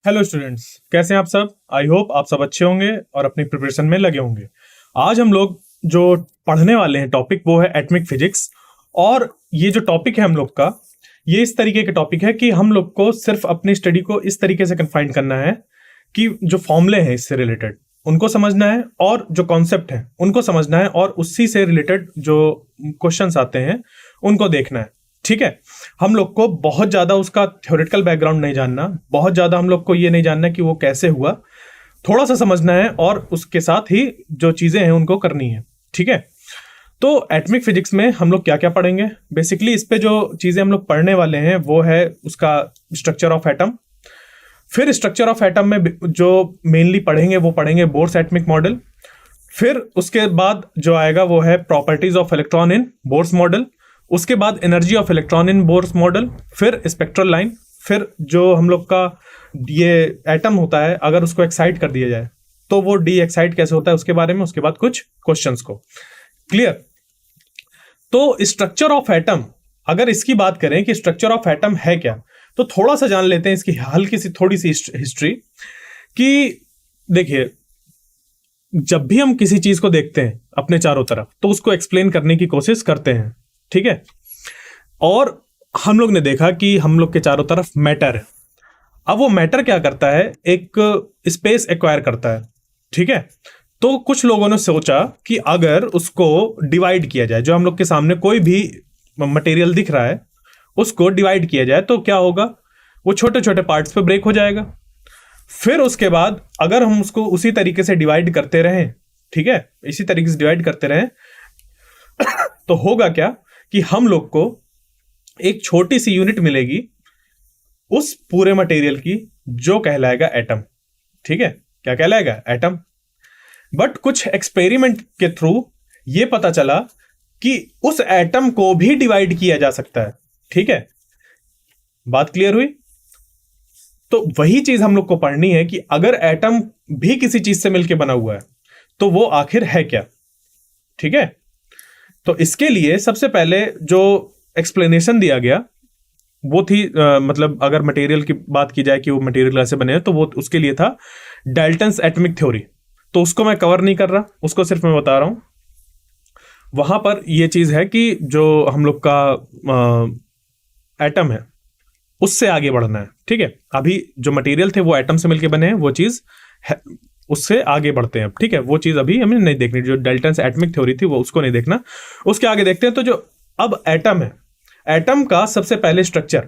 Hello students, कैसे हैं आप सब। आई होप आप सब अच्छे होंगे और अपनी प्रिपरेशन में लगे होंगे। आज हम लोग जो पढ़ने वाले हैं टॉपिक वो है एटॉमिक फिजिक्स। और ये जो टॉपिक है हम लोग का, ये इस तरीके का टॉपिक है कि हम लोग को सिर्फ अपनी स्टडी को इस तरीके से कन्फाइन करना है कि जो फॉर्मूले हैं इससे रिलेटेड उनको समझना है और जो कॉन्सेप्ट है उनको समझना है और उसी से रिलेटेड जो क्वेश्चंस आते हैं उनको देखना है। ठीक है, हम लोग को बहुत ज्यादा उसका थ्योरेटिकल बैकग्राउंड नहीं जानना, बहुत ज्यादा हम लोग को ये नहीं जानना कि वो कैसे हुआ, थोड़ा सा समझना है और उसके साथ ही जो चीजें हैं उनको करनी है। ठीक है, तो एटॉमिक फिजिक्स में हम लोग क्या क्या पढ़ेंगे, बेसिकली इस पे जो चीजें हम लोग पढ़ने वाले हैं वो है उसका स्ट्रक्चर ऑफ एटम। फिर स्ट्रक्चर ऑफ एटम में जो मेनली पढ़ेंगे वो पढ़ेंगे बोर्स एटॉमिक मॉडल। फिर उसके बाद जो आएगा वो है properties of electron in Bohr's model. उसके बाद energy of electron in Bohr's model, फिर स्पेक्ट्रल लाइन, फिर जो हम लोग का ये एटम होता है अगर उसको एक्साइट कर दिया जाए तो वो डी एक्साइट कैसे होता है उसके बारे में, उसके बाद कुछ क्वेश्चंस को क्लियर। तो स्ट्रक्चर ऑफ एटम, अगर इसकी बात करें कि स्ट्रक्चर ऑफ एटम है क्या, तो थोड़ा सा जान लेते हैं इसकी हल्की सी थोड़ी सी हिस्ट्री। कि देखिए, जब भी हम किसी चीज को देखते हैं अपने चारों तरफ तो उसको एक्सप्लेन करने की कोशिश करते हैं। ठीक है, और हम लोग ने देखा कि हम लोग के चारों तरफ मैटर है। अब वो मैटर क्या करता है, एक स्पेस एक्वायर करता है। ठीक है, तो कुछ लोगों ने सोचा कि अगर उसको डिवाइड किया जाए, जो हम लोग के सामने कोई भी मटेरियल दिख रहा है उसको डिवाइड किया जाए तो क्या होगा, वो छोटे छोटे पार्ट्स पे ब्रेक हो जाएगा। फिर उसके बाद अगर हम उसको उसी तरीके से डिवाइड करते रहें, ठीक है, इसी तरीके से डिवाइड करते रहें तो होगा क्या कि हम लोग को एक छोटी सी यूनिट मिलेगी उस पूरे मटेरियल की जो कहलाएगा एटम। ठीक है, क्या कहलाएगा, एटम। बट कुछ एक्सपेरिमेंट के थ्रू ये पता चला कि उस एटम को भी डिवाइड किया जा सकता है। ठीक है, बात क्लियर हुई। तो वही चीज हम लोग को पढ़नी है कि अगर एटम भी किसी चीज से मिलकर बना हुआ है तो वो आखिर है क्या। ठीक है, तो इसके लिए सबसे पहले जो एक्सप्लेनेशन दिया गया वो थी मतलब अगर मटेरियल की बात की जाए कि वो मटेरियल कैसे बने हैं तो वो उसके लिए था डाल्टन्स एटॉमिक थ्योरी। तो उसको मैं कवर नहीं कर रहा, उसको सिर्फ मैं बता रहा हूं। वहां पर ये चीज है कि जो हम लोग का एटम है उससे आगे बढ़ना है। ठीक है, अभी जो मटेरियल थे वो एटम से मिलकर बने हैं, वो चीज है, उससे आगे बढ़ते हैं। ठीक है, वो चीज अभी हमें नहीं देखनी, जो डाल्टन्स एटॉमिक थ्योरी थी वो उसको नहीं देखना, उसके आगे देखते हैं। तो जो अब एटम है, एटम का सबसे पहले स्ट्रक्चर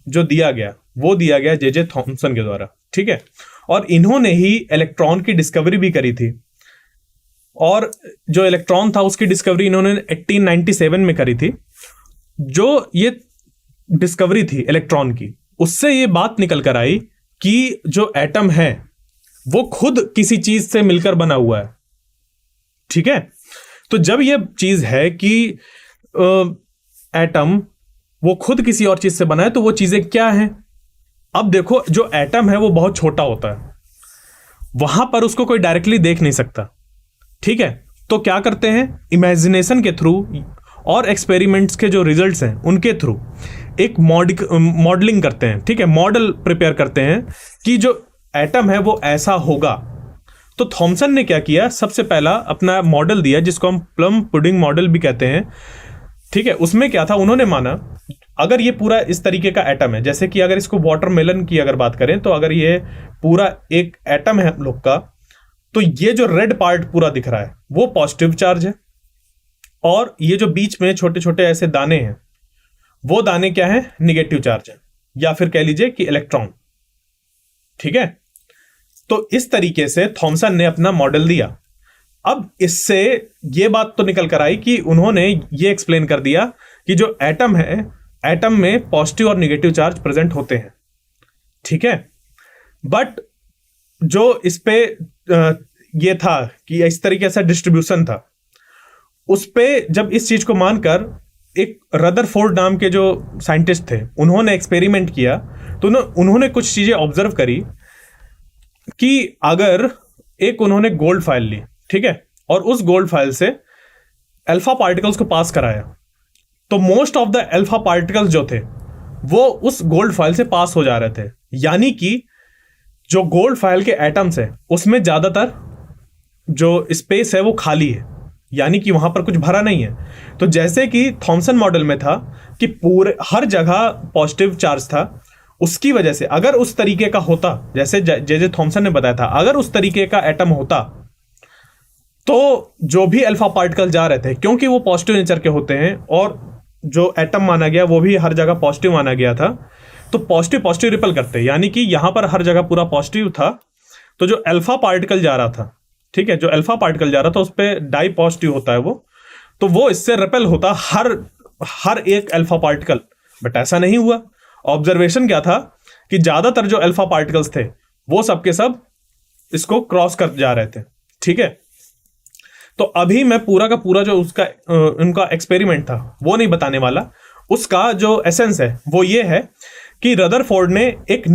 जो दिया गया वो दिया गया जे थॉमसन के द्वारा। ठीक है, और इन्होंने ही इलेक्ट्रॉन की डिस्कवरी भी करी थी। और जो इलेक्ट्रॉन था उसकी डिस्कवरी इन्होंने 1897 में करी थी। जो ये डिस्कवरी थी इलेक्ट्रॉन की, उससे ये बात निकल कर आई कि जो एटम है वो खुद किसी चीज से मिलकर बना हुआ है। ठीक है, तो जब ये चीज है कि एटम वो खुद किसी और चीज से बना है तो वो चीजें क्या हैं। अब देखो, जो एटम है वो बहुत छोटा होता है, वहां पर उसको कोई डायरेक्टली देख नहीं सकता। ठीक है, तो क्या करते हैं, इमेजिनेशन के थ्रू और एक्सपेरिमेंट्स के जो रिजल्ट्स हैं उनके थ्रू एक मॉडलिंग करते हैं। ठीक है, मॉडल प्रिपेयर करते हैं कि जो एटम है वो ऐसा होगा। तो थॉमसन ने क्या किया, सबसे पहला अपना मॉडल दिया जिसको हम प्लम पुडिंग मॉडल भी कहते हैं। ठीक है, उसमें क्या था, उन्होंने माना अगर ये पूरा इस तरीके का एटम है, जैसे कि अगर इसको वाटरमेलन की अगर बात करें तो अगर ये पूरा एक एटम है हम लोग का, तो ये जो रेड पार्ट पूरा दिख रहा है वो पॉजिटिव चार्ज है, और ये जो बीच में छोटे छोटे ऐसे दाने हैं वो दाने क्या है, निगेटिव चार्ज है, या फिर कह लीजिए कि इलेक्ट्रॉन। ठीक है, तो इस तरीके से थॉमसन ने अपना मॉडल दिया। अब इससे ये बात तो निकल कर आई कि उन्होंने ये एक्सप्लेन कर दिया कि जो एटम है, एटम में पॉजिटिव और निगेटिव चार्ज प्रेजेंट होते हैं। ठीक है, बट जो इस पे ये था कि इस तरीके से डिस्ट्रीब्यूशन था, उस पे जब इस चीज को मानकर एक रदरफोर्ड नाम के जो साइंटिस्ट थे उन्होंने एक्सपेरिमेंट किया, तो उन्होंने कुछ चीजें ऑब्जर्व करी कि अगर एक उन्होंने गोल्ड फाइल ली, ठीक है, और उस गोल्ड फाइल से अल्फा पार्टिकल्स को पास कराया, तो most of the alpha particles जो थे वो उस गोल्ड फाइल से पास हो जा रहे थे। यानी कि जो गोल्ड फॉयल के एटम्स है उसमें ज्यादातर जो स्पेस है वो खाली है, यानी कि वहां पर कुछ भरा नहीं है। तो जैसे कि थॉमसन मॉडल में था कि पूरे हर जगह पॉजिटिव चार्ज था, उसकी वजह से अगर उस तरीके का होता जैसे जे थॉमसन ने बताया था, अगर उस तरीके का एटम होता तो जो भी अल्फा पार्टिकल जा रहे थे, क्योंकि वो पॉजिटिव नेचर के होते हैं और जो एटम माना गया वो भी हर जगह पॉजिटिव माना गया था, तो पॉजिटिव पॉजिटिव रिपल करते हैं, यानी कि यहां पर हर जगह पूरा पॉजिटिव था। तो जो अल्फा पार्टिकल जा रहा था, ठीक है, जो अल्फा पार्टिकल जा रहा था उस पर डाई पॉजिटिव होता है वो, तो वो इससे रिपेल होता हर एक अल्फा पार्टिकल। बट ऐसा नहीं हुआ। ऑब्जर्वेशन क्या था कि ज्यादातर जो अल्फा पार्टिकल्स थे वो सबके सब इसको क्रॉस कर जा रहे थे, ठीक है। तो अभी मैं पूरा का पूरा जो उसका उनका एक्सपेरिमेंट था वो नहीं बताने वाला। उसका जो एसेंस है वो ये है कि रदरफोर्ड ने एक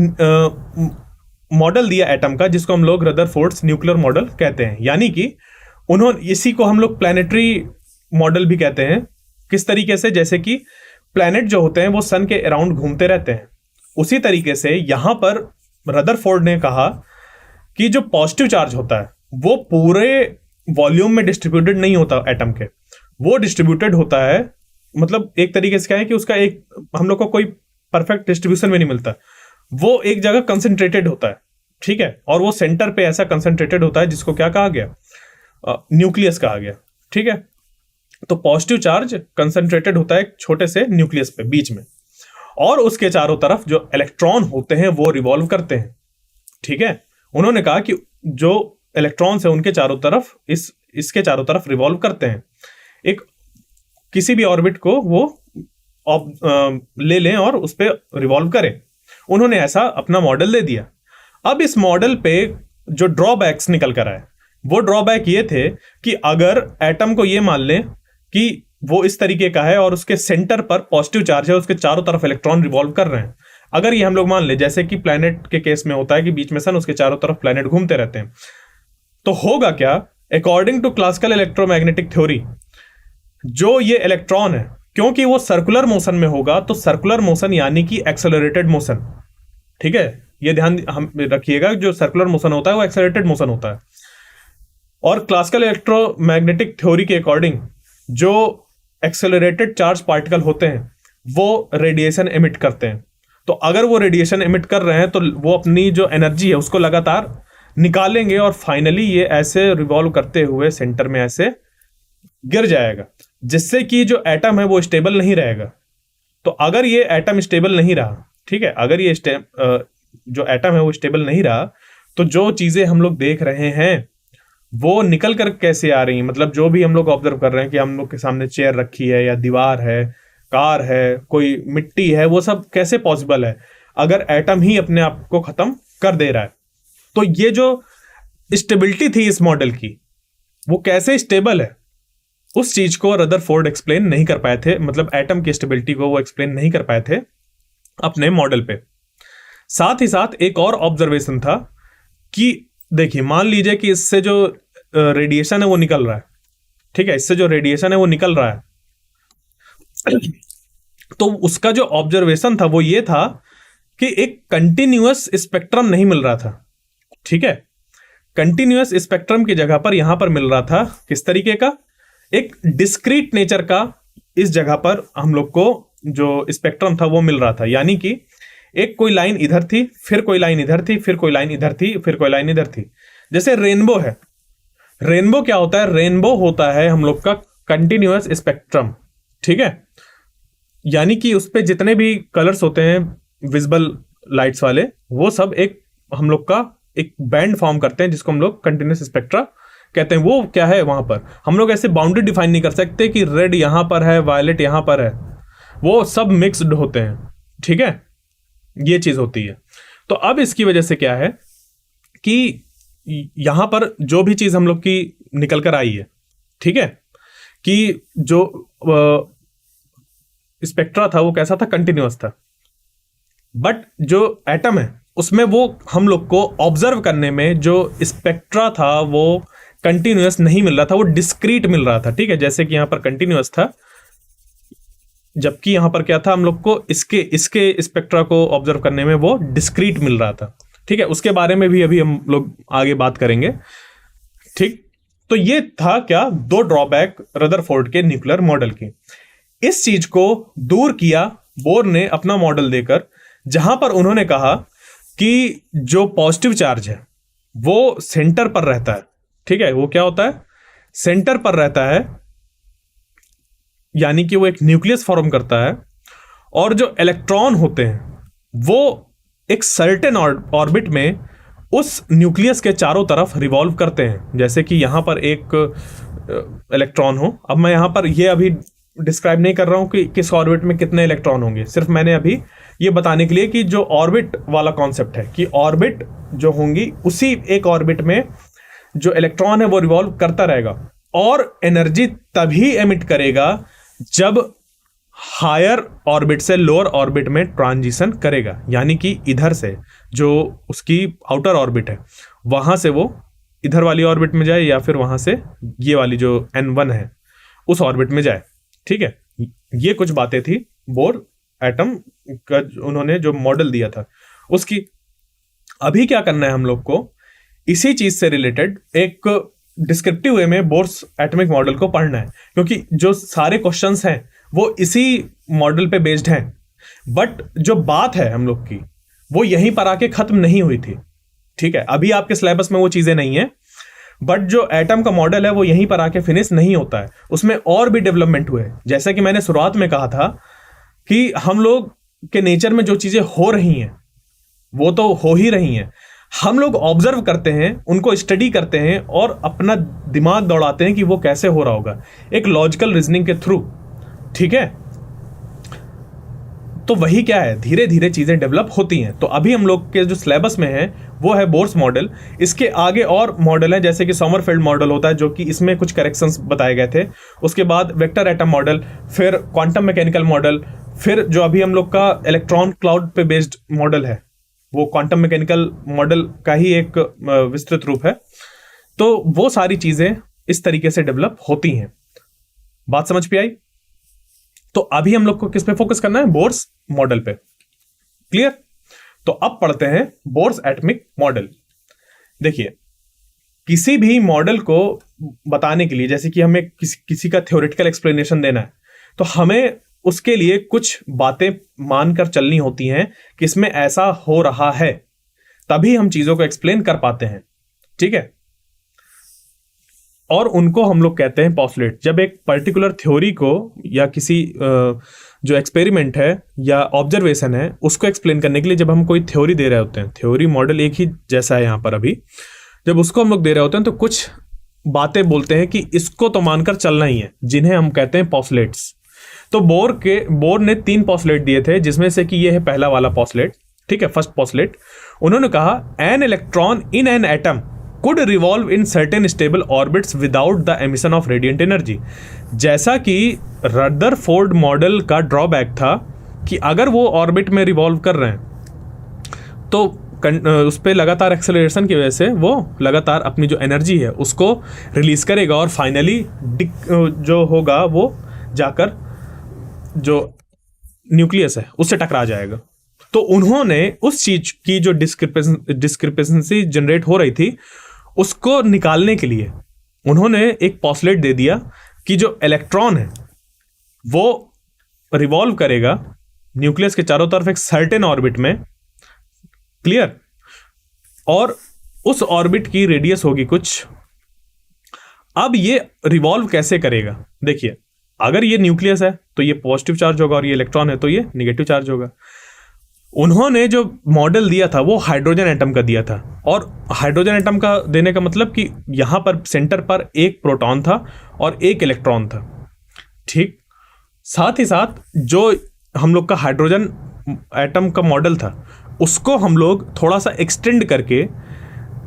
मॉडल दिया एटम का, जिसको हम लोग रदरफोर्ड्स न्यूक्लियर मॉडल कहते हैं, यानी कि उन्होंने इसी को हम लोग प्लैनेटरी मॉडल भी कहते हैं। किस तरीके से, जैसे कि प्लैनेट जो होते हैं वो सन के अराउंड घूमते रहते हैं, उसी तरीके से यहां पर रदरफोर्ड ने कहा कि जो पॉजिटिव चार्ज होता है वो पूरे वॉल्यूम में डिस्ट्रीब्यूटेड नहीं होता एटम के, वो डिस्ट्रीब्यूटेड होता है, मतलब एक तरीके से क्या है कि उसका एक हम लोग को कोई परफेक्ट डिस्ट्रीब्यूशन में नहीं मिलता, वो एक जगह कंसंट्रेटेड होता है, ठीक है। और वो सेंटर पे ऐसा कंसंट्रेटेड होता है जिसको क्या कहा गया, न्यूक्लियस कहा गया, ठीक है। तो पॉजिटिव चार्ज कंसंट्रेटेड होता है एक छोटे से न्यूक्लियस पे बीच में, और उसके चारों तरफ जो इलेक्ट्रॉन होते हैं वो रिवॉल्व करते हैं, ठीक है। उन्होंने कहा कि जो इलेक्ट्रॉन्स है उनके चारों तरफ इसके चारों तरफ रिवॉल्व करते हैं, एक किसी भी ऑर्बिट को वो ले लें और उस पर रिवॉल्व करें। उन्होंने ऐसा अपना मॉडल दे दिया। अब इस मॉडल पे जो ड्रॉबैक्स निकल कर आए, वो ड्रॉबैक ये थे कि अगर एटम को ये मान लें कि वो इस तरीके का है और उसके सेंटर पर पॉजिटिव चार्ज है, उसके चारों तरफ इलेक्ट्रॉन रिवॉल्व कर रहे हैं, अगर ये हम लोग मान ले जैसे कि प्लैनेट के केस में होता है कि बीच में सन, उसके चारों तरफ प्लैनेट घूमते रहते हैं, तो होगा क्या, according to classical electromagnetic theory, जो ये इलेक्ट्रॉन है क्योंकि वो सर्कुलर मोशन में होगा, तो सर्कुलर मोशन यानी कि एक्सेलरेटेड मोशन, ठीक है, ये ध्यान हम रखिएगा, जो सर्कुलर मोशन होता है वो एक्सेलरेटेड मोशन होता है। और क्लासिकल इलेक्ट्रोमैग्नेटिक थ्योरी के अकॉर्डिंग जो एक्सेलरेटेड चार्ज पार्टिकल होते हैं वो रेडिएशन एमिट करते हैं। तो अगर वो रेडिएशन एमिट कर रहे हैं तो वो अपनी जो एनर्जी है उसको लगातार निकालेंगे और फाइनली ये ऐसे रिवॉल्व करते हुए सेंटर में ऐसे गिर जाएगा, जिससे कि जो एटम है वो स्टेबल नहीं रहेगा। तो अगर ये एटम स्टेबल नहीं रहा, ठीक है, अगर ये जो एटम है वो स्टेबल नहीं रहा, तो जो चीजें हम लोग देख रहे हैं वो निकल कर कैसे आ रही हैं, मतलब जो भी हम लोग ऑब्जर्व कर रहे हैं कि हम लोग के सामने चेयर रखी है या दीवार है, कार है, कोई मिट्टी है, वो सब कैसे पॉसिबल है अगर एटम ही अपने आप को खत्म कर दे रहा है। तो ये जो स्टेबिलिटी थी इस मॉडल की, वो कैसे स्टेबल है, उस चीज को रदरफोर्ड एक्सप्लेन नहीं कर पाए थे, मतलब एटम की स्टेबिलिटी को वो एक्सप्लेन नहीं कर पाए थे अपने मॉडल पे। साथ ही साथ एक और ऑब्जर्वेशन था कि देखिए, मान लीजिए कि इससे जो रेडिएशन है वो निकल रहा है, ठीक है, इससे जो रेडिएशन है वो निकल रहा है, तो उसका जो ऑब्जर्वेशन था वो ये था कि एक कंटिन्यूअस स्पेक्ट्रम नहीं मिल रहा था, ठीक है। कंटिन्यूअस स्पेक्ट्रम की जगह पर यहां पर मिल रहा था किस तरीके का, एक डिस्क्रीट नेचर का इस जगह पर हम लोग को जो स्पेक्ट्रम था वो मिल रहा था, यानी कि एक कोई लाइन इधर थी, फिर कोई लाइन इधर थी, फिर कोई लाइन इधर थी, फिर कोई लाइन इधर थी। जैसे रेनबो है, रेनबो क्या होता है, रेनबो होता है हम लोग का कंटिन्यूअस स्पेक्ट्रम, ठीक है, यानी कि उस पे जितने भी कलर्स होते हैं विजिबल लाइट्स वाले, वो सब एक हम लोग का एक बैंड फॉर्म करते हैं जिसको हम लोग कंटिन्यूअस स्पेक्ट्रा कहते हैं। वो क्या है, वहां पर हम लोग ऐसे बाउंड्री डिफाइन नहीं कर सकते कि रेड यहां पर है, वायलेट यहां पर है, वो सब मिक्स्ड होते हैं, ठीक है, ये चीज होती है। तो अब इसकी वजह से क्या है कि यहां पर जो भी चीज हम लोग की निकल कर आई है, ठीक है, कि जो स्पेक्ट्रा था वो कैसा था, कंटिन्यूअस था, बट जो एटम है उसमें वो हम लोग को ऑब्जर्व करने में जो स्पेक्ट्रा था वो कंटिन्यूअस नहीं मिल रहा था, वो डिस्क्रीट मिल रहा था, ठीक है। जैसे कि यहां पर कंटिन्यूअस था, जबकि यहां पर क्या था, हम लोग को इसके स्पेक्ट्रा को ऑब्जर्व करने में वो डिस्क्रीट मिल रहा था, ठीक है, उसके बारे में भी अभी हम लोग आगे बात करेंगे। ठीक, तो ये था क्या, दो ड्रॉबैक रदरफोर्ड के न्यूक्लियर मॉडल की। इस चीज को दूर किया बोर ने अपना मॉडल देकर, जहां पर उन्होंने कहा कि जो पॉजिटिव चार्ज है वो सेंटर पर रहता है। ठीक है, वो क्या होता है, सेंटर पर रहता है, यानी कि वो एक न्यूक्लियस फॉर्म करता है, और जो इलेक्ट्रॉन होते हैं वो एक सर्टेन ऑर्बिट में उस न्यूक्लियस के चारों तरफ रिवॉल्व करते हैं। जैसे कि यहां पर एक इलेक्ट्रॉन हो, अब मैं यहां पर ये अभी डिस्क्राइब नहीं कर रहा हूं कि किस ऑर्बिट में कितने इलेक्ट्रॉन होंगे, सिर्फ मैंने अभी ये बताने के लिए कि जो ऑर्बिट वाला कॉन्सेप्ट है कि ऑर्बिट जो होंगी उसी एक ऑर्बिट में जो इलेक्ट्रॉन है वो रिवॉल्व करता रहेगा, और एनर्जी तभी एमिट करेगा जब हायर ऑर्बिट से लोअर ऑर्बिट में ट्रांजिशन करेगा। यानी कि इधर से जो उसकी आउटर ऑर्बिट है वहां से वो इधर वाली ऑर्बिट में जाए, या फिर वहां से ये वाली जो N1 है उस ऑर्बिट में जाए। ठीक है, ये कुछ बातें थी बोर एटम का उन्होंने जो मॉडल दिया था उसकी। अभी क्या करना है हम लोग को, इसी चीज से रिलेटेड एक डिस्क्रिप्टिव वे में बोर्स एटॉमिक मॉडल को पढ़ना है, क्योंकि जो सारे क्वेश्चंस हैं वो इसी मॉडल पे बेस्ड हैं। बट जो बात है हम लोग की वो यहीं पर आके खत्म नहीं हुई थी। ठीक है, अभी आपके सिलेबस में वो चीजें नहीं है, बट जो एटम का मॉडल है वो यहीं पर आके फिनिश नहीं होता है, उसमें और भी डेवलपमेंट हुए। जैसा कि मैंने शुरुआत में कहा था कि हम लोग के नेचर में जो चीजें हो रही हैं वो तो हो ही रही हैं, हम लोग ऑब्जर्व करते हैं, उनको स्टडी करते हैं और अपना दिमाग दौड़ाते हैं कि वो कैसे हो रहा होगा, एक लॉजिकल रीजनिंग के थ्रू। ठीक है, तो वही क्या है, धीरे धीरे चीजें डेवलप होती हैं। तो अभी हम लोग के जो सिलेबस में है वो है बोर्स मॉडल। इसके आगे और मॉडल है, जैसे कि समरफेल्ड मॉडल होता है जो कि इसमें कुछ करेक्शंस बताए गए थे। उसके बाद वेक्टर एटम मॉडल, फिर क्वांटम मैकेनिकल मॉडल, फिर जो अभी हम लोग का इलेक्ट्रॉन क्लाउड पे बेस्ड मॉडल है वो क्वांटम मैकेनिकल मॉडल का ही एक विस्तृत रूप है। तो वो सारी चीजें इस तरीके से डेवलप होती हैं। बात समझ पे आई? तो अभी हम लोग को किस पे फोकस करना है, बोर्स मॉडल पे। क्लियर? तो अब पढ़ते हैं बोर्स एटॉमिक मॉडल। देखिए, किसी भी मॉडल को बताने के लिए, जैसे कि हमें किसी का थ्योरेटिकल एक्सप्लेनेशन देना है, तो हमें उसके लिए कुछ बातें मानकर चलनी होती हैं कि इसमें ऐसा हो रहा है, तभी हम चीजों को एक्सप्लेन कर पाते हैं। ठीक है, और उनको हम लोग कहते हैं पॉस्टुलेट। जब एक पर्टिकुलर थ्योरी को या किसी जो एक्सपेरिमेंट है या ऑब्जर्वेशन है उसको एक्सप्लेन करने के लिए जब हम कोई थ्योरी दे रहे होते हैं, थ्योरी मॉडल एक ही जैसा है यहाँ पर अभी, जब उसको हम लोग दे रहे होते हैं तो कुछ बातें बोलते हैं कि इसको तो मानकर चलना ही है, जिन्हें हम कहते हैं पॉस्टुलेट्स। तो बोर ने 3 पॉस्टुलेट दिए थे, जिसमें से कि ये है पहला वाला पॉस्टुलेट। ठीक है, फर्स्ट पॉस्टुलेट उन्होंने कहा an electron in an atom could revolve in certain stable orbits without the emission of radiant energy। जैसा कि रदरफोर्ड मॉडल का ड्रॉबैक था कि अगर वो ऑर्बिट में रिवॉल्व कर रहे हैं तो उस पर लगातार एक्सेलरेशन की वजह से वो लगातार अपनी जो एनर्जी है उसको रिलीज करेगा और फाइनली जो होगा वो जाकर जो न्यूक्लियस है उससे टकरा जाएगा। तो उन्होंने उस चीज की जो डिस्क्रिपेंसी जनरेट हो रही थी उसको निकालने के लिए उन्होंने एक पॉस्टुलेट दे दिया कि जो इलेक्ट्रॉन है वो रिवॉल्व करेगा न्यूक्लियस के चारों तरफ एक सर्टेन ऑर्बिट में। क्लियर? और उस ऑर्बिट की रेडियस होगी कुछ। अब ये रिवॉल्व कैसे करेगा? देखिए, अगर ये न्यूक्लियस है तो ये पॉजिटिव चार्ज होगा और ये इलेक्ट्रॉन है तो ये निगेटिव चार्ज होगा। उन्होंने जो मॉडल दिया था वो हाइड्रोजन एटम का दिया था, और हाइड्रोजन एटम का देने का मतलब कि यहां पर सेंटर पर एक प्रोटॉन था और एक इलेक्ट्रॉन था। ठीक, साथ ही साथ जो हम लोग का हाइड्रोजन एटम का मॉडल था उसको हम लोग थोड़ा सा एक्सटेंड करके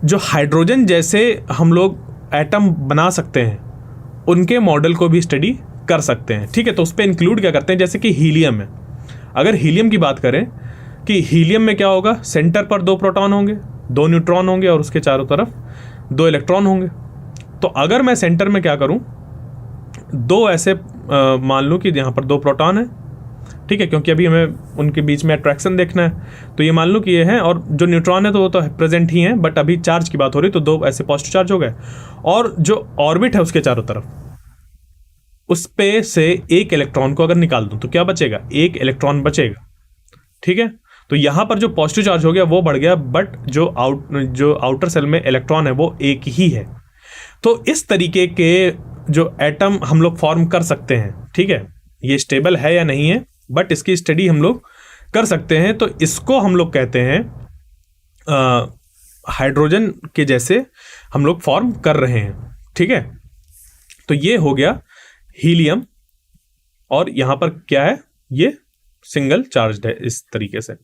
जो हाइड्रोजन जैसे हम लोग एटम बना सकते हैं उनके मॉडल को भी स्टडी कर सकते हैं। ठीक है, तो उस पर इंक्लूड क्या करते हैं, जैसे कि हीलियम है। अगर हीलियम की बात करें कि हीलियम में क्या होगा, सेंटर पर 2 प्रोटॉन होंगे, 2 न्यूट्रॉन होंगे और उसके चारों तरफ 2 इलेक्ट्रॉन होंगे। तो अगर मैं सेंटर में क्या करूं, 2 ऐसे मान लूं कि यहां पर 2 प्रोटॉन है। ठीक है, क्योंकि अभी हमें उनके बीच में अट्रैक्शन देखना है। तो ये मान लो कि ये है, और जो न्यूट्रॉन है तो वो तो प्रेजेंट ही है, बट अभी चार्ज की बात हो रही, तो दो ऐसे पॉजिटिव चार्ज हो गए। और जो ऑर्बिट है उसके चारों तरफ, उस पे से एक इलेक्ट्रॉन को अगर निकाल दूं तो क्या बचेगा, एक इलेक्ट्रॉन बचेगा। ठीक है, तो यहां पर जो पॉजिटिव चार्ज हो गया वो बढ़ गया, बट जो आउटर सेल में इलेक्ट्रॉन है वो एक ही है। तो इस तरीके के जो एटम हम लोग फॉर्म कर सकते हैं। ठीक है, ये स्टेबल है या नहीं है, बट इसकी स्टडी हम लोग कर सकते हैं। तो इसको हम लोग कहते हैं हाइड्रोजन के जैसे हम लोग फॉर्म कर रहे हैं। ठीक है, तो ये हो गया हीलियम, और यहां पर क्या है, ये सिंगल चार्ज्ड है। इस तरीके से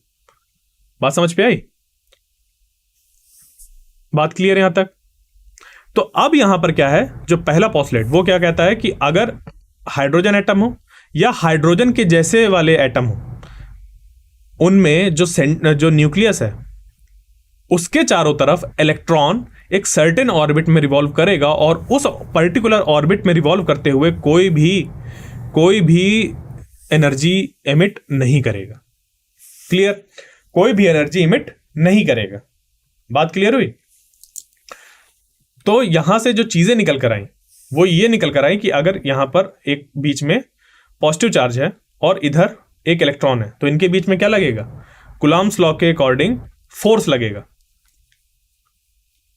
बात समझ पे आई? बात क्लियर यहां तक? तो अब यहां पर क्या है, जो पहला पॉस्टुलेट वो क्या कहता है कि अगर हाइड्रोजन एटम हो या हाइड्रोजन के जैसे वाले एटम हो, उनमें जो न्यूक्लियस है उसके चारों तरफ इलेक्ट्रॉन एक सर्टेन ऑर्बिट में रिवॉल्व करेगा, और उस पर्टिकुलर ऑर्बिट में रिवॉल्व करते हुए कोई भी एनर्जी एमिट नहीं करेगा। क्लियर? कोई भी एनर्जी एमिट नहीं करेगा। बात क्लियर हुई? तो यहां से जो चीजें निकल कर आई वो ये निकल कर आई कि अगर यहां पर एक बीच में पॉजिटिव चार्ज है और इधर एक इलेक्ट्रॉन है, तो इनके बीच में क्या लगेगा, कूलॉम्स लॉ के अकॉर्डिंग फोर्स लगेगा।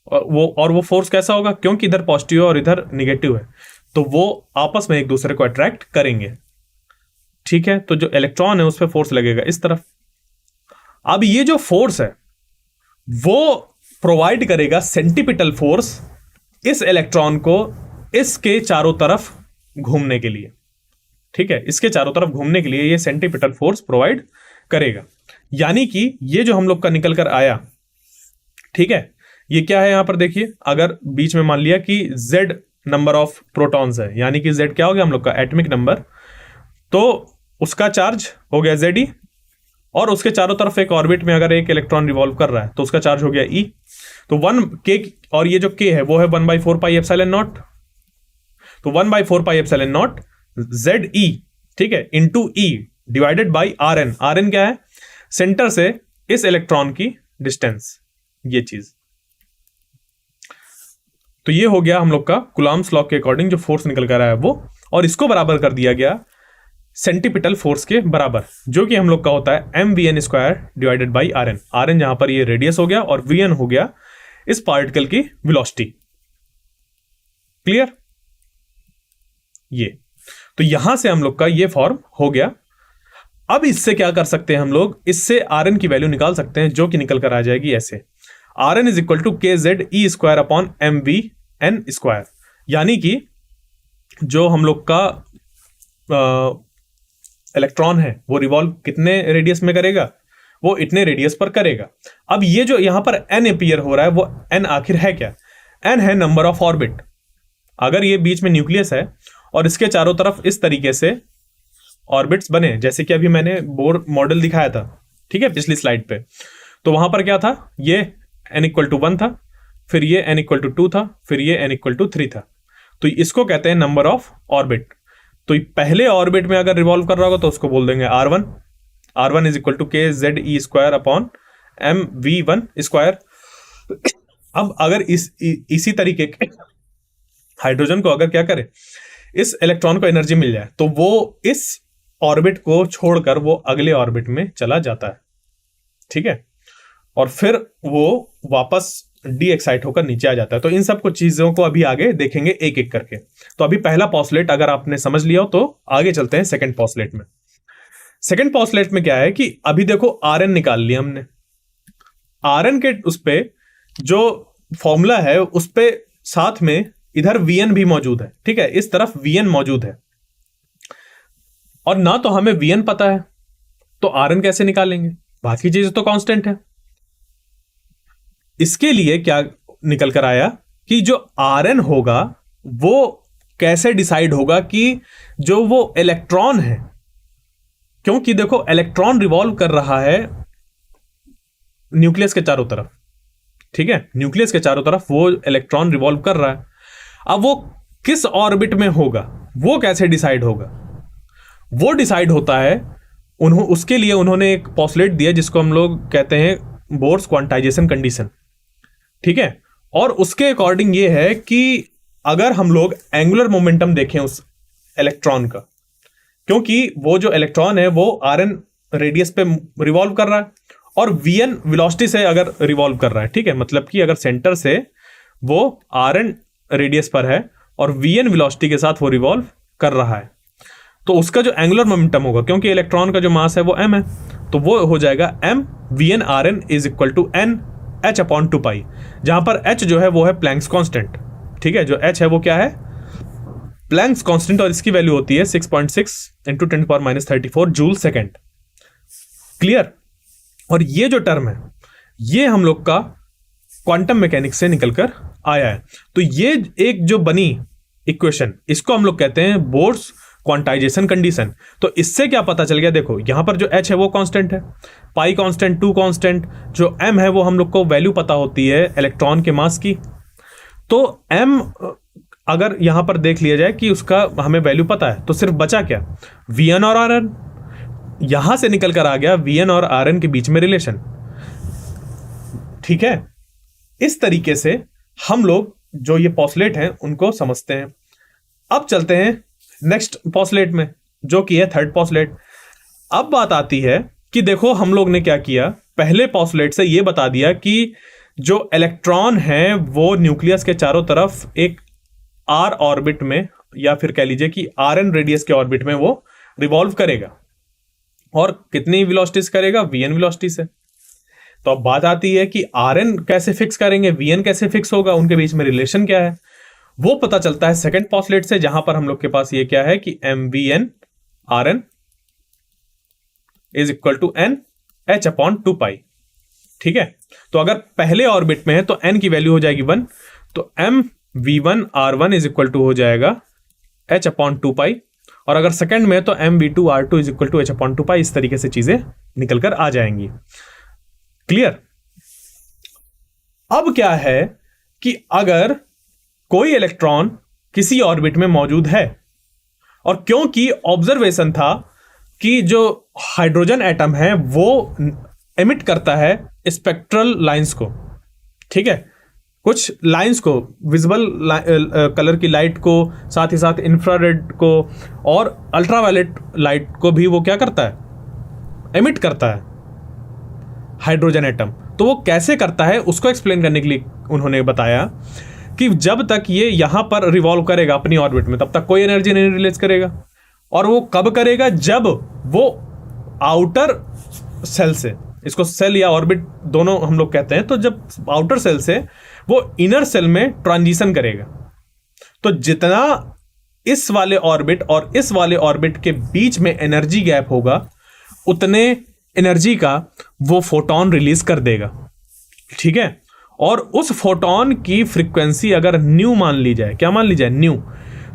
और वो फोर्स कैसा होगा, क्योंकि इधर पॉजिटिव है और इधर निगेटिव है, तो वो आपस में एक दूसरे को अट्रैक्ट करेंगे। ठीक है, तो जो इलेक्ट्रॉन है उस पर फोर्स लगेगा इस तरफ। अब ये जो फोर्स है वो प्रोवाइड करेगा सेंटीपिटल फोर्स इस इलेक्ट्रॉन को इसके चारों तरफ घूमने के लिए। ठीक है, इसके चारों तरफ घूमने के लिए ये सेंटीपिटल फोर्स प्रोवाइड करेगा। यानी कि ये जो हम लोग का निकल कर आया, ठीक है, ये क्या है यहां पर देखिए, अगर बीच में मान लिया कि Z नंबर ऑफ प्रोटॉन्स है, यानी कि Z क्या हो गया हम लोग का एटॉमिक नंबर, तो उसका चार्ज हो गया Ze, और उसके चारों तरफ एक ऑर्बिट में अगर एक इलेक्ट्रॉन रिवॉल्व कर रहा है तो उसका चार्ज हो गया E। तो 1k, और ये जो k है वो है 1/4 पाई एप्सिलॉन नॉट, तो 1/4 पाई एप्सिलॉन नॉट Ze, ठीक है, into E divided by Rn। Rn क्या है, सेंटर से इस इलेक्ट्रॉन की डिस्टेंस, ये चीज। तो ये हो गया हम लोग का कूलॉम्स लॉ के अकॉर्डिंग जो फोर्स निकल कर आया है वो, और इसको बराबर कर दिया गया सेंटीपिटल फोर्स के बराबर, जो कि हम लोग का होता है mvn² divided by Rn। Rn जहां पर ये रेडियस हो गया और Vn हो गया इस पार्टिकल की वेलोसिटी। क्लियर? ये तो यहां से हम लोग का ये फॉर्म हो गया। अब इससे क्या कर सकते हैं हम लोग, इससे Rn की वैल्यू निकाल सकते हैं, जो कि निकल कर आ जाएगी ऐसे, Rn is equal to kZe² upon mvn²। यानी कि जो हम लोग का इलेक्ट्रॉन है वो रिवॉल्व कितने रेडियस में करेगा, वो इतने रेडियस पर करेगा। अब ये जो यहां पर n अपीयर हो रहा है, वो n आखिर है क्या, n है नंबर ऑफ ऑर्बिट। अगर ये बीच में न्यूक्लियस है और इसके चारों तरफ इस तरीके से ऑर्बिट्स बने, जैसे कि अभी मैंने बोर मॉडल दिखाया था, ठीक है, पिछली स्लाइड पे, तो वहां पर क्या था, ये n=1 था, फिर ये n=2 था, फिर ये n=3 था। तो इसको कहते हैं नंबर ऑफ ऑर्बिट। तो पहले ऑर्बिट में अगर रिवॉल्व कर रहा होगा तो उसको बोल देंगे R1। R1 is equal to kZe² upon mv1²। अब अगर इसी तरीके के हाइड्रोजन को अगर क्या करे, इस इलेक्ट्रॉन को एनर्जी मिल जाए, तो वो इस ऑर्बिट को छोड़कर वो अगले ऑर्बिट में चला जाता है। ठीक है, और फिर वो वापस डी एक्साइट होकर नीचे आ जाता है। तो इन सब कुछ चीजों को अभी आगे देखेंगे एक एक करके। तो अभी पहला पॉस्टुलेट अगर आपने समझ लिया हो तो आगे चलते हैं सेकंड पॉस्टुलेट में। सेकंड पॉस्टुलेट में क्या है कि अभी देखो Rn निकाल लिया हमने, Rn के उस पे जो फॉर्मूला है उस पे साथ में इधर Vn भी मौजूद है। ठीक है, इस तरफ Vn मौजूद है, और ना तो हमें Vn पता है, तो Rn कैसे निकालेंगे, बाकी चीजें तो कांस्टेंट है। इसके लिए क्या निकल कर आया कि जो Rn होगा वो कैसे डिसाइड होगा कि जो वो इलेक्ट्रॉन है, क्योंकि देखो इलेक्ट्रॉन रिवॉल्व कर रहा है न्यूक्लियस के चारों तरफ। ठीक है, न्यूक्लियस के चारों तरफ वो इलेक्ट्रॉन रिवॉल्व कर रहा है। अब वो किस ऑर्बिट में होगा वो कैसे डिसाइड होगा, वो डिसाइड होता है उसके लिए उन्होंने एक पॉस्टुलेट दिया जिसको हम लोग कहते हैं बोर्स क्वांटाइजेशन कंडीशन, ठीक है। और उसके अकॉर्डिंग ये है कि अगर हम लोग एंगुलर मोमेंटम देखें उस इलेक्ट्रॉन का, क्योंकि वो जो इलेक्ट्रॉन है वो rn रेडियस पे रिवॉल्व कर रहा है और vn वेलोसिटी से अगर रिवॉल्व कर रहा है, ठीक है, मतलब कि अगर सेंटर से वो rn रेडियस पर है और vn वेलोसिटी के साथ वो रिवॉल्व कर रहा है, तो उसका जो एंगुलर मोमेंटम होगा, क्योंकि इलेक्ट्रॉन का जो मास है वो m है, तो वो हो जाएगा m vn rn is equal to n h upon 2 pi, जहां पर h जो है वो है प्लैंक्स कांस्टेंट, ठीक है। जो h है वो क्या है, प्लैंक्स कांस्टेंट, और इसकी वैल्यू होती है 6.6 इंटू 10⁻34 जूल सेकेंड। क्लियर। और ये जो टर्म है ये हम लोग का क्वांटम मैकेनिक्स से निकलकर आया है। तो ये एक जो बनी इक्वेशन, इसको हम लोग कहते हैं बोर्स क्वांटाइजेशन कंडीशन। तो इससे क्या पता चल गया, देखो यहां पर जो h है वो कांस्टेंट है, पाई कांस्टेंट, 2 कांस्टेंट, जो m है वो हम लोग को वैल्यू पता होती है इलेक्ट्रॉन के मास की। तो m अगर यहां पर देख लिया जाए कि उसका हमें वैल्यू पता है, तो सिर्फ बचा क्या, vn और rn। यहां से निकल कर आ गया vn और rn के बीच में रिलेशन, ठीक है। इस तरीके से हम लोग जो ये पॉस्टुलेट हैं उनको समझते हैं। अब चलते हैं नेक्स्ट पॉस्टुलेट में, जो कि है थर्ड पॉस्टुलेट। अब बात आती है कि देखो हम लोग ने क्या किया, पहले पॉस्टुलेट से ये बता दिया कि जो इलेक्ट्रॉन है वो न्यूक्लियस के चारों तरफ एक r ऑर्बिट में, या फिर कह लीजिए कि rn रेडियस के ऑर्बिट में वो रिवॉल्व करेगा, और कितनी वेलोसिटी से करेगा, vn वेलोसिटी से। तो अब बात आती है कि rn कैसे फिक्स करेंगे, vn कैसे फिक्स होगा, उनके बीच में रिलेशन क्या है, वो पता चलता है सेकंड पॉस्टुलेट से, जहां पर हम लोग के पास ये क्या है कि mvn rn is equal to n h upon 2 pi, ठीक है। तो अगर पहले ऑर्बिट में है तो n की वैल्यू हो जाएगी 1, तो mv1 r1 is equal to हो जाएगा h अपॉन 2 पाई, और अगर सेकंड में है तो mv2 r2 is equal to h upon 2 pi. इस तरीके से चीजें निकलकर आ जाएंगी। क्लियर। अब क्या है कि अगर कोई इलेक्ट्रॉन किसी ऑर्बिट में मौजूद है, और क्योंकि ऑब्जर्वेशन था कि जो हाइड्रोजन एटम है वो एमिट करता है स्पेक्ट्रल लाइंस को, ठीक है, कुछ लाइंस को, विजिबल कलर की लाइट को, साथ ही साथ इंफ्रारेड को और अल्ट्रावायलेट लाइट को भी वो क्या करता है, एमिट करता है हाइड्रोजन एटम। तो वो कैसे करता है उसको एक्सप्लेन करने के लिए उन्होंने बताया कि जब तक ये यहां पर रिवॉल्व करेगा अपनी ऑर्बिट में, तब तक कोई एनर्जी नहीं रिलीज करेगा, और वो कब करेगा, जब वो आउटर सेल से, इसको सेल या ऑर्बिट दोनों हम लोग कहते हैं, तो जब आउटर सेल से वो इनर सेल में ट्रांजिशन करेगा, तो जितना इस वाले ऑर्बिट और इस वाले ऑर्बिट के बीच में एनर्जी गैप होगा, उतने एनर्जी का वो फोटोन रिलीज कर देगा, ठीक है। और उस फोटोन की फ्रीक्वेंसी अगर न्यू मान ली जाए, क्या मान ली जाए, न्यू,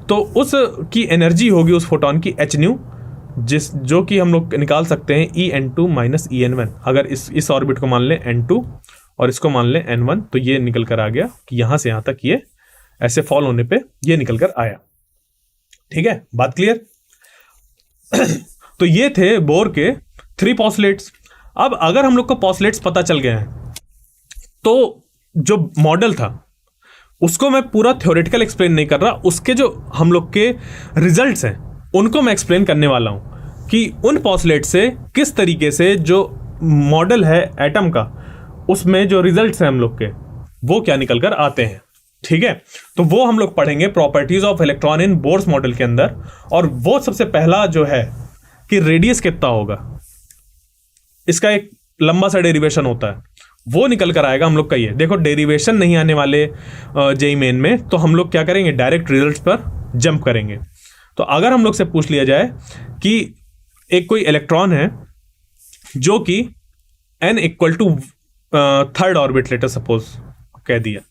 तो उस की एनर्जी होगी उस फोटोन की h न्यू, जो कि हम लोग निकाल सकते हैं en2 माइनस en1। अगर इस ऑर्बिट को मान लें n2 और इसको मान लें n1, तो ये निकल कर आ गया कि यहां से यहां तक ये ऐसे फॉल होने पे ये निकल कर आया, ठीक है। बात क्लियर। तो ये थे बोर के 3 पॉस्टुलेट्स। अब अगर हम लोग को पॉस्टुलेट्स पता चल गए हैं, तो जो मॉडल था उसको मैं पूरा थ्योरेटिकल एक्सप्लेन नहीं कर रहा, उसके जो हम लोग के रिजल्ट्स हैं उनको मैं एक्सप्लेन करने वाला हूं कि उन पॉस्टुलेट से किस तरीके से जो मॉडल है एटम का, उसमें जो रिजल्ट्स हैं हम लोग के, वो क्या निकल कर आते हैं, ठीक है। तो वो हम लोग पढ़ेंगे properties of electron in Bohr's model के अंदर। और वो सबसे पहला जो है कि रेडियस कितना होगा, इसका एक लंबा सा डेरिवेशन होता है, वो निकल कर आएगा हम लोग का। ये देखो डेरिवेशन नहीं आने वाले जेईई मेन में, तो हम लोग क्या करेंगे, डायरेक्ट रिजल्ट्स पर जंप करेंगे। तो अगर हम लोग से पूछ लिया जाए कि एक कोई इलेक्ट्रॉन है जो कि n equal to third orbit letter suppose कह दिया,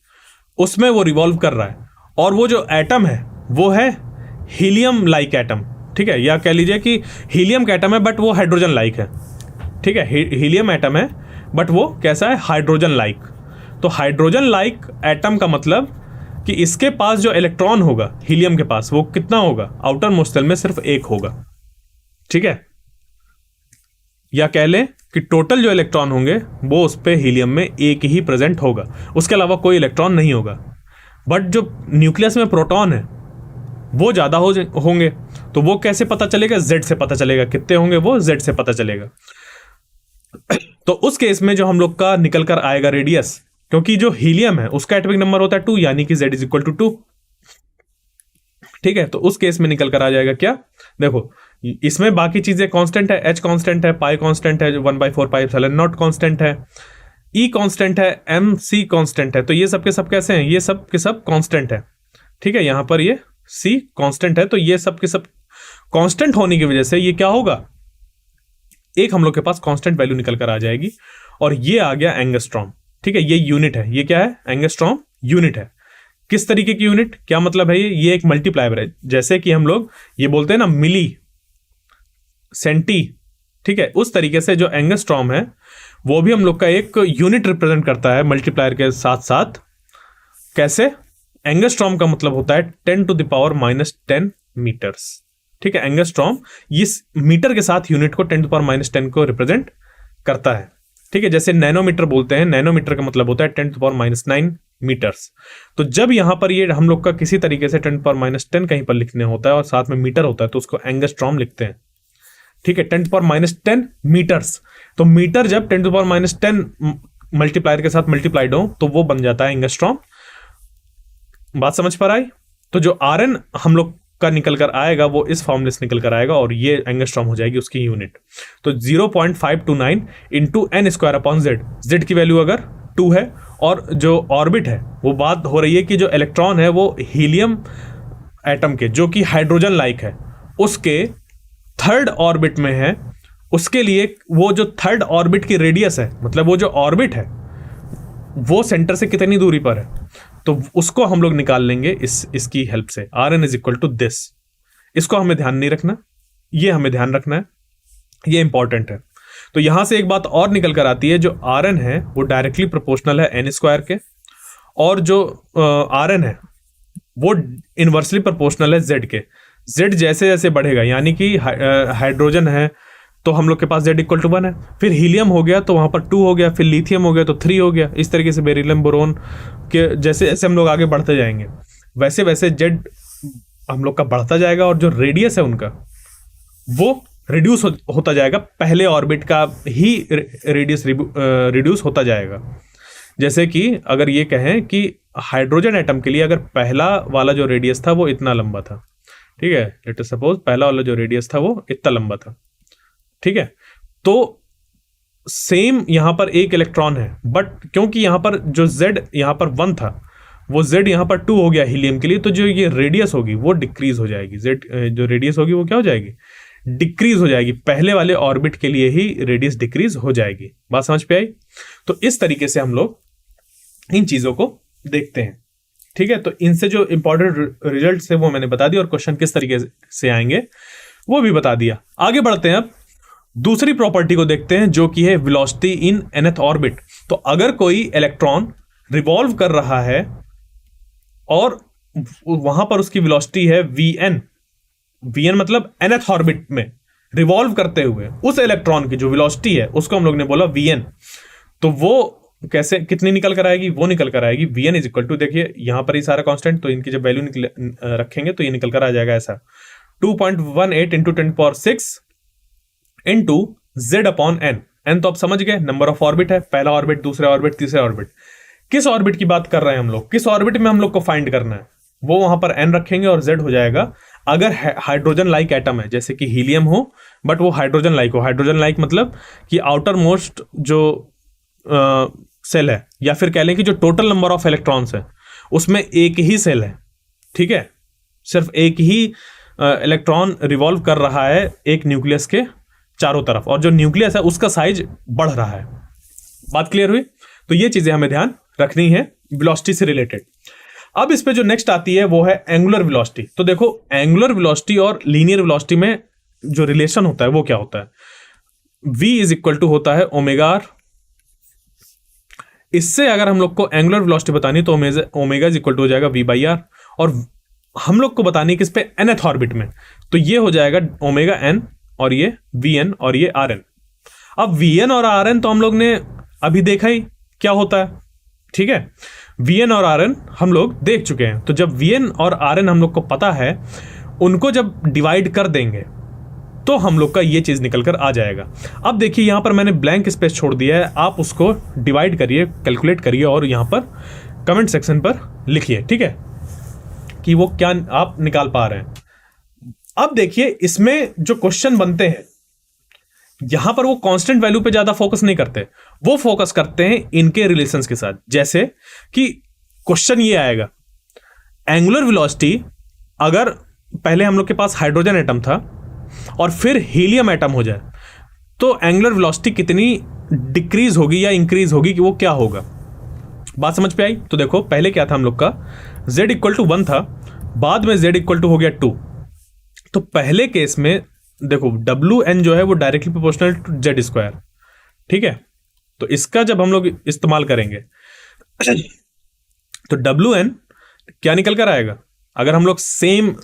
उसमें वो रिवॉल्व कर रहा है, और वो जो एटम है वो है हीलियम लाइक एटम, ठीक है, या कह लीजिए कि हीलियम का एटम है बट वो हाइड्रोजन लाइक है, ठीक है, हीलियम एटम है बट वो कैसा है, हाइड्रोजन लाइक। तो हाइड्रोजन लाइक एटम का मतलब कि इसके पास जो इलेक्ट्रॉन होगा हीलियम के पास, वो कितना होगा, आउटर मोस्ट सेल में सिर्फ एक होगा, ठीक है। या कह लें कि टोटल जो इलेक्ट्रॉन होंगे वो उस पे हीलियम में एक ही प्रेजेंट होगा, उसके अलावा कोई इलेक्ट्रॉन नहीं होगा। बट जो न्यूक्लियस में प्रोटॉन है वो ज़्यादा होंगे, तो वो कैसे पता चलेगा? जेड से पता चलेगा। कितने होंगे वो? जेड से पता चलेगा। तो उस केस में जो हम लोग का निकल कर आएगा रेडियस, क्योंकि जो हीलियम है उसका एटॉमिक नंबर होता है 2, यानी कि Z इज इक्वल टू 2। ठीक है, तो उस केस में निकल कर आ जाएगा क्या? देखो, इसमें बाकी चीजें कांस्टेंट है, H कांस्टेंट है, पाई कांस्टेंट है, 1/4 पाई एप्सिलॉन नॉट कांस्टेंट है, E कांस्टेंट है, MC कांस्टेंट है। तो ये सब के सब कैसे हैं? ये सब के सब कांस्टेंट है। ठीक है, यहां पर ये C कांस्टेंट है, तो ये सब के सब कांस्टेंट होने की वजह से ये क्या होगा? एक हम लोग के पास कांस्टेंट वैल्यू निकल कर आ जाएगी, और ये आ गया एंगस्ट्रॉम। ठीक है, ये यूनिट है। ये क्या है? एंगस्ट्रॉम यूनिट है। किस तरीके की यूनिट? क्या मतलब है? ये एक मल्टीप्लायर है। जैसे कि हम लोग ये बोलते हैं ना मिली, सेंटी, ठीक है, उस तरीके से जो एंगस्ट्रॉम है वो भी हम लोग का एक यूनिट रिप्रेजेंट करता है मल्टीप्लायर के साथ साथ। कैसे? एंगस्ट्रॉम का मतलब होता है 10⁻⁻10 मीटर्स। ठीक है, एंगस्ट्रॉम इस मीटर के साथ यूनिट को 10⁻10 को रिप्रेजेंट करता है। ठीक है, जैसे नैनोमीटर बोलते हैं, नैनोमीटर का मतलब होता है 10⁻9 मीटर्स। तो जब यहां पर ये हम लोग का किसी तरीके से 10⁻10 कहीं पर लिखने होता है और साथ में मीटर होता है तो उसको एंगस्ट्रॉम लिखते हैं। ठीक है, 10⁻10 मीटर्स। तो मीटर जब 10⁻10 मल्टीप्लायर के साथ मल्टीप्लाइड हो तो वो बन जाता है एंगस्ट्रॉम। बात समझ पर आई? तो जो Rn हम लोग का निकल कर आएगा वो इस फॉर्मूले से निकल कर आएगा, और ये एंगस्ट्रॉम हो जाएगी उसकी यूनिट। तो 0.529 into n square upon Z. Z की वैल्यू अगर 2 है, और जो ऑर्बिट है वो बात हो रही है कि जो इलेक्ट्रॉन है वो हीलियम एटम के, जो कि हाइड्रोजन लाइक है, उसके थर्ड ऑर्बिट में है। उसके लिए वो जो थर्ड ऑर्बिट की रेडियस है, मतलब वो जो ऑर्बिट है वो सेंटर से कितनी दूरी पर है, तो उसको हम लोग निकाल लेंगे इसकी हेल्प से। Rn is equal to this. इसको हमें ध्यान नहीं रखना, ये हमें ध्यान रखना है, ये इंपॉर्टेंट है। तो यहां से एक बात और निकल कर आती है, जो Rn है वो डायरेक्टली प्रोपोर्शनल है n स्क्वायर के, और जो Rn है वो इनवर्सली प्रोपोर्शनल है z के। z जैसे जैसे बढ़ेगा, यानी कि हाइड्रोजन है तो हम लोग के पास z इक्वल टू 1 है, फिर हीलियम हो गया तो वहां पर 2 हो गया, फिर लिथियम हो गया तो 3 हो गया। इस तरीके से बेरिलियम, बोरोन के जैसे जैसे हम लोग आगे बढ़ते जाएंगे वैसे वैसे z हम लोग का बढ़ता जाएगा, और जो रेडियस है उनका वो रिड्यूस होता जाएगा। पहले ऑर्बिट का ही रेडियस रिड्यूस होता जाएगा। जैसे कि अगर ये कहें कि हाइड्रोजन एटम के लिए अगर पहला वाला जो रेडियस था वो इतना लंबा था, ठीक है, लेट अस सपोज पहला वाला जो रेडियस था वो इतना लंबा था, ठीक है, तो सेम यहां पर एक इलेक्ट्रॉन है, बट क्योंकि यहां पर जो Z यहां पर 1 था वो Z यहां पर 2 हो गया हीलियम के लिए, तो जो ये रेडियस होगी वो डिक्रीज हो जाएगी। Z जो रेडियस होगी वो क्या हो जाएगी? डिक्रीज हो जाएगी। पहले वाले ऑर्बिट के लिए ही रेडियस डिक्रीज हो जाएगी। बात समझ पे आई? तो इस तरीके से हम लोग इन चीजों को देखते हैं। ठीक है, तो इनसे जो इंपॉर्टेंट रिजल्ट है वो मैंने बता दिया, और क्वेश्चन किस तरीके से आएंगे वो भी बता दिया। आगे बढ़ते हैं, अब दूसरी प्रॉपर्टी को देखते हैं जो कि है वेलोसिटी इन nth ऑर्बिट। तो अगर कोई इलेक्ट्रॉन रिवॉल्व कर रहा है और वहां पर उसकी वेलोसिटी है vn, vn मतलब nth ऑर्बिट में रिवॉल्व करते हुए उस इलेक्ट्रॉन की जो वेलोसिटी है उसको हम लोग ने बोला vn। तो वो कैसे, कितनी निकल कर आएगी? वो निकल कर आएगी vn इज इक्वल टू, देखिए यहां पर ही सारा कांस्टेंट, तो इनकी जब वैल्यू रखेंगे तो ये निकल कर आ जाएगा ऐसा 2.18 into 10⁶ into z upon n। n तो आप समझ गए, नंबर ऑफ ऑर्बिट है, पहला ऑर्बिट, दूसरा ऑर्बिट, तीसरा ऑर्बिट। किस ऑर्बिट की बात कर रहे हैं हम लोग? किस ऑर्बिट में हम लोग को फाइंड करना है वो वहां पर n रखेंगे और z हो जाएगा। अगर हाइड्रोजन लाइक एटम है, जैसे कि हीलियम हो बट वो हाइड्रोजन लाइक हो, हाइड्रोजन लाइक मतलब कि आउटर मोस्ट जो सेल है, या फिर कह लें कि जो टोटल नंबर ऑफ इलेक्ट्रॉन्स है उसमें एक ही सेल है, ठीक है, सिर्फ एक ही इलेक्ट्रॉन रिवॉल्व कर रहा है एक न्यूक्लियस के चारों तरफ, और जो न्यूक्लियस है उसका साइज बढ़ रहा है। बात क्लियर हुई? तो ये चीजें हमें ध्यान रखनी है वेलोसिटी से रिलेटेड। अब इस पे जो नेक्स्ट आती है वो है एंगुलर वेलोसिटी। तो देखो, एंगुलर वेलोसिटी और लीनियर वेलोसिटी में जो रिलेशन होता है वो क्या होता है? v इज इक्वल टू होता है ओमेगा r। इससे अगर हम लोग को एंगुलर वेलोसिटी बतानी तो ओमेगा इज इक्वल टू हो जाएगा v बाई r, और हम लोग को बतानी किस पे? nth ऑर्बिट में, तो ये हो जाएगा ओमेगा n और ये vn और ये rn। अब Vn और Rn तो हम लोग ने अभी देखा ही क्या होता है, ठीक है। Vn और Rn हम लोग देख चुके हैं, तो जब Vn और Rn हम लोग को पता है, उनको जब डिवाइड कर देंगे तो हम लोग का ये चीज निकल कर आ जाएगा। अब देखिए यहां पर मैंने ब्लैंक स्पेस छोड़ दिया है, आप उसको डिवाइड करिए, कैलकुलेट करिए और यहां पर कमेंट सेक्शन पर लिखिए, ठीक है, कि वो क्या आप निकाल पा रहे हैं। अब देखिए इसमें जो क्वेश्चन बनते हैं, यहां पर वो कांस्टेंट वैल्यू पे ज्यादा फोकस नहीं करते, वो फोकस करते हैं इनके रिलेशंस के साथ। जैसे कि क्वेश्चन ये आएगा, एंगुलर वेलोसिटी, अगर पहले हम लोग के पास हाइड्रोजन एटम था और फिर हीलियम एटम हो जाए तो एंगुलर वेलोसिटी कितनी डिक्रीज होगी या इंक्रीज होगी, कि वो क्या होगा। बात समझ पे आई? तो देखो पहले क्या था हम लोग का, z इक्वल टू 1 था, बाद में z इक्वल टू हो गया 2। तो पहले केस में देखो Wn जो है वो directly proportional to z square, ठीक है। तो इसका जब हम लोग इस्तेमाल करेंगे तो Wn क्या निकल कर आएगा, अगर हम लोग सेम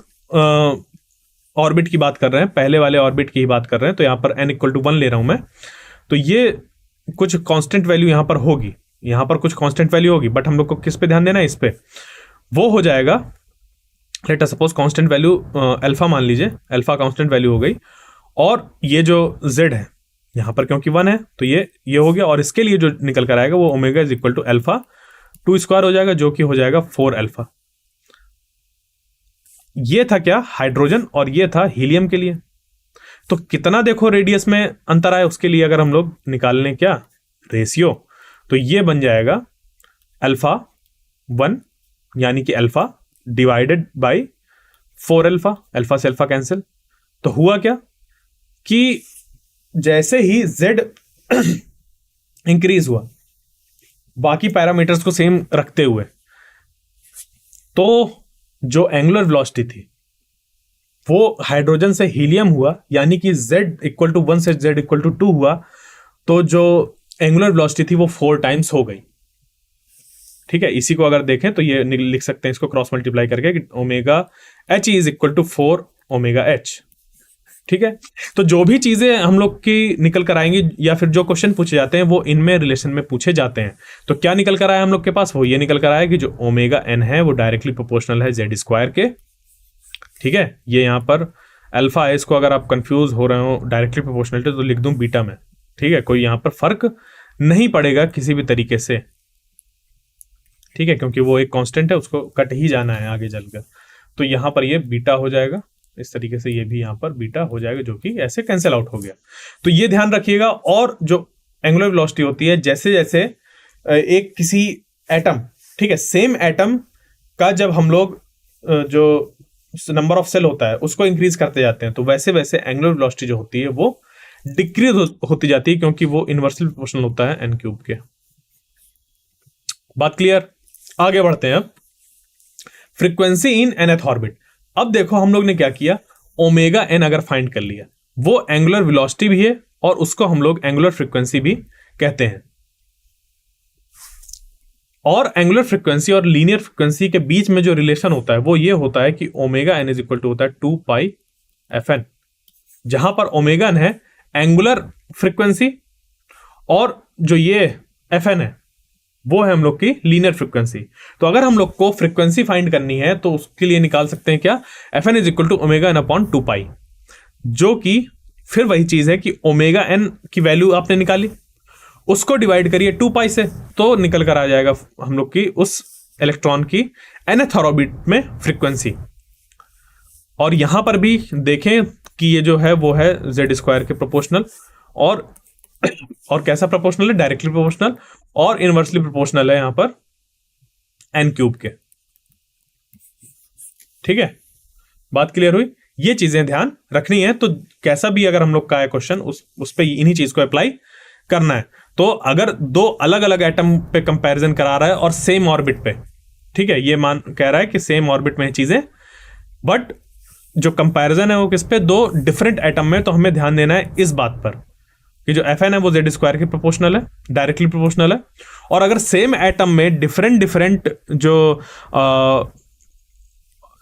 ऑर्बिट की बात कर रहे हैं, पहले वाले ऑर्बिट की ही बात कर रहे हैं, तो यहां पर n इक्वल टू 1 ले रहा हूं मैं, तो ये कुछ कांस्टेंट वैल्यू यहां पर होगी, यहां पर कुछ कांस्टेंट वैल्यू होगी, बट हम लोग को किस पे ध्यान देना है, इस पे। वो हो जाएगा, let us suppose constant value alpha मान लीजिए, अल्फा कांस्टेंट वैल्यू हो गई, और ये जो z है यहां पर क्योंकि 1 है तो ये हो गया, और इसके लिए जो निकल कर आएगा वो omega is equal to alpha 2 square हो जाएगा, जो कि हो जाएगा 4 अल्फा। ये था क्या, हाइड्रोजन, और ये था हीलियम के लिए। तो कितना देखो रेडियस में अंतर आया, उसके लिए अगर हम लोग निकाल लें क्या, रेशियो, तो ये बन जाएगा अल्फा 1 यानी कि alpha divided by 4 alpha, alpha से अल्फा कैंसिल। तो हुआ क्या कि जैसे ही z इंक्रीज हुआ बाकी पैरामीटर्स को सेम रखते हुए, तो जो एंगुलर वेलोसिटी थी वो हाइड्रोजन से हीलियम हुआ, यानी कि z इक्वल टू 1 से z इक्वल टू 2 हुआ, तो जो एंगुलर वेलोसिटी थी वो 4 टाइम्स हो गई, ठीक है। इसी को अगर देखें तो ये लिख सकते हैं इसको क्रॉस मल्टीप्लाई करके कि omega h is equal to 4 omega h, ठीक है। तो जो भी चीजें हम लोग की निकल कर आएंगी या फिर जो क्वेश्चन पूछे जाते हैं वो इनमें रिलेशन में पूछे जाते हैं। तो क्या निकल कर आया हम लोग के पास, वो ये निकल कर आया कि जो ओमेगा n है वो डायरेक्टली प्रोपोर्शनल है z स्क्वायर के, ठीक है। ये यहां पर अल्फा है, इसको अगर आप कंफ्यूज हो रहे हो डायरेक्टली प्रोपोर्शनल तो लिख दूं बीटा में, ठीक है, कोई यहां पर फर्क नहीं पड़ेगा किसी भी तरीके से, ठीक है, क्योंकि वो एक कांस्टेंट है, उसको कट ही जाना है आगे चलकर। तो यहां पर ये बीटा हो जाएगा, इस तरीके से ये भी यहां पर बीटा हो जाएगा, जो कि ऐसे कैंसिल आउट हो गया। तो ये ध्यान रखिएगा। और जो एंगुलर वेलोसिटी होती है, जैसे जैसे एक किसी एटम, ठीक है, सेम एटम का जब हम लोग जो नंबर ऑफ सेल होता है उसको इंक्रीज करते जाते हैं, तो वैसे वैसे एंगुलर वेलोसिटी जो होती है वो डिक्रीज होती जाती है, क्योंकि वो इनवर्सली प्रोपोर्शनल होता है n क्यूब के। बात क्लियर? आगे बढ़ते हैं अब, फ्रीक्वेंसी इन nth ऑर्बिट। अब देखो हम लोग ने क्या किया, ओमेगा n अगर फाइंड कर लिया, वो एंगुलर वेलोसिटी भी है और उसको हम लोग एंगुलर फ्रीक्वेंसी भी कहते हैं। और एंगुलर फ्रीक्वेंसी और लीनियर फ्रीक्वेंसी के बीच में जो रिलेशन होता है वो ये होता है कि omega n is equal to होता है 2 पाई fn, जहां पर ओमेगा n है एंगुलर फ्रीक्वेंसी और जो ये fn है वो है हम लोग की लीनियर फ्रीक्वेंसी। तो अगर हम लोग को फ्रीक्वेंसी फाइंड करनी है तो उसके लिए निकाल सकते हैं क्या, fn is equal to omega n upon 2 pi, जो कि फिर वही चीज है कि ओमेगा n की वैल्यू आपने निकाली, उसको डिवाइड करिए 2 पाई से, तो निकल कर आ जाएगा हम लोग की उस इलेक्ट्रॉन की nth ऑर्बिट में फ्रीक्वेंसी। और यहां पर भी देखें कि ये जो है वो है z स्क्वायर के प्रोपोर्शनल, और कैसा प्रोपोर्शनल है, डायरेक्टली प्रोपोर्शनल और इनवर्सली प्रोपोर्शनल है यहां पर n क्यूब के, ठीक है। बात क्लियर हुई? ये चीजें ध्यान रखनी है। तो कैसा भी अगर हम लोग का है क्वेश्चन, उस पे इन्हीं चीज को अप्लाई करना है। तो अगर दो अलग अलग एटम पे कंपैरिजन करा रहा है और सेम ऑर्बिट पे, ठीक है, ये मान कह रहा है कि सेम ऑर्बिट में चीजें, बट जो कंपैरिजन है वो किस पे, दो डिफरेंट एटम में। तो हमें ध्यान देना है इस बात पर कि जो Fn है वो z स्क्वायर के प्रोपोर्शनल है, डायरेक्टली प्रोपोर्शनल है। और अगर सेम एटम में डिफरेंट डिफरेंट जो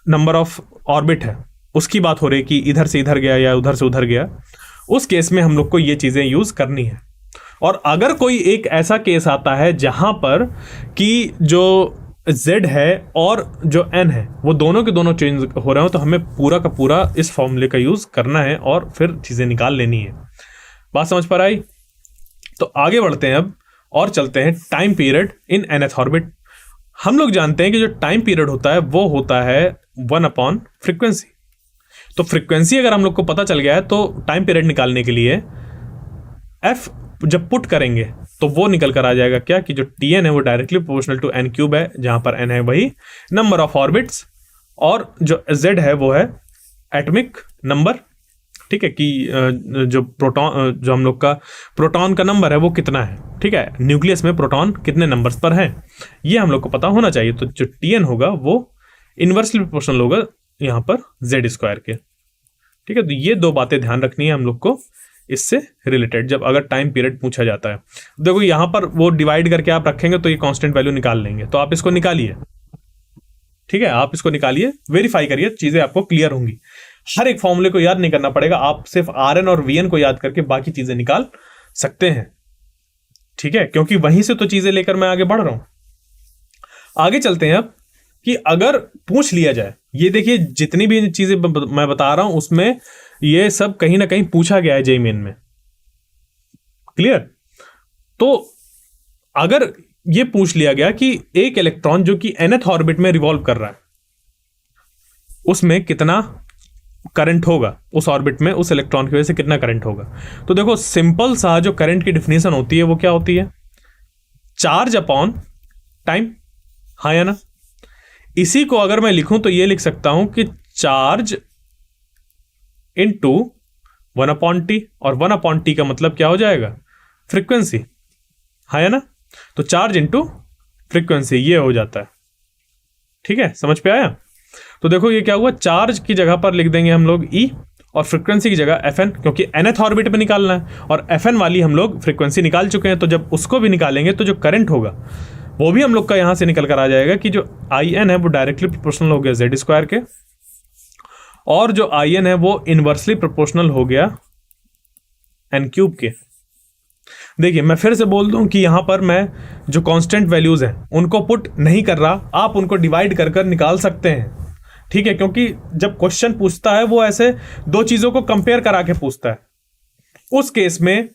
नंबर ऑफ ऑर्बिट है उसकी बात हो रही है कि इधर से इधर गया या उधर से उधर गया, उस केस में हम लोग को ये चीजें यूज करनी है। और अगर कोई एक ऐसा केस आता है जहां पर कि जो z है और जो n है वो दोनों के दोनों चेंज हो रहे हो, तो हमें पूरा का पूरा इस फॉर्मूले का यूज करना है और फिर चीजें निकाल लेनी है। बात समझ पर आई? तो आगे बढ़ते हैं अब और चलते हैं time period in nth orbit. हम लोग जानते हैं कि जो टाइम पीरियड होता है वो होता है 1 अपॉन फ्रीक्वेंसी। तो फ्रीक्वेंसी अगर हम लोग को पता चल गया है तो टाइम पीरियड निकालने के लिए f जब पुट करेंगे तो वो निकल कर आ जाएगा क्या कि जो Tn है वो directly proportional to n cube है, जहां पर n है वही नंबर ऑफ ऑर्बिट्स और जो z है वो है एटॉमिक नंबर। ठीक है, कि जो प्रोटॉन, जो हम लोग का प्रोटॉन का नंबर है वो कितना है। ठीक है, न्यूक्लियस में प्रोटॉन कितने नंबर्स पर हैं ये हम लोग को पता होना चाहिए। तो जो Tn होगा वो इनवर्सली प्रोपोर्शनल होगा यहाँ पर z² के। ठीक है, तो ये दो बातें ध्यान रखनी है हम लोग को इससे रिलेटेड, जब अगर टाइम पीरियड पूछा जाता है। देखो यहाँ पर वो डिवाइड करके आप रखेंगे तो ये कांस्टेंट वैल्यू निकाल लेंगे, तो आप इसको निकालिए। ठीक है, आप इसको निकालिए, वेरीफाई करिए, चीजें आपको क्लियर होंगी। हर एक फॉर्मूले को याद नहीं करना पड़ेगा, आप सिर्फ Rn और Vn को याद करके बाकी चीजें निकाल सकते हैं। ठीक है, क्योंकि वहीं से तो चीजें लेकर मैं आगे बढ़ रहा हूं। आगे चलते हैं अब कि अगर पूछ लिया जाए, ये देखिए जितनी भी चीजें मैं बता रहा हूं उसमें ये सब कहीं ना कहीं पूछा गया है जेईई मेन में। क्लियर? तो अगर ये पूछ लिया गया कि एक इलेक्ट्रॉन जो कि nth ऑर्बिट में रिवॉल्व कर रहा है उसमें कितना करंट होगा, उस ऑर्बिट में उस इलेक्ट्रॉन की वजह से कितना करंट होगा, तो देखो सिंपल सा जो करंट की डिफिनेशन होती है वो क्या होती है? Charge upon time. हाँ या ना? इसी को अगर मैं लिखूं तो ये लिख सकता हूं कि चार्ज इनटू 1/t, और 1/t का मतलब क्या हो जाएगा? फ्रीक्वेंसी। हाँ या ना? तो चार्ज इनटू फ्रीक्वेंसी ये हो जाता है। ठीक है, समझ पे आया? तो देखो ये क्या हुआ, चार्ज की जगह पर लिख देंगे हम लोग E और फ्रीक्वेंसी की जगह Fn, क्योंकि nth ऑर्बिट पे निकालना है और Fn वाली हम लोग फ्रीक्वेंसी निकाल चुके हैं। तो जब उसको भी निकालेंगे तो जो करंट होगा वो भी हम लोग का यहां से निकल कर आ जाएगा कि जो In है वो डायरेक्टली प्रोपोर्शनल हो गया z² के, और जो In है वो इनवर्सली प्रोपोर्शनल हो गया n³ के। देखिए मैं फिर से बोल दूं कि यहां पर मैं जो कांस्टेंट वैल्यूज हैं उनको पुट नहीं कर रहा, आप उनको डिवाइड कर कर निकाल सकते हैं। ठीक है, क्योंकि जब क्वेश्चन पूछता है वो ऐसे दो चीजों को कंपेयर करा के पूछता है। उस केस में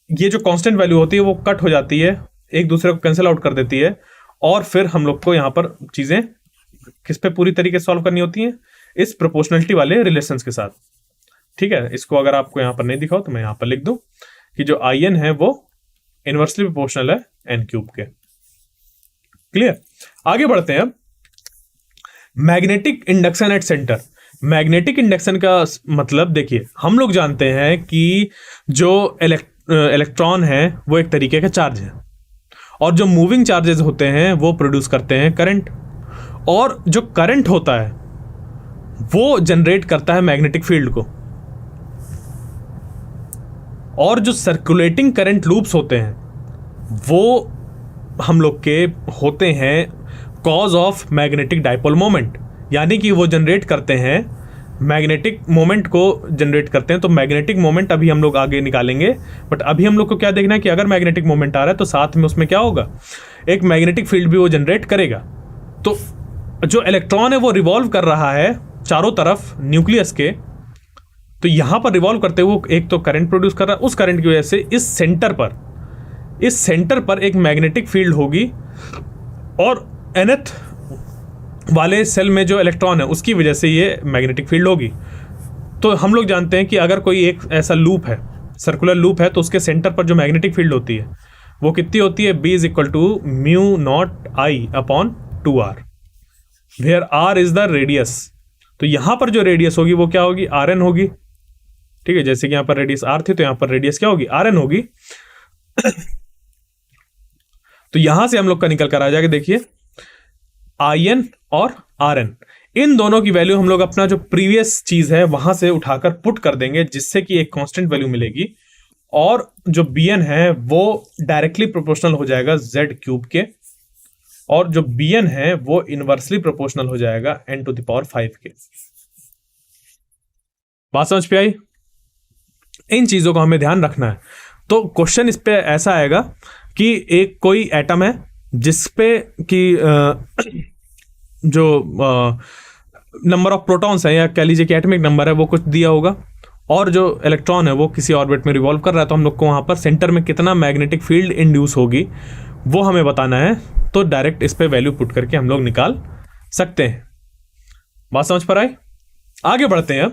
ये जो कांस्टेंट वैल्यू होती है वो कट हो जाती है, एक दूसरे को कैंसिल आउट कर देती है, और फिर हम लोग को यहां पर चीजें किस पे पूरी तरीके से सॉल्व करनी होती हैं? इस प्रोपोर्शनलिटी वाले रिलेशंस के साथ। ठीक है, इसको अगर आपको यहां पर नहीं दिखाओ तो मैं यहां पर लिख दूं कि जो In है वो इनवर्सली प्रोपोर्शनल है n³ के। क्लियर? आगे बढ़ते हैं अब magnetic induction at centre. Magnetic induction का मतलब देखिए, हम लोग जानते हैं कि जो इलेक्ट्रॉन है वो एक तरीके का चार्ज है, और जो मूविंग चार्जेस होते हैं वो प्रोड्यूस करते हैं करंट, और जो करंट होता है वो जनरेट करता है मैग्नेटिक फील्ड को। और जो सर्कुलेटिंग करंट लूप्स होते हैं वो हम लोग के होते हैं cause of magnetic dipole moment, यानी कि वो जनरेट करते हैं मैग्नेटिक मोमेंट को जनरेट करते हैं। तो मैग्नेटिक मोमेंट अभी हम लोग आगे निकालेंगे, बट अभी हम लोग को क्या देखना है कि अगर मैग्नेटिक मोमेंट आ रहा है तो साथ में उसमें क्या होगा, एक मैग्नेटिक फील्ड भी वो जनरेट करेगा। तो जो इलेक्ट्रॉन है वो रिवॉल्व कर रहा है चारों तरफ न्यूक्लियस के, तो यहां पर रिवॉल्व करते हुए एक तो करंट प्रोड्यूस कर रहा है, उस करंट की वजह से इस सेंटर पर एक मैग्नेटिक फील्ड होगी, और nth वाले सेल में जो इलेक्ट्रॉन है उसकी वजह से ये मैग्नेटिक फील्ड होगी। तो हम लोग जानते हैं कि अगर कोई एक ऐसा लूप है, सर्कुलर लूप है, तो उसके सेंटर पर जो मैग्नेटिक फील्ड होती है वो कितनी होती है? B = μ0I/2r, where r is the radius. तो यहां पर जो रेडियस होगी वो क्या होगी? Rn होगी। ठीक है, जैसे कि यहां पर रेडियस r थी तो यहां पर रेडियस क्या होगी? Rn होगी। तो यहां से हम लोग का निकल कर आ जाएगा, देखिए In और Rn, इन दोनों की वैल्यू हम लोग अपना जो प्रीवियस चीज है वहां से उठाकर पुट कर देंगे, जिससे कि एक कांस्टेंट वैल्यू मिलेगी, और जो Bn है वो डायरेक्टली प्रोपोर्शनल हो जाएगा z³ के, और जो Bn है वो इनवर्सली प्रोपोर्शनल हो जाएगा n⁵ के। बात समझ पे आई? इन चीज़ों का हमें ध्यान रखना है। तो क्वेश्चन इस पे ऐसा आएगा कि एक कोई एटम है जिसपे कि जो नंबर ऑफ प्रोटॉन्स है या कह लीजिए कि एटॉमिक नंबर है वो कुछ दिया होगा, और जो इलेक्ट्रॉन है वो किसी ऑर्बिट में रिवॉल्व कर रहा है, तो हम लोग को वहाँ पर सेंटर में कितना मैग्नेटिक फील्ड इंड्यूस होगी वो हमें बताना है। तो डायरेक्ट इस पे वैल्यू पुट करके हम लोग निकाल सकते हैं। बात समझ पर आई? आगे बढ़ते हैं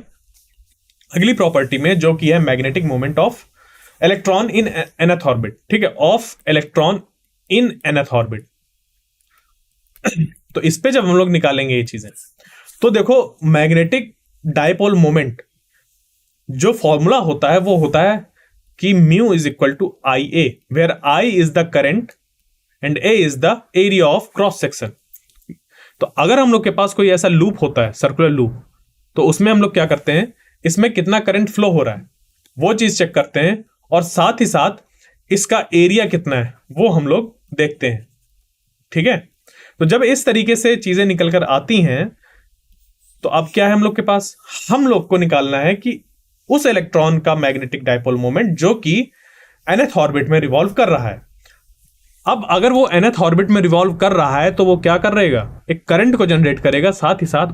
अगली प्रॉपर्टी में, जो कि है magnetic moment of electron in nth orbit. ठीक है, of electron in nth orbit. तो इस पे जब हम लोग निकालेंगे ये चीजें, तो देखो मैग्नेटिक डायपोल मोमेंट जो फॉर्मूला होता है वो होता है कि mu is equal to I A, where I is the current and A is the area of cross section. तो अगर हम लोग के पास कोई ऐसा लूप होता है, सर्कुलर लूप, तो उसमें हम लोग क्या करते हैं, इसमें कितना करंट फ्लो हो रहा है वो चीज चेक करते हैं, और साथ ही साथ इसका एरिया कितना है वो हम लोग देखते हैं। ठीक है, तो जब इस तरीके से चीजें निकल कर आती हैं, तो अब क्या है हम लोग के पास, हम लोग को निकालना है कि उस इलेक्ट्रॉन का मैग्नेटिक डायपोल मोमेंट जो कि nth ऑर्बिट में रिवॉल्व कर रहा है। अब अगर वो nth ऑर्बिट में रिवॉल्व कर रहा है तो वो क्या कर रहेगा, एक करंट को जनरेट करेगा, साथ ही साथ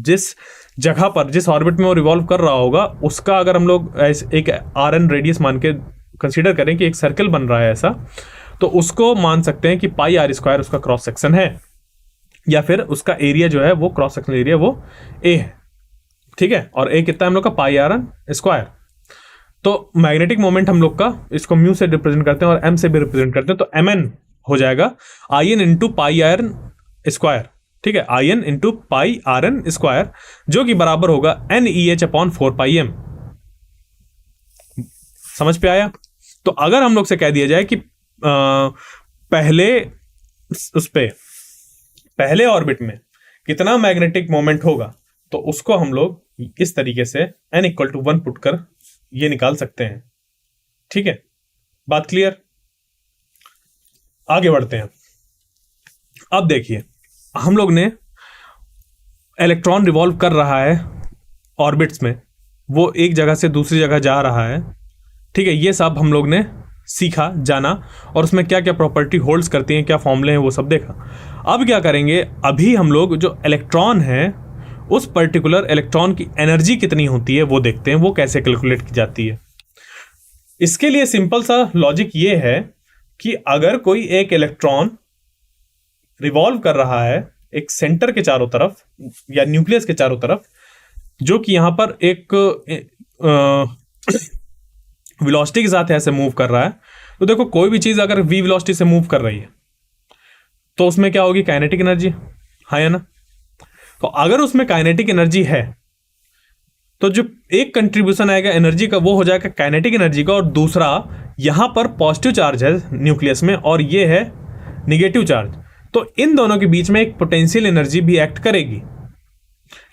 जिस जगह पर, जिस ऑर्बिट में वो रिवॉल्व कर रहा होगा उसका अगर हम लोग एक RN रेडियस मान के कंसीडर करें कि एक सर्कल बन रहा है ऐसा, तो उसको मान सकते हैं कि पाई आर स्क्वायर उसका क्रॉस सेक्शन है, या फिर उसका एरिया जो है वो क्रॉस सेक्शन एरिया वो ए है। ठीक है, और ए कितना है हम लोग का, पाई आर एन स्क्वायर। तो मैग्नेटिक मोमेंट हम लोग का इसको म्यू से रिप्रेजेंट करते हैं और एम से भी रिप्रेजेंट करते हैं, तो एम एन हो जाएगा I N into pi R N square. ठीक है, I N into pi R N square, जो कि बराबर होगा N E H upon 4 pi M. समझ पे आया? तो अगर हम लोग से कह दिया जाए कि पहले उस पे पहले ऑर्बिट में कितना मैग्नेटिक मोमेंट होगा, तो उसको हम लोग इस तरीके से n इक्वल टू 1 पुट कर ये निकाल सकते हैं। ठीक है, बात क्लियर? आगे बढ़ते हैं। अब देखिए, हम लोग ने इलेक्ट्रॉन रिवॉल्व कर रहा है ऑर्बिट्स में, वो एक जगह से दूसरी जगह जा रहा है। ठीक है, ये सब हम लोग ने सीखा, जाना, और उसमें क्या क्या प्रॉपर्टी होल्ड्स करती हैं, क्या फॉर्मूले हैं, वो सब देखा। अब क्या करेंगे, अभी हम लोग जो इलेक्ट्रॉन है उस पर्टिकुलर इलेक्ट्रॉन की एनर्जी कितनी होती है वो देखते हैं, वो कैसे कैलकुलेट की जाती है। इसके लिए सिंपल सा लॉजिक ये है कि अगर कोई एक इलेक्ट्रॉन रिवॉल्व कर रहा है एक सेंटर के चारों तरफ या न्यूक्लियस के चारों तरफ, जो कि यहां पर एक वेलोसिटी के साथ ऐसे मूव कर रहा है, तो देखो कोई भी चीज अगर v वेलोसिटी से मूव कर रही है तो उसमें क्या होगी, काइनेटिक एनर्जी, है ना। तो अगर उसमें काइनेटिक एनर्जी है तो जो एक कंट्रीब्यूशन आएगा एनर्जी का वो हो जाएगा काइनेटिक एनर्जी का, और दूसरा यहां पर पॉजिटिव चार्ज है न्यूक्लियस में और ये है निगेटिव चार्ज, तो इन दोनों के बीच में एक पोटेंशियल एनर्जी भी एक्ट करेगी,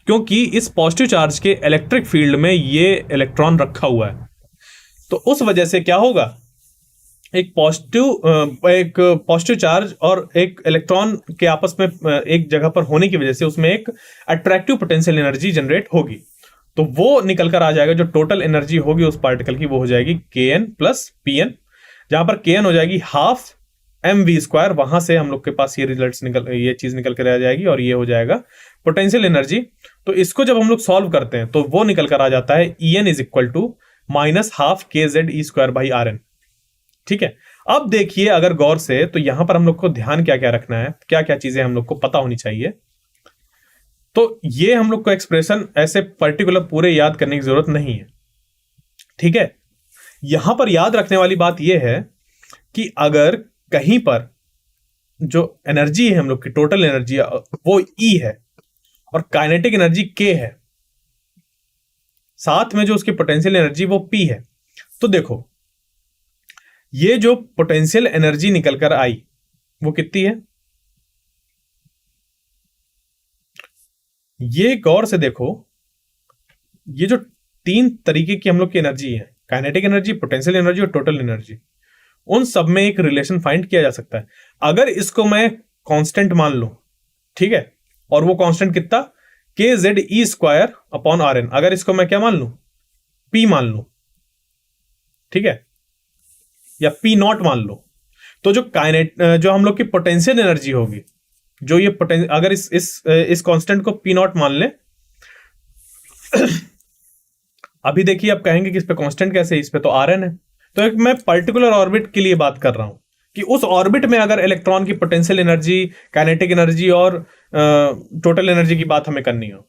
क्योंकि इस पॉजिटिव चार्ज के इलेक्ट्रिक फील्ड में ये इलेक्ट्रॉन रखा हुआ है। तो उस वजह से क्या होगा, एक पॉजिटिव चार्ज और एक इलेक्ट्रॉन के आपस में एक जगह पर होने की वजह से उसमें एक अट्रैक्टिव पोटेंशियल एनर्जी जनरेट होगी। तो वो निकल कर आ जाएगा, जो टोटल एनर्जी होगी उस पार्टिकल की वो हो जाएगी kn प्लस pn, जहां पर kn हो जाएगी हाफ mv स्क्वायर। वहां से हम लोग के पास ये चीज निकल कर आ जाएगी, और ये हो जाएगा पोटेंशियल एनर्जी। तो इसको जब हम लोग सॉल्व करते हैं तो वो निकल कर आ जाता है En is equal to minus half kz square by Rn। ठीक है, अब देखिए अगर गौर से, तो यहां पर हम लोग को ध्यान क्या क्या रखना है, क्या क्या चीजें हम लोग को पता होनी चाहिए। तो ये हम लोग को एक्सप्रेशन ऐसे पर्टिकुलर पूरे याद करने की जरूरत नहीं है। ठीक है, यहां पर याद रखने वाली बात यह है कि अगर कहीं पर जो एनर्जी है हम लोग की टोटल एनर्जी वो E है और काइनेटिक एनर्जी K है, साथ में जो उसकी पोटेंशियल एनर्जी वो P है, तो देखो ये जो पोटेंशियल एनर्जी निकल कर आई वो कितनी है, ये गौर से देखो, ये जो 3 तरीके की हम लोग की एनर्जी है, काइनेटिक एनर्जी, पोटेंशियल एनर्जी और टोटल एनर्जी, उन सब में एक रिलेशन फाइंड किया जा सकता है। अगर इसको मैं कांस्टेंट मान लूं, ठीक है, और वो कांस्टेंट कितना, kze स्क्वायर अपॉन Rn, अगर इसको मैं क्या मान लूं, P मान लूं, ठीक है, या पी नॉट मान लो, तो जो हम लोग की पोटेंशियल एनर्जी होगी, जो ये अगर इस कांस्टेंट को पी नॉट मान ले, अभी देखिए आप कहेंगे कि इस पे कांस्टेंट कैसे, इस पे तो आर एन है। तो एक मैं पर्टिकुलर ऑर्बिट के लिए बात कर रहा हूं कि उस ऑर्बिट में अगर इलेक्ट्रॉन की पोटेंशियल एनर्जी, काइनेटिक एनर्जी और टोटल एनर्जी की बात हमें करनी हो,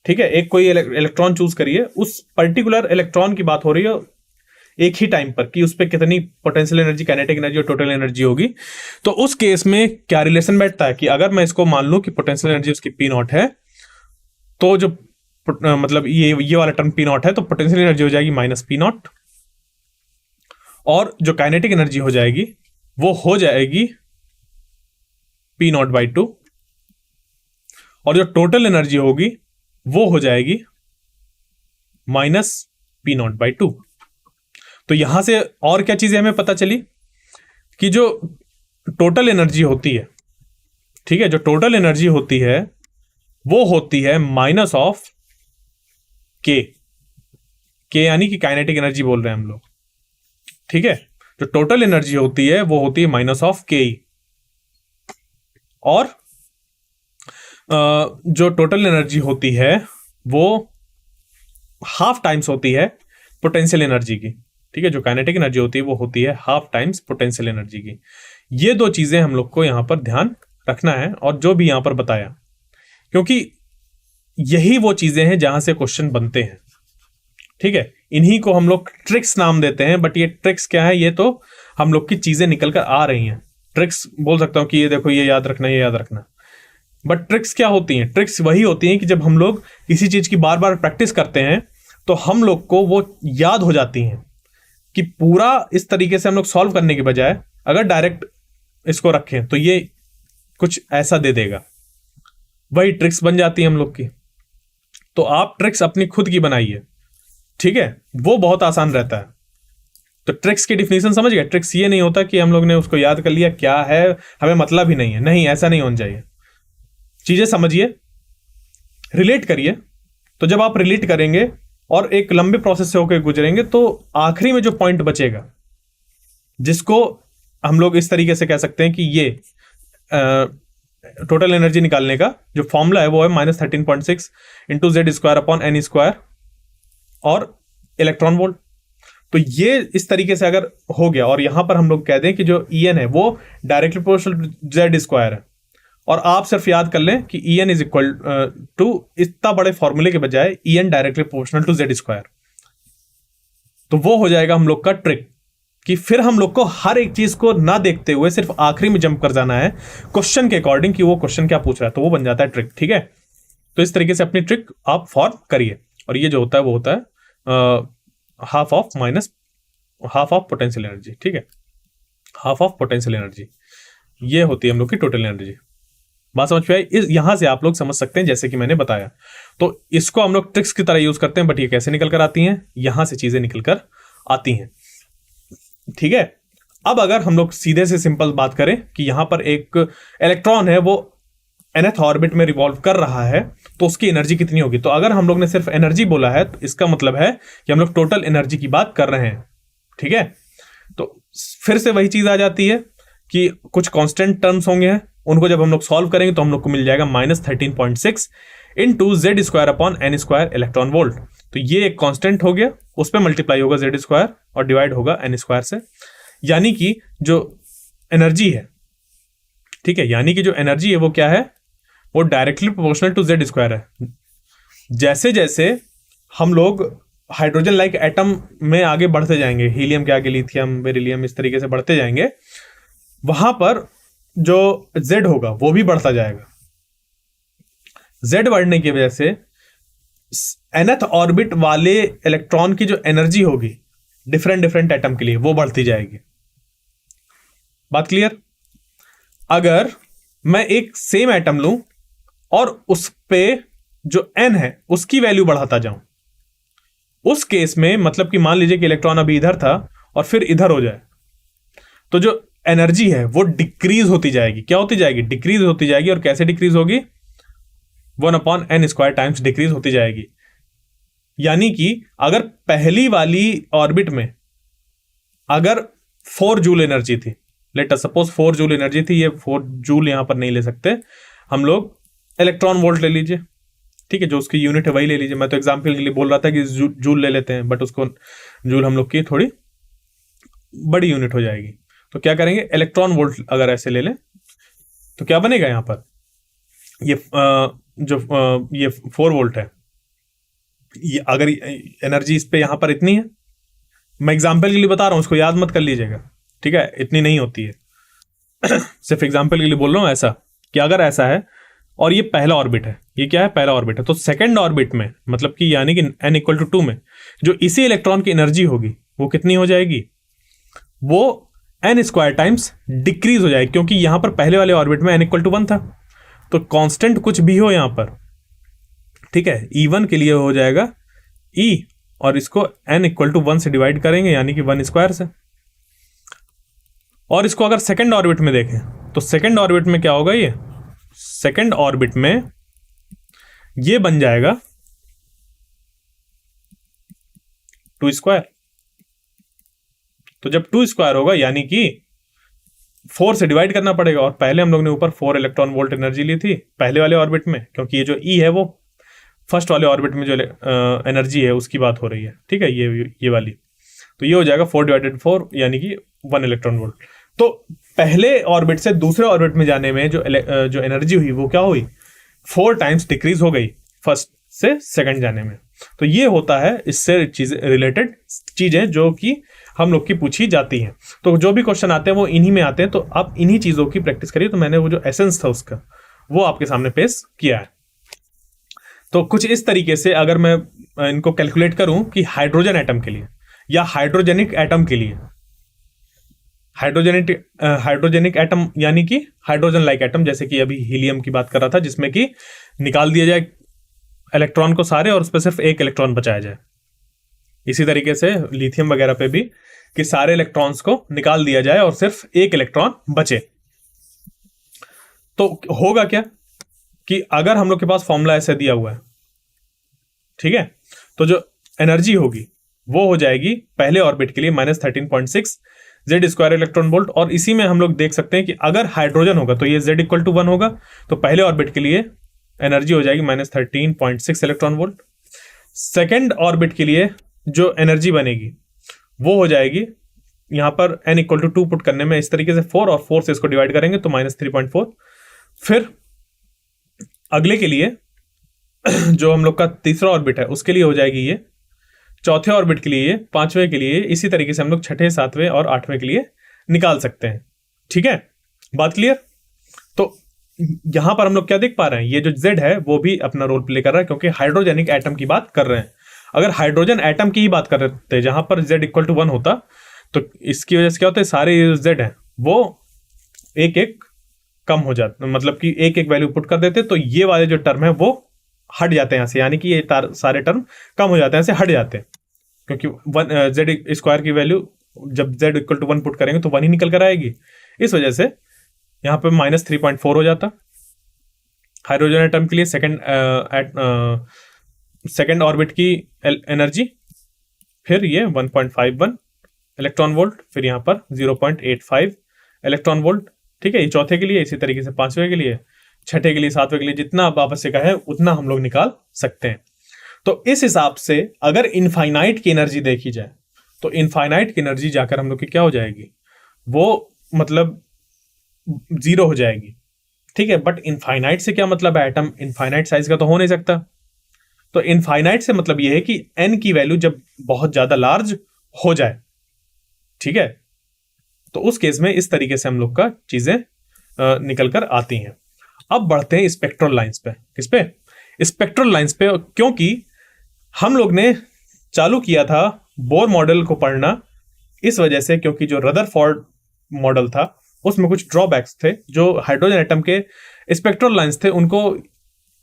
ठीक है, एक कोई इलेक्ट्रॉन चूज करिए, उस पर्टिकुलर इलेक्ट्रॉन की बात हो रही है एक ही टाइम पर कि उस पर कितनी पोटेंशियल एनर्जी, काइनेटिक एनर्जी और टोटल एनर्जी होगी। तो उस केस में क्या रिलेशन बैठता है कि अगर मैं इसको मान लूं कि पोटेंशियल एनर्जी उसकी पी नॉट है, तो जो मतलब ये वाला टर्म पी नॉट है, तो पोटेंशियल एनर्जी हो जाएगी माइनस पी नॉट, और जो काइनेटिक एनर्जी हो जाएगी वो हो जाएगी पी नॉट बाई टू, और जो टोटल एनर्जी होगी वो हो जाएगी minus P not by two. तो यहां से और क्या चीजें हमें पता चली कि जो टोटल एनर्जी होती है, ठीक है, जो टोटल एनर्जी होती है वो होती है माइनस ऑफ के यानी कि काइनेटिक एनर्जी बोल रहे हैं हम लोग, ठीक है। जो टोटल एनर्जी होती है वो होती है माइनस ऑफ के, और जो टोटल एनर्जी होती है वो हाफ टाइम्स होती है पोटेंशियल एनर्जी की, ठीक है। जो काइनेटिक एनर्जी होती है वो होती है हाफ टाइम्स पोटेंशियल एनर्जी की। ये दो चीजें हम लोग को यहां पर ध्यान रखना है, और जो भी यहां पर बताया, क्योंकि यही वो चीजें हैं जहां से क्वेश्चन बनते हैं, ठीक है। इन्हीं को हम लोग ट्रिक्स नाम देते हैं, बट ये ट्रिक्स क्या है, ये तो हम लोग की चीजें निकल कर आ रही हैं। ट्रिक्स बोल सकता हूं कि ये देखो, ये याद रखना, ये याद रखना, बट ट्रिक्स क्या होती हैं? ट्रिक्स वही होती हैं कि जब हम लोग किसी चीज की बार बार प्रैक्टिस करते हैं तो हम लोग को वो याद हो जाती हैं, कि पूरा इस तरीके से हम लोग सॉल्व करने के बजाय अगर डायरेक्ट इसको रखें तो ये कुछ ऐसा दे देगा, वही ट्रिक्स बन जाती है हम लोग की। तो आप ट्रिक्स अपनी खुद की बनाइए, ठीक है, वो बहुत आसान रहता है। तो ट्रिक्स की डिफिनेशन समझ गए? ट्रिक्स ये नहीं होता कि हम लोग ने उसको याद कर लिया, क्या है हमें मतलब ही नहीं है, नहीं, ऐसा नहीं होना चाहिए। चीजें समझिए, रिलेट करिए। तो जब आप रिलेट करेंगे और एक लंबे प्रोसेस से होकर गुजरेंगे, तो आखिरी में जो पॉइंट बचेगा, जिसको हम लोग इस तरीके से कह सकते हैं कि ये टोटल एनर्जी निकालने का जो फॉर्मूला है वो है -13.6 into Z square upon N square और इलेक्ट्रॉन वोल्ट। तो ये इस तरीके से अगर हो गया, और यहां पर हम लोग कह दें कि जो ई एन है वो डायरेक्टली प्रोपोर्शनल जेड स्क्वायर है, और आप सिर्फ याद कर लें कि E N is equal to, इतना बड़े फॉर्मूले के बजाय E N directly proportional to Z square. तो वो हो जाएगा हम लोग का ट्रिक, कि फिर हम लोग को हर एक चीज को ना देखते हुए सिर्फ आखिरी में जंप कर जाना है क्वेश्चन के अकॉर्डिंग, कि वो क्वेश्चन क्या पूछ रहा है, तो वो बन जाता है ट्रिक, ठीक है। तो इस तरीके से अपनी ट्रिक आप फॉर्म करिए, और ये जो होता है वो होता है हाफ ऑफ पोटेंशियल एनर्जी, ठीक है, हाफ ऑफ पोटेंशियल एनर्जी, ये होती है हम लोग की टोटल एनर्जी। बात समझ पे आई? यहां से आप लोग समझ सकते हैं जैसे कि मैंने बताया। तो इसको हम लोग ट्रिक्स की तरह यूज करते हैं, बट ये कैसे निकल कर आती हैं, यहां से चीजें निकल कर आती हैं, ठीक है। अब अगर हम लोग सीधे से सिंपल बात करें कि यहां पर एक इलेक्ट्रॉन है, वो nth ऑर्बिट में रिवॉल्व कर रहा है, तो उसकी एनर्जी कितनी होगी? तो अगर हम लोग ने सिर्फ एनर्जी बोला है, तो इसका मतलब है कि हम लोग टोटल एनर्जी की बात कर रहे हैं, ठीक है। तो फिर से वही चीज आ जाती है कि कुछ कांस्टेंट टर्म्स होंगे, उनको जब हम लोग सॉल्व करेंगे तो हम लोग को मिल जाएगा -13.6 into Z square upon N square electron volt. तो ये एक कांस्टेंट हो गया, उस पर मल्टीप्लाई होगा जेड स्क्वायर और डिवाइड होगा एन स्क्वायर से, यानी कि जो एनर्जी है, ठीक है, यानी कि जो एनर्जी है वो क्या है, वो directly proportional to Z square है। जैसे जैसे हम लोग हाइड्रोजन लाइक एटम में आगे बढ़ते जाएंगे, हीलियम के आगे लिथियम, बेरिलियम, इस तरीके से बढ़ते जाएंगे, वहां पर जो जेड होगा वो भी बढ़ता जाएगा। जेड बढ़ने की वजह से nth ऑर्बिट वाले इलेक्ट्रॉन की जो एनर्जी होगी डिफरेंट डिफरेंट एटम के लिए, वो बढ़ती जाएगी। बात क्लियर? अगर मैं एक सेम एटम लूं और उस पे जो n है उसकी वैल्यू बढ़ाता जाऊं, उस केस में मतलब कि मान लीजिए कि इलेक्ट्रॉन अभी इधर था और फिर इधर हो जाए, तो जो एनर्जी है वो डिक्रीज होती जाएगी। क्या होती जाएगी? डिक्रीज होती जाएगी। और कैसे डिक्रीज होगी? 1/n² टाइम्स डिक्रीज होती जाएगी। यानी कि अगर पहली वाली ऑर्बिट में अगर 4 जूल एनर्जी थी, let us suppose 4 joule energy थी, ये 4 जूल यहां पर नहीं ले सकते हम लोग, इलेक्ट्रॉन वोल्ट ले लीजिए, ठीक है, जो उसकी यूनिट है वही ले लीजिए। मैं तो एग्जाम्पल के लिए बोल रहा था कि जूल ले लेते हैं, बट उसको जूल हम लोग की थोड़ी बड़ी यूनिट हो जाएगी। तो क्या करेंगे, इलेक्ट्रॉन वोल्ट अगर ऐसे ले लें तो क्या बनेगा यहां पर, ये ये 4 वोल्ट है, ये अगर एनर्जी इस पे यहां पर इतनी है, मैं एग्जाम्पल के लिए बता रहा हूं, उसको याद मत कर लीजिएगा, ठीक है, इतनी नहीं होती है सिर्फ एग्जाम्पल के लिए बोल रहा हूं ऐसा कि अगर ऐसा है और ये पहला ऑर्बिट है, ये क्या है, पहला ऑर्बिट है, तो सेकंड ऑर्बिट में मतलब कि यानी कि n इक्वल टू 2 में जो इसी इलेक्ट्रॉन की एनर्जी होगी वो कितनी हो जाएगी, वो n स्क्वायर टाइम्स डिक्रीज हो जाएगी, क्योंकि यहां पर पहले वाले ऑर्बिट में n इक्वल टू 1 था। तो कांस्टेंट कुछ भी हो यहां पर, ठीक है, E1 के लिए हो जाएगा E, और इसको n इक्वल टू 1 से डिवाइड करेंगे यानी कि 1 स्क्वायर से। और इसको अगर सेकंड ऑर्बिट में देखें तो सेकंड ऑर्बिट में क्या होगा, ये सेकंड ऑर्बिट में ये बन जाएगा 2 स्क्वायर। तो जब 2 स्क्वायर होगा यानी कि 4 से डिवाइड करना पड़ेगा, और पहले हम लोग ने ऊपर 4 इलेक्ट्रॉन वोल्ट एनर्जी ली थी पहले वाले ऑर्बिट में, क्योंकि ये जो E है वो फर्स्ट वाले ऑर्बिट में जो एनर्जी है उसकी बात हो रही है, ठीक है, ये वाली। तो ये हो जाएगा 4 डिवाइडेड 4 यानी कि 1 इलेक्ट्रॉन वोल्ट। तो पहले ऑर्बिट से दूसरे ऑर्बिट में जाने में जो एनर्जी हुई वो क्या हुई, 4 टाइम्स डिक्रीज हो गई फर्स्ट से सेकंड जाने में। तो ये होता है इससे चीजें रिलेटेड चीजें जो कि हम लोग की पूछी जाती हैं। तो जो भी क्वेश्चन आते हैं वो इन्हीं में आते हैं, तो आप इन्हीं चीजों की प्रैक्टिस करिए। तो मैंने वो जो एसेंस था उसका वो आपके सामने पेश किया है। तो कुछ इस तरीके से अगर मैं इनको कैलकुलेट करूं कि हाइड्रोजन एटम के लिए या हाइड्रोजेनिक एटम के लिए, हाइड्रोजेनिक एटम यानी कि हाइड्रोजन लाइक एटम, जैसे कि अभी हीलियम की बात कर रहा था जिसमें कि निकाल दिया जाए इलेक्ट्रॉन को सारे और उस पर सिर्फ एक इलेक्ट्रॉन बचाया जाए। इसी तरीके से लिथियम वगैरह पे भी कि सारे इलेक्ट्रॉन्स को निकाल दिया जाए और सिर्फ एक इलेक्ट्रॉन बचे। तो होगा क्या कि अगर हम लोग के पास फॉर्मूला ऐसे दिया हुआ है, ठीक है, तो जो एनर्जी होगी वो हो जाएगी पहले ऑर्बिट के लिए -13.6 जेड स्क्वायर इलेक्ट्रॉन वोल्ट। और इसी में हम लोग देख सकते हैं कि अगर हाइड्रोजन होगा तो ये Z इक्वल टू 1 होगा, तो पहले ऑर्बिट के लिए एनर्जी हो जाएगी -13.6 इलेक्ट्रॉन वोल्ट। सेकेंड ऑर्बिट के लिए जो एनर्जी बनेगी वो हो जाएगी, यहां पर n इक्वल टू 2 पुट करने में इस तरीके से 4 और 4 से इसको डिवाइड करेंगे तो -3.4। फिर अगले के लिए जो हम लोग का तीसरा ऑर्बिट है उसके लिए हो जाएगी ये, चौथे ऑर्बिट के लिए, पांचवें के लिए, इसी तरीके से हम लोग छठे, सातवें और आठवें के लिए निकाल सकते हैं। ठीक है, बात क्लियर। तो यहां पर हम लोग क्या देख पा रहे हैं, ये जो Z है वो भी अपना रोल प्ले कर रहा है क्योंकि हाइड्रोजेनिक एटम की बात कर रहे हैं। अगर हाइड्रोजन एटम की ही बात कर रहे थे जहां पर Z इक्वल टू 1 होता, तो इसकी वजह से क्या होता है, सारे Z है वो एक एक कम हो जाते, मतलब कि एक एक वैल्यू पुट कर देते, तो ये वाले जो टर्म है वो हट जाते हैं यहाँ से, यानी कि ये सारे टर्म कम हो जाते हैं, ऐसे हट जाते हैं, क्योंकि Z स्क्वायर की वैल्यू जब Z इक्वल टू 1 पुट करेंगे तो 1 ही निकल कर आएगी। इस वजह से यहाँ पे -3.4 हो जाता हाइड्रोजन एटम के लिए सेकेंड ऑर्बिट की एनर्जी, फिर ये 1.51 इलेक्ट्रॉन वोल्ट, फिर यहाँ पर 0.85 इलेक्ट्रॉन वोल्ट। ठीक है, ये चौथे के लिए, इसी तरीके से पांचवें के लिए, छठे के लिए, सातवें के लिए, जितना अब आवश्यक है उतना हम लोग निकाल सकते हैं। तो इस हिसाब से अगर इनफाइनाइट की एनर्जी देखी जाए तो इनफाइनाइट की एनर्जी जाकर हम लोग की क्या हो जाएगी, वो मतलब 0 हो जाएगी। ठीक है, बट इनफाइनाइट से क्या मतलब है, एटम इनफाइनाइट साइज का तो हो नहीं सकता। तो इनफाइनाइट से मतलब यह है कि n की वैल्यू जब बहुत ज्यादा लार्ज हो जाए, ठीक है, तो उस केस में इस तरीके से हम लोग का चीजें निकल कर आती हैं। अब बढ़ते हैं स्पेक्ट्रल लाइंस पे। किस पे? स्पेक्ट्रल लाइंस पे, क्योंकि हम लोग ने चालू किया था बोर मॉडल को पढ़ना इस वजह से, क्योंकि जो रदरफोर्ड मॉडल था उसमें कुछ ड्रॉबैक्स थे, जो हाइड्रोजन एटम के स्पेक्ट्रल लाइंस थे उनको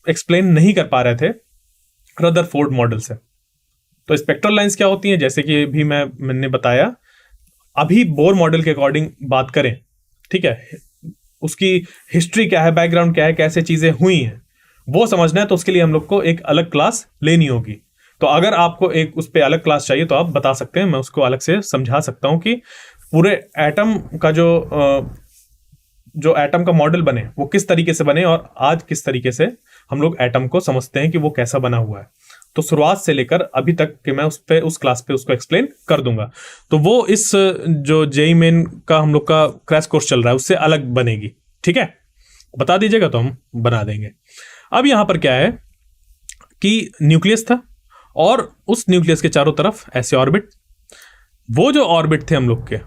एक्सप्लेन नहीं कर पा रहे थे रदरफोर्ड मॉडल से। तो स्पेक्ट्रल लाइंस क्या होती हैं, जैसे कि भी मैंने बताया, अभी बोर मॉडल के अकॉर्डिंग बात करें, ठीक है, उसकी हिस्ट्री क्या है, बैकग्राउंड क्या है, कैसे चीजें हुई हैं, वो समझना है तो उसके लिए हम लोग को एक अलग क्लास लेनी होगी। तो अगर आपको एक उस पर अलग क्लास चाहिए तो आप बता सकते हैं, मैं उसको अलग से समझा सकता हूं कि पूरे एटम का जो एटम का मॉडल बने वो किस तरीके से बने और आज किस तरीके से हम लोग एटम को समझते हैं कि वो कैसा बना हुआ है। तो शुरुआत से लेकर अभी तक कि मैं उस क्लास पे उसको एक्सप्लेन कर दूंगा। तो वो इस जो जेई मेन का हम लोग का क्रैश कोर्स चल रहा है उससे अलग बनेगी। ठीक है, बता दीजिएगा तो हम बना देंगे। अब यहां पर क्या है कि न्यूक्लियस था और उस न्यूक्लियस के चारों तरफ ऐसे ऑर्बिट, वो जो ऑर्बिट थे हम लोग के,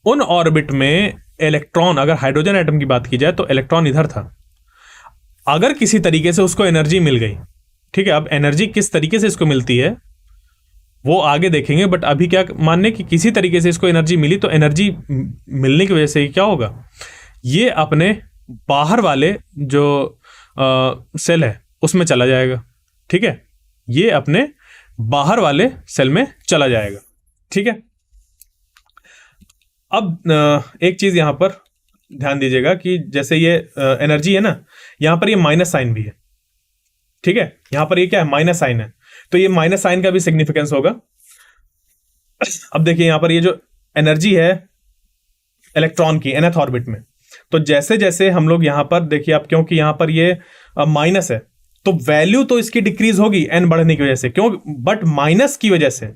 उन ऑर्बिट में इलेक्ट्रॉन, अगर हाइड्रोजन एटम की बात की जाए तो इलेक्ट्रॉन इधर था। अगर किसी तरीके से उसको एनर्जी मिल गई, ठीक है, अब एनर्जी किस तरीके से इसको मिलती है वो आगे देखेंगे, बट अभी क्या मानने कि किसी तरीके से इसको एनर्जी मिली, तो एनर्जी मिलने की वजह से क्या होगा, ये अपने बाहर वाले जो सेल है उसमें चला जाएगा। ठीक है, ये अपने बाहर वाले सेल में चला जाएगा। ठीक है, अब एक चीज यहां पर ध्यान दीजिएगा कि जैसे ये एनर्जी है ना, यहां पर ये माइनस साइन भी है। ठीक है, यहां पर ये क्या है, माइनस साइन है, तो ये माइनस साइन का भी सिग्निफिकेंस होगा। अब देखिए यहां पर ये जो एनर्जी है इलेक्ट्रॉन की nth ऑर्बिट में, तो जैसे जैसे हम लोग यहां पर देखिए, अब क्योंकि यहां पर ये माइनस है तो वैल्यू तो इसकी डिक्रीज होगी एन बढ़ने की वजह से, क्यों, बट माइनस की वजह से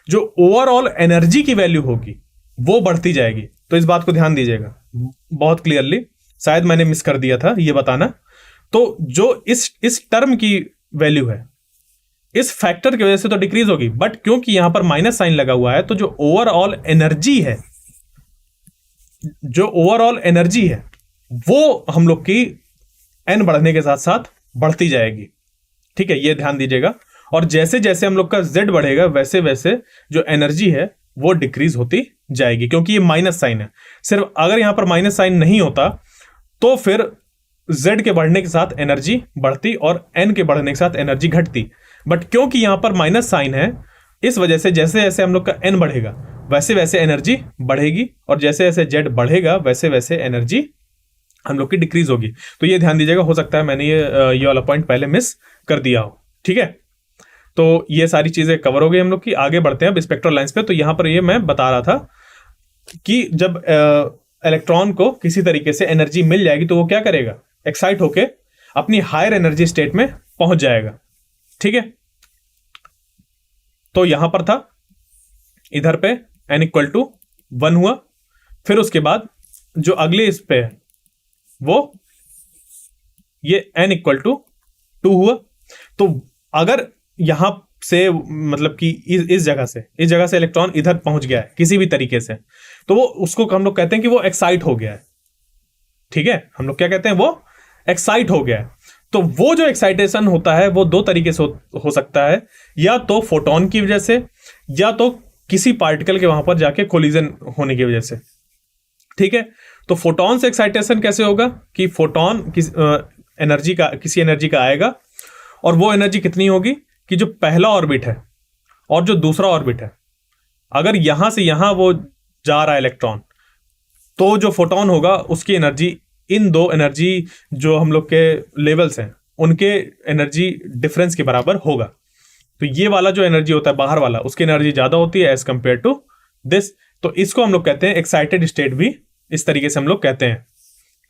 जो ओवरऑल एनर्जी की वैल्यू होगी वो बढ़ती जाएगी। तो इस बात को ध्यान दीजिएगा बहुत क्लियरली, शायद मैंने मिस कर दिया था ये बताना। तो जो इस टर्म की वैल्यू है इस फैक्टर की वजह से तो डिक्रीज होगी, बट क्योंकि यहां पर माइनस साइन लगा हुआ है तो जो ओवरऑल एनर्जी है, जो ओवरऑल एनर्जी है वो हम लोग की एन बढ़ने के साथ साथ बढ़ती जाएगी। ठीक है, ये ध्यान दीजिएगा। और जैसे जैसे हम लोग का जेड बढ़ेगा वैसे वैसे जो एनर्जी है वो डिक्रीज होती जाएगी, क्योंकि ये माइनस साइन है। सिर्फ अगर यहां पर माइनस साइन नहीं होता तो फिर जेड के बढ़ने के साथ एनर्जी बढ़ती और एन के बढ़ने के साथ एनर्जी घटती, बट क्योंकि यहां पर माइनस साइन है इस वजह से जैसे जैसे हम लोग का एन बढ़ेगा वैसे वैसे एनर्जी बढ़ेगी, और जैसे जैसे जेड बढ़ेगा वैसे वैसे एनर्जी हम लोग की डिक्रीज होगी। तो ये ध्यान दीजिएगा, हो सकता है मैंने ये वाला पॉइंट पहले मिस कर दिया हो। ठीक है, तो ये सारी चीजें कवर हो गई हम लोग की। आगे बढ़ते हैं अब स्पेक्ट्रल लाइंस पे। तो यहां पर ये मैं बता रहा था कि जब इलेक्ट्रॉन को किसी तरीके से एनर्जी मिल जाएगी तो वो क्या करेगा, एक्साइट होके अपनी हायर एनर्जी स्टेट में पहुंच जाएगा। ठीक है, तो यहां पर था, इधर पे n = 1 हुआ, फिर उसके बाद जो अगले इस पे है वो ये n = 2 हुआ। तो अगर यहां से मतलब कि इस जगह से इलेक्ट्रॉन इधर पहुंच गया है किसी भी तरीके से, तो वो उसको हम लोग कहते हैं कि वो एक्साइट हो गया है। ठीक है, हम लोग क्या कहते हैं, वो एक्साइट हो गया है। तो वो जो एक्साइटेशन होता है वो दो तरीके से हो सकता है, या तो फोटोन की वजह से या तो किसी पार्टिकल के वहां पर जाके कोलिजन होने की वजह से। ठीक है, तो फोटोन से एक्साइटेशन कैसे होगा कि फोटोन किसी एनर्जी का आएगा, और वो एनर्जी कितनी होगी कि जो पहला ऑर्बिट है और जो दूसरा ऑर्बिट है, अगर यहां से यहां वो जा रहा है इलेक्ट्रॉन, तो जो फोटोन होगा उसकी एनर्जी इन दो एनर्जी जो हम लोग के लेवल्स हैं उनके एनर्जी डिफरेंस के बराबर होगा। तो ये वाला जो एनर्जी होता है बाहर वाला, उसकी एनर्जी ज्यादा होती है एज कंपेयर टू दिस। तो इसको हम लोग कहते हैं एक्साइटेड स्टेट, भी इस तरीके से हम लोग कहते हैं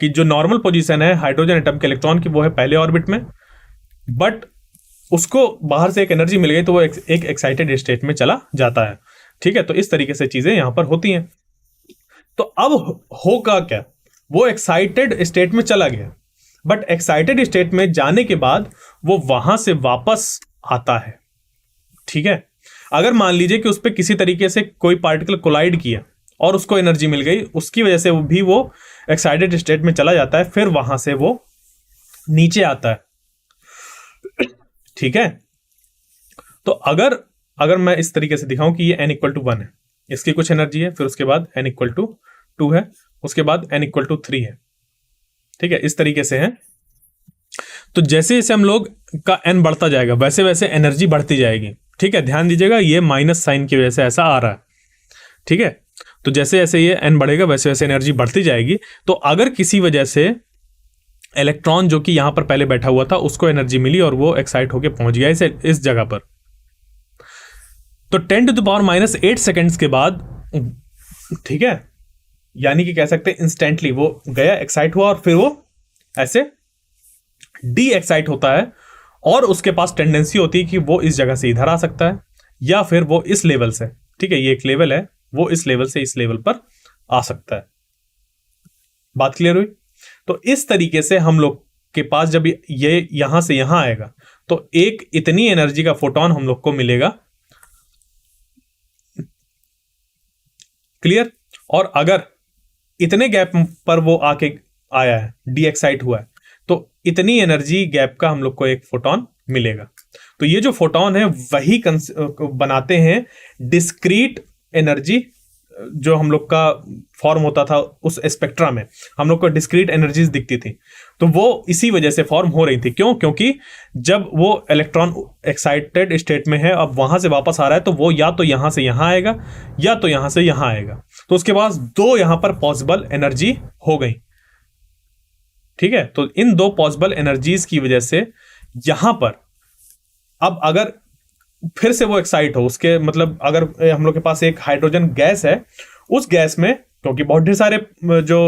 कि जो नॉर्मल पोजीशन है हाइड्रोजन एटम के इलेक्ट्रॉन की वो है पहले ऑर्बिट में, बट उसको बाहर से एक एनर्जी मिल गई तो वो एक एक्साइटेड स्टेट में चला जाता है। ठीक है, तो इस तरीके से चीजें यहां पर होती हैं। तो अब होगा क्या, वो एक्साइटेड स्टेट में चला गया, बट एक्साइटेड स्टेट में जाने के बाद वो वहां से वापस आता है। ठीक है, अगर मान लीजिए कि उस पर किसी तरीके से कोई पार्टिकल कोलाइड किया और उसको एनर्जी मिल गई, उसकी वजह से वो एक्साइटेड स्टेट में चला जाता है, फिर वहां से वो नीचे आता है। ठीक है, तो अगर मैं इस तरीके से दिखाऊं कि ये n = 1 है, इसकी कुछ एनर्जी है, फिर उसके बाद n = 2 है, उसके बाद n = 3 है। ठीक है, इस तरीके से है। तो जैसे जैसे हम लोग का n बढ़ता जाएगा वैसे वैसे एनर्जी बढ़ती जाएगी। ठीक है, ध्यान दीजिएगा, ये माइनस साइन की वजह से ऐसा आ रहा है। ठीक है, तो जैसे जैसे ये n बढ़ेगा वैसे वैसे एनर्जी बढ़ती जाएगी। तो अगर किसी वजह से इलेक्ट्रॉन जो कि यहां पर पहले बैठा हुआ था उसको एनर्जी मिली और वो एक्साइट होके पहुंच गया इस जगह पर, तो 10⁻⁸ सेकेंड्स के बाद, ठीक है, यानी कि कह सकते हैं इंस्टेंटली वो गया, एक्साइट हुआ और फिर वो ऐसे डी एक्साइट होता है, और उसके पास टेंडेंसी होती है कि वो इस जगह से इधर आ सकता है, या फिर वो इस लेवल से, ठीक है, ये एक लेवल है, वो इस लेवल से इस लेवल पर आ सकता है। बात क्लियर हुई? तो इस तरीके से हम लोग के पास जब ये यहां से यहां आएगा तो एक इतनी एनर्जी का फोटोन हम लोग को मिलेगा। क्लियर? और अगर इतने गैप पर वो आके आया है, डी एक्साइट हुआ है, तो इतनी एनर्जी गैप का हम लोग को एक फोटोन मिलेगा। तो ये जो फोटोन है वही बनाते हैं डिस्क्रीट एनर्जी, जो हम लोग का फॉर्म होता था उस स्पेक्ट्रा में, हम लोग को डिस्क्रीट एनर्जीज दिखती थी, तो वो इसी वजह से फॉर्म हो रही थी। क्यों? क्योंकि जब वो इलेक्ट्रॉन एक्साइटेड स्टेट में है, अब वहां से वापस आ रहा है, तो वो या तो यहां से यहां आएगा या तो यहां से यहां आएगा, तो उसके पास दो यहां पर पॉसिबल एनर्जी हो गई। ठीक है, तो इन दो पॉसिबल एनर्जीज की वजह से यहां पर अब अगर फिर से वो एक्साइट हो, उसके मतलब अगर हम लोग के पास एक हाइड्रोजन गैस है, उस गैस में क्योंकि बहुत ढेर सारे जो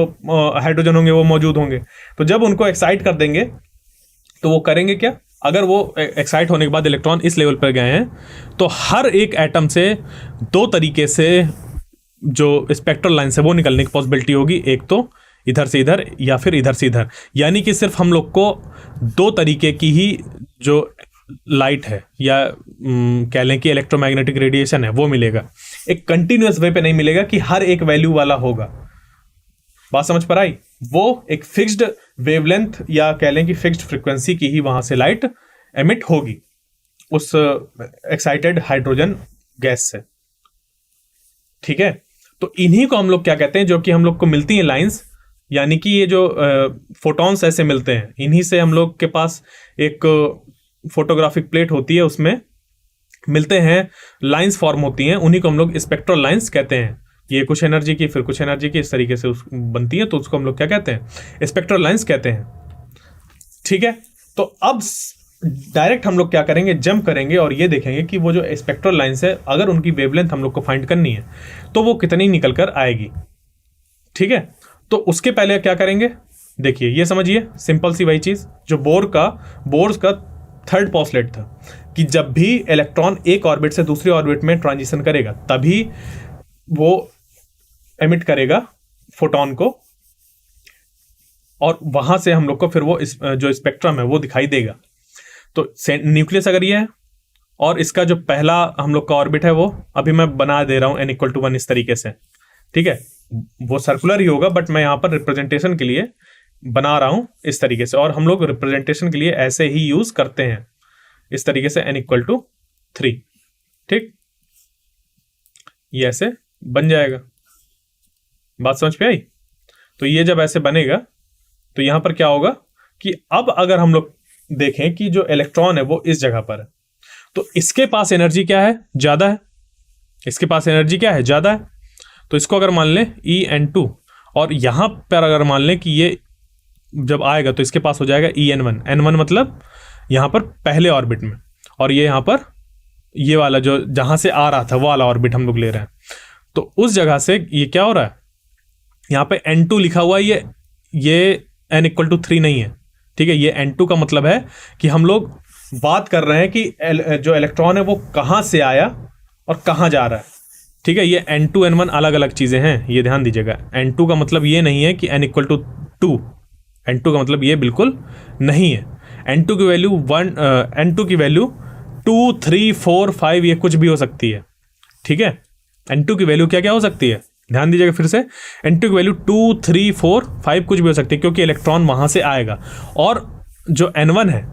हाइड्रोजन होंगे वो मौजूद होंगे, तो जब उनको एक्साइट कर देंगे तो वो करेंगे क्या? अगर वो एक्साइट होने के बाद इलेक्ट्रॉन इस लेवल पर गए हैं तो हर एक एटम से दो तरीके से जो स्पेक्ट्रल लाइन से वो निकलने की पॉसिबिलिटी होगी, एक तो इधर से इधर या फिर इधर से इधर, यानी कि सिर्फ हम लोग को दो तरीके की ही जो लाइट है या कह लें कि इलेक्ट्रोमैग्नेटिक रेडिएशन है वो मिलेगा। एक कंटिन्यूअस वे पे नहीं मिलेगा कि हर एक वैल्यू वाला होगा। बात समझ पर आई? वो एक फिक्स्ड वेवलेंथ या कह लें कि फिक्स्ड फ्रीक्वेंसी की ही वहां से लाइट एमिट होगी उस एक्साइटेड हाइड्रोजन गैस से। ठीक है, तो इन्हीं को हम लोग क्या कहते हैं, जो कि हम लोग को मिलती हैं लाइंस, यानी कि ये जो फोटॉन्स ऐसे मिलते हैं, इन्हीं से हम लोग के पास एक फोटोग्राफिक प्लेट होती है, उसमें मिलते हैं लाइंस फॉर्म होती हैं, उन्हीं को हम लोग स्पेक्ट्रल लाइंस कहते हैं। ये कुछ एनर्जी की फिर कुछ एनर्जी की इस तरीके से बनती है, तो उसको हम लोग क्या कहते हैं? स्पेक्ट्रल लाइंस कहते हैं। ठीक है, तो अब डायरेक्ट हम लोग क्या करेंगे, जंप करेंगे और ये देखेंगे कि वो जो स्पेक्ट्रल लाइंस है, अगर उनकी वेवलेंथ हम लोग को फाइंड करनी है तो वो कितनी निकल कर आएगी। ठीक है, तो उसके पहले क्या करेंगे, देखिए ये समझिए, सिंपल सी वही चीज जो बोर्स का थर्ड पोस्टलेट था कि जब भी इलेक्ट्रॉन एक ऑर्बिट से दूसरी ऑर्बिट में ट्रांजिशन करेगा तभी वो एमिट करेगा फोटोन को, और वहां से हम लोग को फिर वो जो स्पेक्ट्रम है वो दिखाई देगा। तो न्यूक्लियस अगर ये है और इसका जो पहला हम लोग का ऑर्बिट है वो अभी मैं बना दे रहा हूं n=1 इस तरीके से। ठीक है, वो सर्कुलर ही होगा बट मैं यहां पर रिप्रेजेंटेशन के लिए बना रहा हूं इस तरीके से, और हम लोग रिप्रेजेंटेशन के लिए ऐसे ही यूज करते हैं इस तरीके से n=3। ठीक, ये ऐसे बन जाएगा। बात समझ पे आई? तो ये जब ऐसे बनेगा तो यहां पर क्या होगा कि अब अगर हम लोग देखें कि जो इलेक्ट्रॉन है वो इस जगह पर है, तो इसके पास एनर्जी क्या है? ज्यादा है। इसके पास एनर्जी क्या है? ज्यादा है। तो इसको अगर मान लें En2, और यहां पर अगर मान लें कि ये जब आएगा तो इसके पास हो जाएगा En1। n1 मतलब यहां पर पहले ऑर्बिट में, और ये यहां पर ये वाला जो जहां से आ रहा था वो वाला ऑर्बिट हम लोग ले रहे हैं, तो उस जगह से ये क्या हो रहा है, यहां पे n2 लिखा हुआ है, ये n=3 नहीं है। ठीक है, ये n2 का मतलब है कि हम लोग बात कर रहे हैं कि जो इलेक्ट्रॉन है वो कहां से आया और कहां जा रहा है। ठीक है, ये n2 n1 अलग अलग चीजें हैं, ये ध्यान दीजिएगा। n2 का मतलब ये नहीं है कि n=2, n2 का मतलब ये बिल्कुल नहीं है। n2 की वैल्यू n2 की वैल्यू 2, 3, 4, 5 ये कुछ भी हो सकती है। ठीक है, n2 की वैल्यू क्या क्या हो सकती है, ध्यान दीजिएगा फिर से, n2 की वैल्यू 2, 3, 4, 5 कुछ भी हो सकती है, क्योंकि इलेक्ट्रॉन वहां से आएगा। और जो n1 है,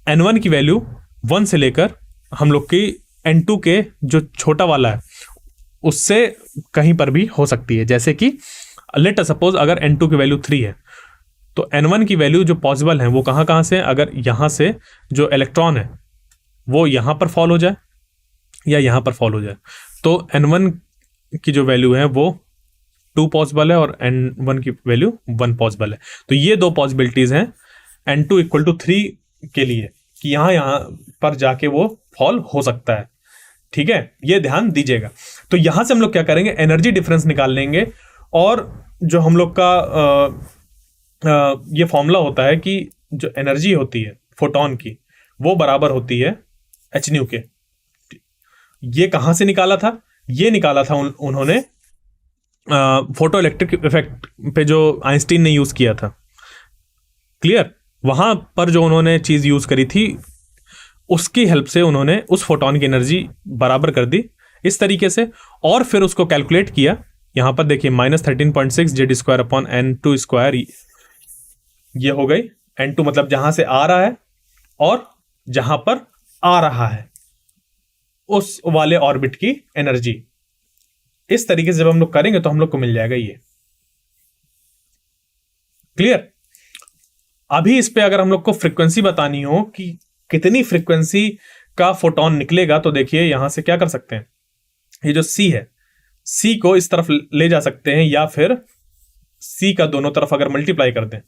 n1 की वैल्यू 1 से लेकर हम लोग की n2 के जो छोटा वाला है उससे कहीं पर भी हो सकती है। जैसे कि लेट अस सपोज अगर n2 की वैल्यू 3 है तो n1 की वैल्यू जो पॉसिबल है वो कहाँ कहाँ से, अगर यहाँ से जो इलेक्ट्रॉन है वो यहाँ पर फॉल हो जाए या यहाँ पर फॉल हो जाए, तो n1 की जो वैल्यू है वो 2 पॉसिबल है और n1 की वैल्यू 1 पॉसिबल है। तो ये दो पॉसिबिलिटीज हैं n2=3 के लिए कि यहाँ पर जाके वो फॉल हो सकता है। ठीक है, ये ध्यान दीजिएगा। तो यहां से हम लोग क्या करेंगे, एनर्जी डिफरेंस निकाल लेंगे, और जो हम लोग का ये फॉर्मूला होता है कि जो एनर्जी होती है फोटोन की वो बराबर होती है एच न्यू के। ये कहां से निकाला था, ये निकाला था उन्होंने फोटो इलेक्ट्रिक इफेक्ट पे जो आइंस्टीन ने यूज किया था। क्लियर, वहां पर जो उन्होंने चीज यूज करी थी उसकी हेल्प से उन्होंने उस फोटोन की एनर्जी बराबर कर दी इस तरीके से, और फिर उसको कैलकुलेट किया। यहां पर देखिए -13.6 Z² अपॉन N2 स्क्वायर, ये हो गई N2 मतलब जहां से आ रहा है और जहां पर आ रहा है उस वाले ऑर्बिट की एनर्जी। इस तरीके से जब हम लोग करेंगे तो हम लोग को मिल जाएगा ये। क्लियर। अभी इस पे अगर हम लोग को फ्रीक्वेंसी बतानी हो कि कितनी फ्रीक्वेंसी का फोटोन निकलेगा, तो देखिए यहां से क्या कर सकते हैं, ये जो C है, C को इस तरफ ले जा सकते हैं, या फिर C का दोनों तरफ अगर मल्टीप्लाई कर दें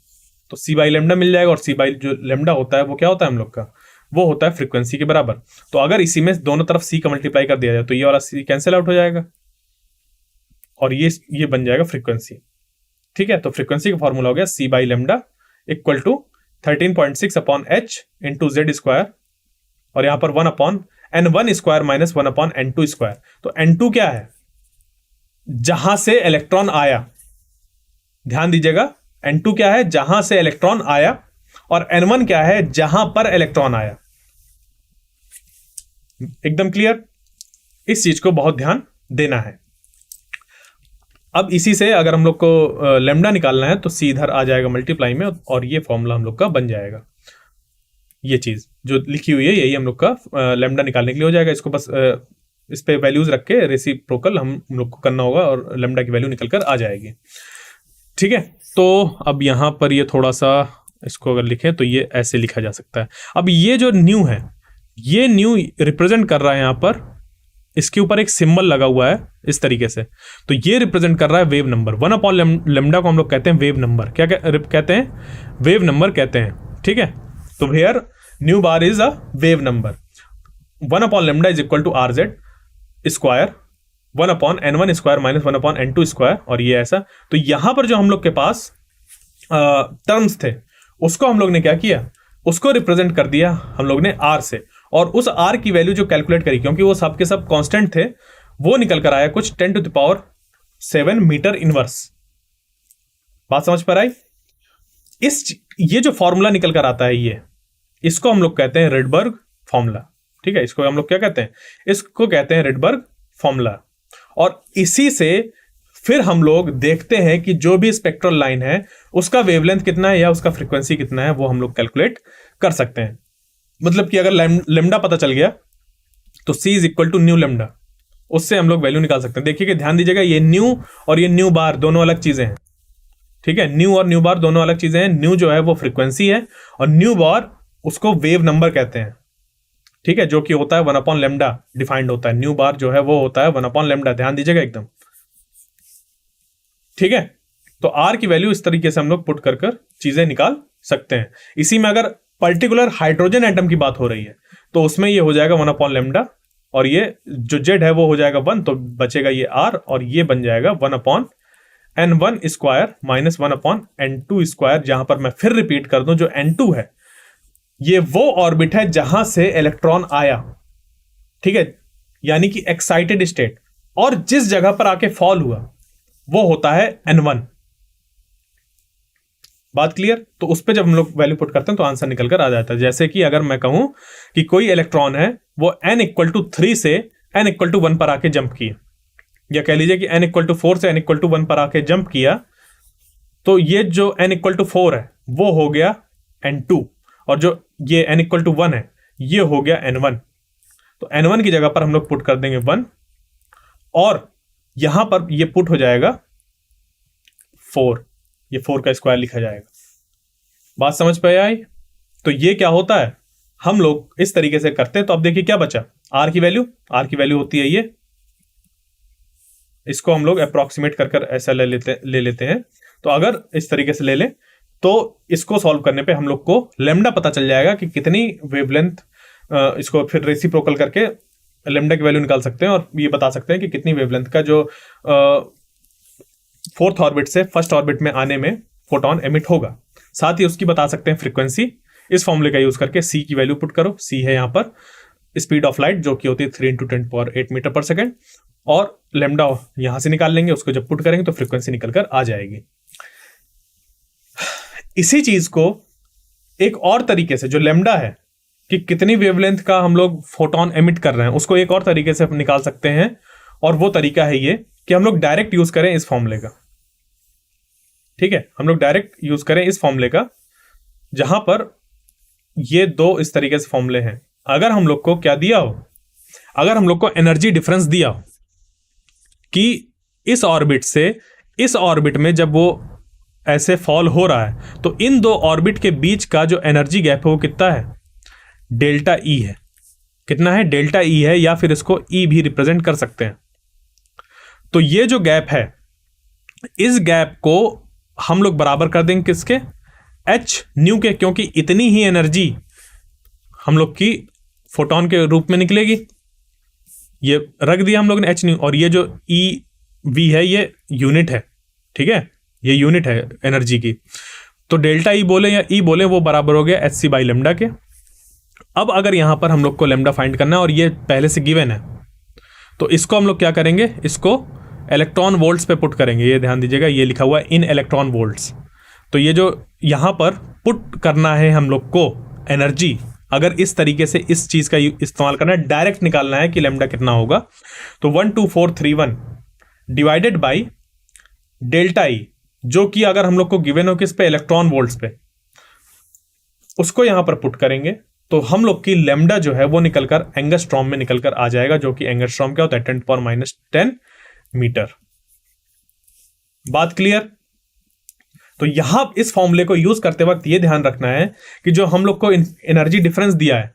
तो C बाई लेमडा मिल जाएगा, और C बाई जो लेमडा होता है वो क्या होता है हम लोग का, वो होता है फ्रीक्वेंसी के बराबर। तो अगर इसी में दोनों तरफ C का मल्टीप्लाई कर दिया जाए तो ये वाला C कैंसिल आउट हो जाएगा और ये बन जाएगा फ्रीक्वेंसी। ठीक है, तो फ्रीक्वेंसी का फॉर्मूला हो गया C by lambda equal to 13.6 upon H into Z², और यहां पर 1 upon N1 square minus 1 upon N2 square. तो N2 क्या है, जहां से इलेक्ट्रॉन आया, ध्यान दीजिएगा, N2 क्या है, जहां से इलेक्ट्रॉन आया, और N1 क्या है, जहां पर इलेक्ट्रॉन आया। एकदम क्लियर, इस चीज को बहुत ध्यान देना है। अब इसी से अगर हम लोग को लेमडा निकालना है तो C इधर आ जाएगा मल्टीप्लाई में, और ये फॉर्मूला हम लोग का बन जाएगा। ये चीज जो लिखी हुई है यही हम लोग का लेमडा निकालने के लिए हो जाएगा। इसको बस इस पे वैल्यूज रख के रेसिप्रोकल हम लोग को करना होगा और लेमडा की वैल्यू निकल कर आ जाएगी। ठीक है, तो अब यहां पर ये थोड़ा सा इसको अगर लिखें तो ये ऐसे लिखा जा सकता है। अब ये जो न्यू है, ये न्यू रिप्रेजेंट कर रहा है, यहां पर इसके ऊपर एक सिंबल लगा हुआ है इस तरीके से, तो ये रिप्रेजेंट कर रहा है वेव नंबर। 1 अपॉन लेमडा को हम लोग कहते हैं वेव नंबर। क्या कहते हैं, वेव नंबर कहते हैं। ठीक है, तो here nu bar is a wave number. 1 upon lambda is equal to RZ square 1 upon N1 square minus 1 upon N2 square, और ये ऐसा। तो यहां पर जो हम लोग के पास टर्म्स थे उसको हम लोग ने क्या किया, उसको रिप्रेजेंट कर दिया हम लोग ने R से, और उस R की वैल्यू जो कैलकुलेट करी, क्योंकि वो सब के सब कांस्टेंट थे, वो निकल कर आया कुछ 10⁻⁷ मीटर इनवर्स। बात समझ पर आई। ये जो फॉर्मूला निकल कर आता है, इसको हम लोग कहते हैं रिडबर्ग फॉर्मूला। ठीक है, इसको हम लोग क्या कहते हैं, इसको कहते हैं रिडबर्ग फॉर्मूला। और इसी से फिर हम लोग देखते हैं कि जो भी स्पेक्ट्रल लाइन है उसका वेवलेंथ कितना है या उसका फ्रीक्वेंसी कितना है, वो हम लोग कैलकुलेट कर सकते हैं। मतलब कि अगर लेमडा पता चल गया तो C is equal to nu lambda, उससे हम लोग वैल्यू निकाल सकते हैं। देखिए कि ध्यान दीजिएगा, ये न्यू और ये न्यू बार दोनों अलग चीजें हैं। ठीक है, न्यू और न्यू बार दोनों अलग चीजें हैं। न्यू जो है वो फ्रीक्वेंसी है, और न्यू बार उसको वेव नंबर कहते हैं। ठीक है, जो कि होता है 1 अपॉन लेमडा डिफाइंड होता है। न्यू बार जो है वो होता है 1 अपॉन लेमडा, ध्यान दीजिएगा एकदम। ठीक है, तो R की वैल्यू इस तरीके से हम लोग पुट कर चीजें निकाल सकते हैं। इसी में अगर पर्टिकुलर हाइड्रोजन एटम की बात हो रही है तो उसमें ये हो जाएगा 1 अपॉन लेमडा, और ये जो Z है वो हो जाएगा 1, तो बचेगा ये R, और ये बन जाएगा 1 upon N1 square minus 1 upon N2 square. जहां पर मैं फिर रिपीट कर दूं, जो N2 है ये वो ऑर्बिट है जहां से इलेक्ट्रॉन आया। ठीक है, यानी कि एक्साइटेड स्टेट, और जिस जगह पर आके फॉल हुआ वो होता है N1। बात क्लियर। तो उस पे जब हम लोग वैल्यू पुट करते हैं तो आंसर निकल कर आ जाता है। जैसे कि अगर मैं कहूं कि कोई इलेक्ट्रॉन है वो n=3 से n=1 पर आके जंप किया, या कह लीजिए कि n=4 से n=1 पर आके जंप किया, तो ये जो n=4 है वो हो गया n2, और जो ये n=1 है ये हो गया n1। तो n1 की जगह पर हम लोग पुट कर देंगे 1, और यहां पर ये पुट हो जाएगा 4, ये 4 का स्क्वायर लिखा जाएगा। बात समझ पे आई। तो ये क्या होता है, हम लोग इस तरीके से करते हैं। तो अब देखिए क्या बचा, R की वैल्यू होती है ये, इसको हम लोग अप्रोक्सीमेट कर ऐसा ले लेते हैं। तो अगर इस तरीके से ले लें तो इसको सॉल्व करने पे हम लोग को लेमडा पता चल जाएगा कि कितनी वेवलेंथ, इसको फिर रेसिप्रोकल करके लेमडा की वैल्यू निकाल सकते हैं और ये बता सकते हैं कि कितनी वेवलेंथ का जो फोर्थ ऑर्बिट से फर्स्ट ऑर्बिट में आने में फोटोन एमिट होगा। साथ ही उसकी बता सकते हैं फ्रीक्वेंसी। इस फॉर्मूले का यूज करके सी की वैल्यू पुट करो। सी है यहाँ पर स्पीड ऑफ लाइट जो कि होती है 3 × 10⁸ मीटर पर सेकेंड, और लेमडा यहां से निकाल लेंगे। उसको जब पुट करेंगे तो फ्रीक्वेंसी निकल कर आ जाएगी। इसी चीज को एक और तरीके से, जो लेमडा है कि कितनी वेवलेंथ का हम लोग फोटोन एमिट कर रहे हैं, उसको एक और तरीके से निकाल सकते हैं। और वो तरीका है ये कि हम लोग डायरेक्ट यूज करें इस फॉर्मूले का। ठीक है, हम लोग डायरेक्ट यूज करें इस फॉर्मूले का, जहां पर ये दो इस तरीके से फॉर्मूले हैं। अगर हम लोग को क्या दिया हो, अगर हम लोग को एनर्जी डिफरेंस दिया हो कि इस ऑर्बिट से इस ऑर्बिट में जब वो ऐसे फॉल हो रहा है तो इन दो ऑर्बिट के बीच का जो एनर्जी गैप है वो कितना है, डेल्टा ई है। कितना है, डेल्टा ई है, या फिर इसको ई भी रिप्रेजेंट कर सकते हैं। तो ये जो गैप है, इस गैप को हम लोग बराबर कर देंगे किसके, एच न्यू के, क्योंकि इतनी ही एनर्जी हम लोग की फोटोन के रूप में निकलेगी। ये रख दिया हम लोग ने एच न्यू, और ये जो ई वी है ये यूनिट है। ठीक है, ये यूनिट है एनर्जी की। तो डेल्टा ई बोले या ई बोले वो बराबर हो गया एच सी बाई लेमडा के। अब अगर यहां पर हम लोग को लेमडा फाइंड करना है और ये पहले से गिवन है, तो इसको हम लोग क्या करेंगे, इसको इलेक्ट्रॉन वोल्ट्स पे पुट करेंगे। ये ध्यान दीजिएगा, ये लिखा हुआ है इन इलेक्ट्रॉन वोल्ट्स। तो ये जो यहां पर पुट करना है हम लोग को एनर्जी, अगर इस तरीके से इस चीज का इस्तेमाल करना है, डायरेक्ट निकालना है कि लेमडा कितना होगा, तो 12431 डिवाइडेड बाई डेल्टा ई, जो कि अगर हम लोग को गिवन हो किस पे, इलेक्ट्रॉन वोल्ट्स पे, उसको यहां पर पुट करेंगे तो हम लोग की लेमडा जो है वो निकलकर एंगस्ट्रॉम में निकलकर आ जाएगा, जो कि एंगस्ट्रॉम क्या होता है, 10⁻10 मीटर। बात क्लियर। तो यहां इस फॉर्मूले को यूज करते वक्त ये ध्यान रखना है कि जो हम लोग को एनर्जी डिफरेंस दिया है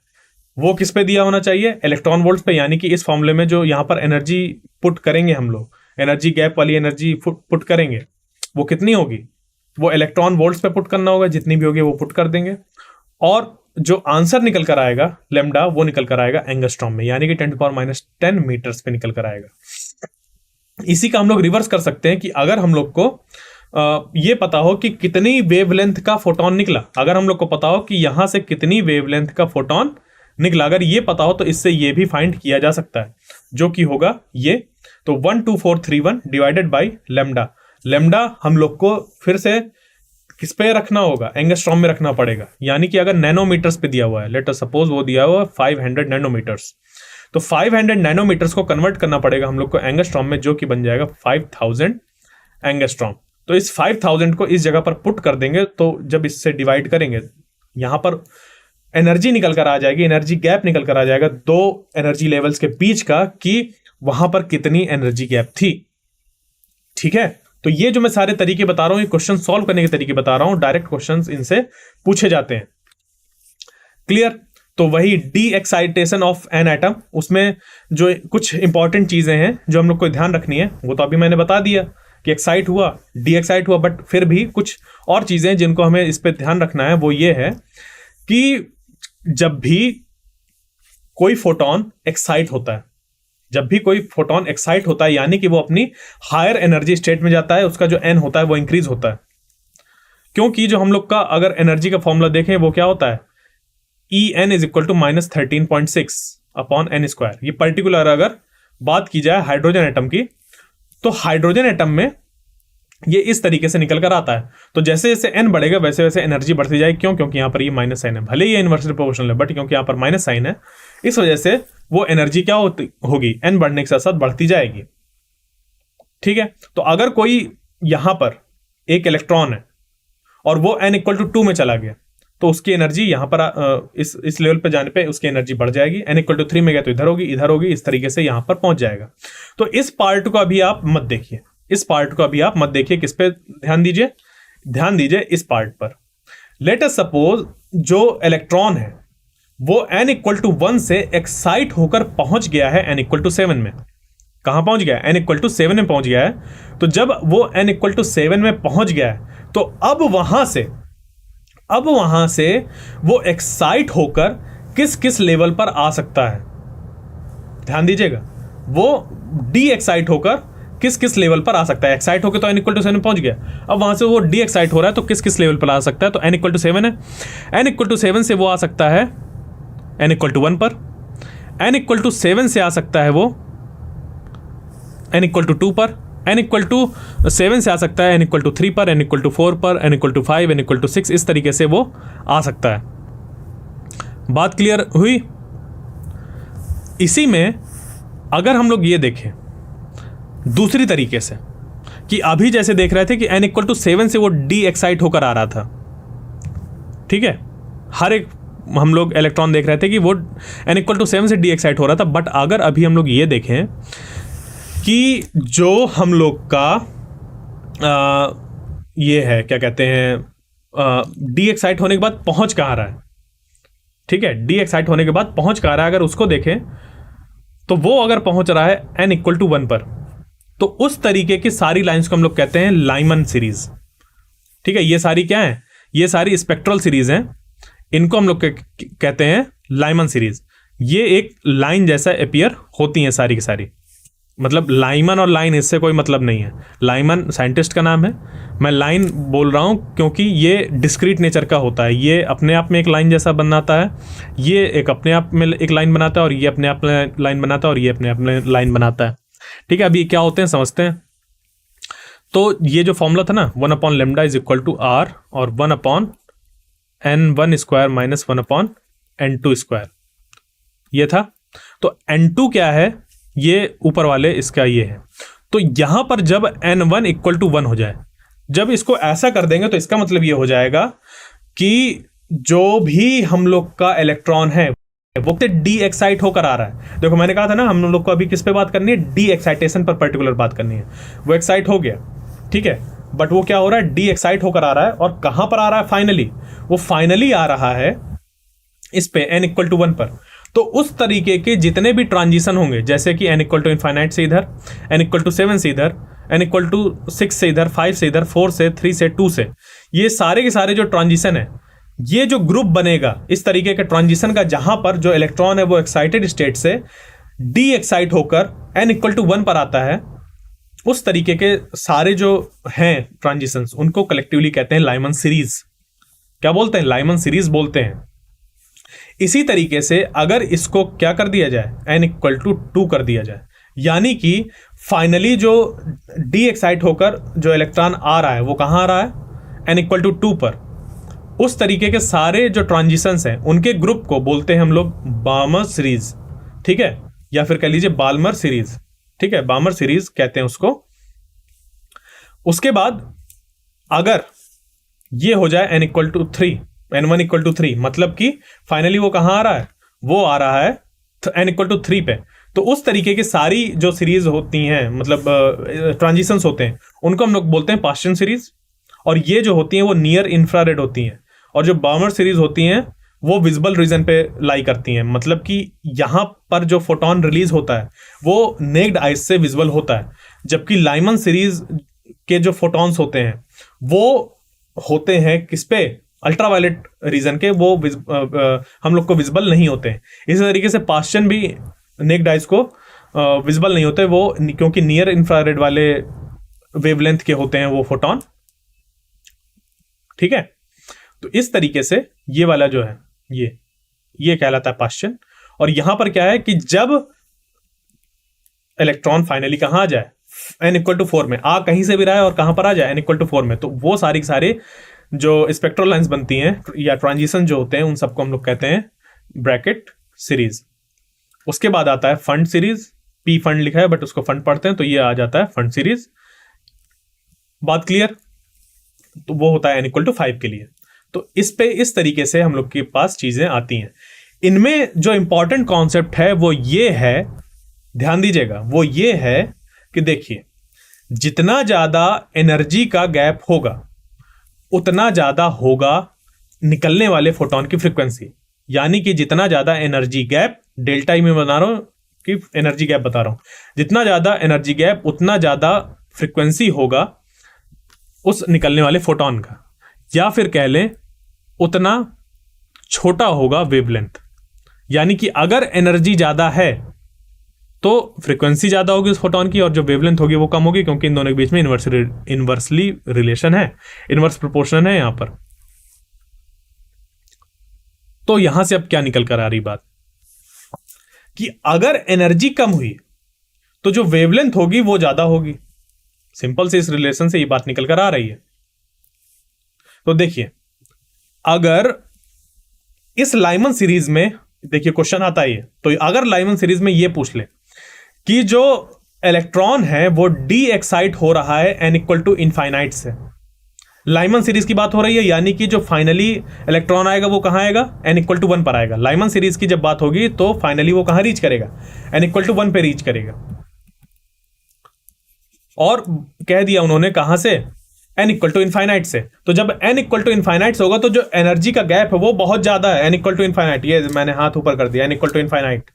वो किस पे दिया होना चाहिए, इलेक्ट्रॉन वोल्ट्स पे। यानी कि इस फॉर्मूले में जो यहां पर एनर्जी पुट करेंगे हम लोग, एनर्जी गैप वाली एनर्जी पुट करेंगे, वो कितनी होगी, वो इलेक्ट्रॉन वोल्ट्स पे पुट करना होगा। जितनी भी होगी वो पुट कर देंगे, और जो आंसर निकल कर आएगा लेमडा, वो निकल कर आएगा एंगस्ट्रॉम में, यानी कि 10⁻10 मीटर्स पे निकल कर आएगा। इसी का हम लोग रिवर्स कर सकते हैं कि अगर हम लोग को ये पता हो कि कितनी वेवलेंथ का फोटोन निकला, अगर हम लोग को पता हो कि यहां से कितनी वेवलेंथ का फोटोन निकला, अगर ये पता हो तो इससे ये भी फाइंड किया जा सकता है, जो कि होगा ये। तो 12431 डिवाइडेड बाई लेमडा। लेमडा हम लोग को फिर से किस पे रखना होगा, एंगस्ट्रॉम में रखना पड़ेगा। यानी कि अगर नैनोमीटर्स पे दिया हुआ है, लेट अस सपोज वो दिया हुआ है 500 नैनोमीटर्स, तो 500 नैनोमीटर्स को कन्वर्ट करना पड़ेगा हम लोग को एंगस्ट्रॉम में, जो कि बन जाएगा 5000 एंगस्ट्रॉम। तो इस 5000 को इस जगह पर पुट कर देंगे, तो जब इससे डिवाइड करेंगे यहां पर एनर्जी निकल कर आ जाएगी, एनर्जी गैप निकल कर आ जाएगा दो एनर्जी लेवल्स के बीच का, कि वहां पर कितनी एनर्जी गैप थी। ठीक है, तो ये जो मैं सारे तरीके बता रहा हूं, ये क्वेश्चन सॉल्व करने के तरीके बता रहा हूं, डायरेक्ट क्वेश्चंस इनसे पूछे जाते हैं। क्लियर। तो वही D excitation of an atom, उसमें जो कुछ इंपॉर्टेंट चीजें हैं जो हम लोग को ध्यान रखनी है, वो तो अभी मैंने बता दिया कि एक्साइट हुआ, डी एक्साइट हुआ, बट फिर भी कुछ और चीजें जिनको हमें इस पे ध्यान रखना है, वो ये है कि जब भी कोई फोटोन एक्साइट होता है, जब भी कोई फोटोन एक्साइट होता है, यानी कि वो अपनी हायर एनर्जी स्टेट में जाता है, उसका जो एन होता है वो इंक्रीज होता है। क्योंकि जो हम लोग का अगर एनर्जी का फॉर्मूला देखें वो क्या होता है, E N is equal to -13.6 upon N square. ये पर्टिकुलर अगर बात की जाए हाइड्रोजन एटम की, तो हाइड्रोजन एटम में ये इस तरीके से निकल कर आता है। तो जैसे जैसे एन बढ़ेगा वैसे वैसे एनर्जी बढ़ती जाएगी। क्यों? क्योंकि यहां पर ये माइनस साइन है, भले ही ये इनवर्सली प्रोपोर्शनल है, बट क्योंकि यहां पर माइनस साइन है, इस वजह से वो एनर्जी क्या होगी, एन बढ़ने के साथ साथ बढ़ती जाएगी। ठीक है, तो अगर कोई यहां पर एक इलेक्ट्रॉन है और वो n इक्वल टू 2 में चला गया, तो उसकी एनर्जी यहां पर इस लेवल पे जाने पे उसकी एनर्जी बढ़ जाएगी। n इक्वल टू 3 में गया तो इधर होगी, इधर होगी, इस तरीके से यहां पर पहुंच जाएगा। तो इस पार्ट को अभी आप मत देखिए, इस पार्ट को अभी आप मत देखिए। किस पे ध्यान दीजिए? ध्यान दीजिए इस पार्ट पर। लेट अस सपोज जो इलेक्ट्रॉन है वो n इक्वल टू 1 से एक्साइट होकर पहुंच गया है n इक्वल टू 7 में। कहां पहुंच गया है? n इक्वल टू 7 में पहुंच गया है। तो जब वो n इक्वल टू 7 में पहुंच गया है, तो अब वहां से वो एक्साइट होकर किस किस लेवल पर आ सकता है? ध्यान दीजिएगा, वो डी एक्साइट होकर किस किस लेवल पर आ सकता है। एक्साइट होकर तो n इक्वल टू 7 पहुंच गया, अब वहां से वो डी एक्साइट हो रहा है तो किस किस लेवल पर आ सकता है, तो n इक्वल टू 7 है, n इक्वल टू 7 से वो आ सकता है n इक्वल टू 1 पर, n इक्वल टू 7 से आ सकता है वो n इक्वल टू 2 पर, n इक्वल टू 7 से आ सकता है n इक्वल टू 3 पर, n इक्वल टू 4 पर, n equal to 5, n equal to 6, इस तरीके से वो आ सकता है। बात क्लियर हुई। इसी में अगर हम लोग ये देखें दूसरी तरीके से कि अभी जैसे देख रहे थे कि n इक्वल टू 7 से वो डी एक्साइट होकर आ रहा था, ठीक है, हर एक हम लोग इलेक्ट्रॉन देख रहे थे कि वो n इक्वल टू 7 से डी एक्साइट हो रहा था। बट अगर अभी हम लोग ये देखें कि जो हम लोग का ये है क्या कहते हैं डी एक्साइट होने के बाद पहुंच कहाँ रहा है, ठीक है, डी एक्साइट होने के बाद पहुंच कहाँ रहा है, अगर उसको देखें तो वो अगर पहुंच रहा है n इक्वल टू 1 पर, तो उस तरीके की सारी लाइंस को हम लोग कहते हैं लाइमन सीरीज, ठीक है। ये सारी क्या है, ये सारी स्पेक्ट्रल सीरीज हैं, इनको हम लोग कहते हैं लाइमन सीरीज। ये एक लाइन जैसा अपीयर होती हैं सारी की सारी, मतलब लाइमन और लाइन इससे कोई मतलब नहीं है। लाइमन साइंटिस्ट का नाम है, मैं लाइन बोल रहा हूँ क्योंकि ये डिस्क्रीट नेचर का होता है, ये अपने आप में एक लाइन जैसा बनाता है, ये एक अपने आप में एक लाइन बनाता है, और ये अपने आप में लाइन बनाता है, और ये अपने आप में लाइन बनाता है, ठीक है। अभी क्या होते हैं समझते हैं। तो ये जो फॉर्मूला था ना 1 lambda is equal to r और 1/n1 square minus 1/n2 square, ये था। तो n2 क्या है, ये ऊपर वाले इसका ये है। तो यहां पर जब n1 इक्वल टू 1 हो जाए, जब इसको ऐसा कर देंगे तो इसका मतलब ये हो जाएगा कि जो भी हम लोग का इलेक्ट्रॉन है वो डी एक्साइट होकर आ रहा है। देखो मैंने कहा था ना हम लोग को अभी किस पे बात करनी है, डी एक्साइटेशन पर पर्टिकुलर बात करनी है। वो एक्साइट हो गया, ठीक है, बट वो क्या हो रहा है, डी एक्साइट होकर आ रहा है। और कहां पर आ रहा है फाइनली, वो फाइनली आ रहा है इस पे n इक्वल टू 1 पर। तो उस तरीके के जितने भी ट्रांजिशन होंगे, जैसे कि n इक्वल टू इनफाइनाइट से इधर, n इक्वल टू 7 से इधर, n इक्वल टू 6 से इधर, 5 से इधर, 4 से, 3 से, 2 से, ये सारे के सारे जो ट्रांजिशन है, ये जो ग्रुप बनेगा इस तरीके के ट्रांजिशन का, जहां पर जो इलेक्ट्रॉन है वो एक्साइटेड स्टेट से डी एक्साइट होकर n इक्वल टू 1 पर आता है, उस तरीके के सारे जो हैं ट्रांजिशंस, उनको कलेक्टिवली कहते हैं लाइमन सीरीज। क्या बोलते हैं, लाइमन सीरीज बोलते हैं। इसी तरीके से अगर इसको क्या कर दिया जाए, n इक्वल टू 2 कर दिया जाए, यानी कि फाइनली जो डी एक्साइट होकर जो इलेक्ट्रॉन आ रहा है वो कहां आ रहा है, n इक्वल टू 2 पर। उस तरीके के सारे जो ट्रांजिशंस हैं उनके ग्रुप को बोलते हैं हम लोग बाल्मर सीरीज, ठीक है, या फिर कह लीजिए बाल्मर सीरीज, ठीक है, बाल्मर सीरीज कहते हैं उसको। उसके बाद अगर ये हो जाए n equal to 3, n1 equal to 3, मतलब कि फाइनली वो कहां आ रहा है, वो आ रहा है n इक्वल टू 3 पे। तो उस तरीके की सारी जो सीरीज होती हैं, मतलब ट्रांजिशंस होते हैं, उनको हम लोग बोलते हैं पास्चन सीरीज। और ये जो होती हैं वो नियर इंफ्रारेड होती हैं, और जो बाल्मर सीरीज होती हैं वो विजिबल रीजन पे लाई करती हैं, मतलब कि यहां पर जो फोटोन रिलीज होता है वो नेक्ड आइज से विजिबल होता है, जबकि लाइमन सीरीज के जो फोटॉन्स होते हैं वो होते हैं किस पे, अल्ट्रावायलेट रीजन के, वो हम लोग को विजिबल नहीं होते हैं। इसी तरीके से पास्चन भी नेक्ड आइज को विजिबल नहीं होते, वो क्योंकि नियर इंफ्रारेड वाले वेवलेंथ के होते हैं वो फोटोन, ठीक है। तो इस तरीके से ये वाला जो है ये कहलाता है पास्चन। और यहां पर क्या है कि जब इलेक्ट्रॉन फाइनली कहां आ जाए, n इक्वल टू 4 में आ कहीं से भी रहा है, और कहां पर आ जाए n इक्वल टू 4 में, तो वो सारी सारे जो स्पेक्ट्रल लाइंस बनती हैं या ट्रांजिशन जो होते हैं उन सबको हम लोग कहते हैं ब्रैकेट सीरीज। उसके बाद आता है फंड सीरीज, पी फंड लिखा है बट उसको फंड पढ़ते हैं तो ये आ जाता है फंड सीरीज। बात क्लियर। तो वो होता है n इक्वल टू 5 के लिए। तो इस तरीके से हम लोग के पास चीजें आती हैं। इनमें जो इंपॉर्टेंट कॉन्सेप्ट है वो ये है, ध्यान दीजिएगा, वो ये है कि देखिए जितना ज्यादा एनर्जी का गैप होगा उतना ज्यादा होगा निकलने वाले फोटोन की फ्रीक्वेंसी। यानी कि जितना ज्यादा एनर्जी गैप, डेल्टा ई में बता रहा हूं कि एनर्जी गैप बता रहा हूं, जितना ज्यादा एनर्जी गैप उतना ज्यादा फ्रीक्वेंसी होगा उस निकलने वाले फोटोन का, या फिर कह लें उतना छोटा होगा वेवलेंथ। यानी कि अगर एनर्जी ज्यादा है तो फ्रीक्वेंसी ज़्यादा होगी उस फोटोन की और जो वेवलेंथ होगी वो कम होगी, क्योंकि इन दोनों के बीच में इन्वर्सली रिलेशन है, इन्वर्स प्रोपोर्शन है यहाँ पर। तो यहां से अब क्या निकल कर आ रही बात कि अगर एनर्जी कम हुई तो जो वेवलेंथ होगी वो ज्यादा होगी। सिंपल से इस रिलेशन से ये बात निकल कर आ रही है। तो देखिए, अगर इस लाइमन सीरीज में, देखिए क्वेश्चन आता है, तो अगर लाइमन सीरीज में ये पूछ ले कि जो इलेक्ट्रॉन है वो डी एक्साइट हो रहा है n इक्वल टू इनफाइनाइट से, लाइमन सीरीज की बात हो रही है, यानी कि जो फाइनली इलेक्ट्रॉन आएगा वो कहां आएगा, n इक्वल टू 1 पर आएगा। लाइमन सीरीज की जब बात होगी तो फाइनली वो कहां रीच करेगा, n इक्वल टू 1 पे रीच करेगा। और कह दिया उन्होंने कहां से, n इक्वल टू इनफाइनाइट से। तो जब n इक्वल टू इनफाइनाइट से होगा तो जो एनर्जी का गैप है वो बहुत ज्यादा है, n इक्वल टू इनफाइनाइट, ये मैंने हाथ ऊपर कर दिया, n इक्वल टू इनफाइनाइट,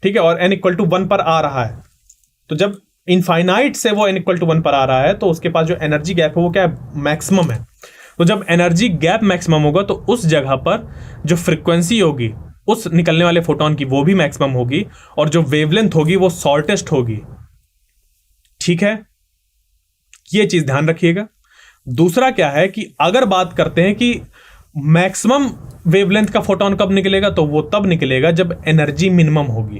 ठीक है, और n इक्वल टू 1 पर आ रहा है। तो जब इनफाइनाइट से वो n इक्वल टू 1 पर आ रहा है तो उसके पास जो एनर्जी गैप है वो क्या है, मैक्सिमम है। तो जब एनर्जी गैप मैक्सिमम होगा तो उस जगह पर जो फ्रीक्वेंसी होगी उस निकलने वाले फोटोन की वो भी मैक्सिमम होगी, और जो वेवलेंथ होगी वो शॉर्टेस्ट होगी। ठीक है, ये चीज ध्यान रखिएगा। दूसरा क्या है कि अगर बात करते हैं कि मैक्सिमम वेवलेंथ का फोटोन कब निकलेगा, तो वो तब निकलेगा जब एनर्जी मिनिमम होगी,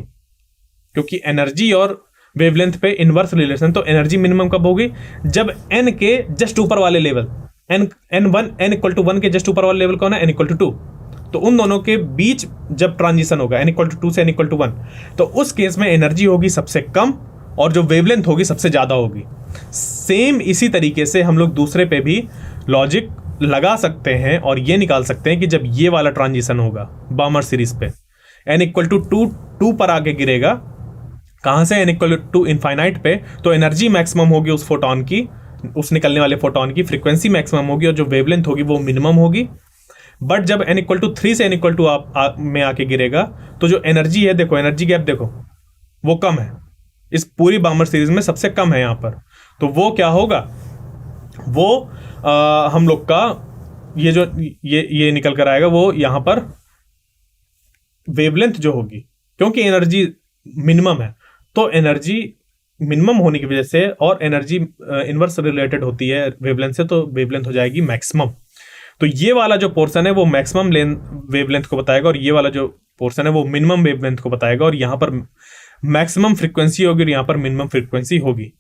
क्योंकि एनर्जी और वेवलेंथ पे इनवर्स रिलेशन। तो एनर्जी मिनिमम कब होगी, जब n के जस्ट ऊपर वाले लेवल, n इक्वल टू 1 के जस्ट ऊपर वाले लेवल कौन है, n इक्वल टू 2। तो उन दोनों के बीच जब ट्रांजिशन होगा n इक्वल टू 2 से n इक्वल टू 1, तो उस केस में एनर्जी होगी सबसे कम और जो वेवलेंथ होगी सबसे ज्यादा होगी। सेम इसी तरीके से हम लोग दूसरे पे भी लॉजिक लगा सकते हैं और ये निकाल सकते हैं कि जब ये वाला ट्रांजिशन होगा बामर सीरीज पे, n इक्वल टू 2 पर आके गिरेगा, कहां से, n इक्वल टू इनफाइनाइट पे, तो एनर्जी मैक्सिमम होगी उस फोटोन की, उस निकलने वाले फोटोन की, फ्रीक्वेंसी मैक्सिमम होगी और जो वेवलेंथ होगी वो मिनिमम होगी। बट जब n इक्वल टू 3 से n इक्वल टू में आके गिरेगा तो जो एनर्जी है, देखो एनर्जी गैप देखो वो कम है, इस पूरी बामर सीरीज में सबसे कम है यहां पर। तो वो क्या होगा, वो हम लोग का ये जो ये निकल कर आएगा वो यहां पर वेवलेंथ जो होगी, क्योंकि एनर्जी मिनिमम है तो एनर्जी मिनिमम होने की वजह से, और एनर्जी इनवर्स रिलेटेड होती है वेवलेंथ से, तो वेवलेंथ हो जाएगी मैक्सिमम। तो ये वाला जो पोर्शन है वो मैक्सिमम वेवलेंथ को बताएगा और ये वाला जो पोर्शन है वो मिनिमम वेवलेंथ को बताएगा, और यहां पर मैक्सिमम फ्रीक्वेंसी होगी और यहां पर मिनिमम फ्रीक्वेंसी होगी।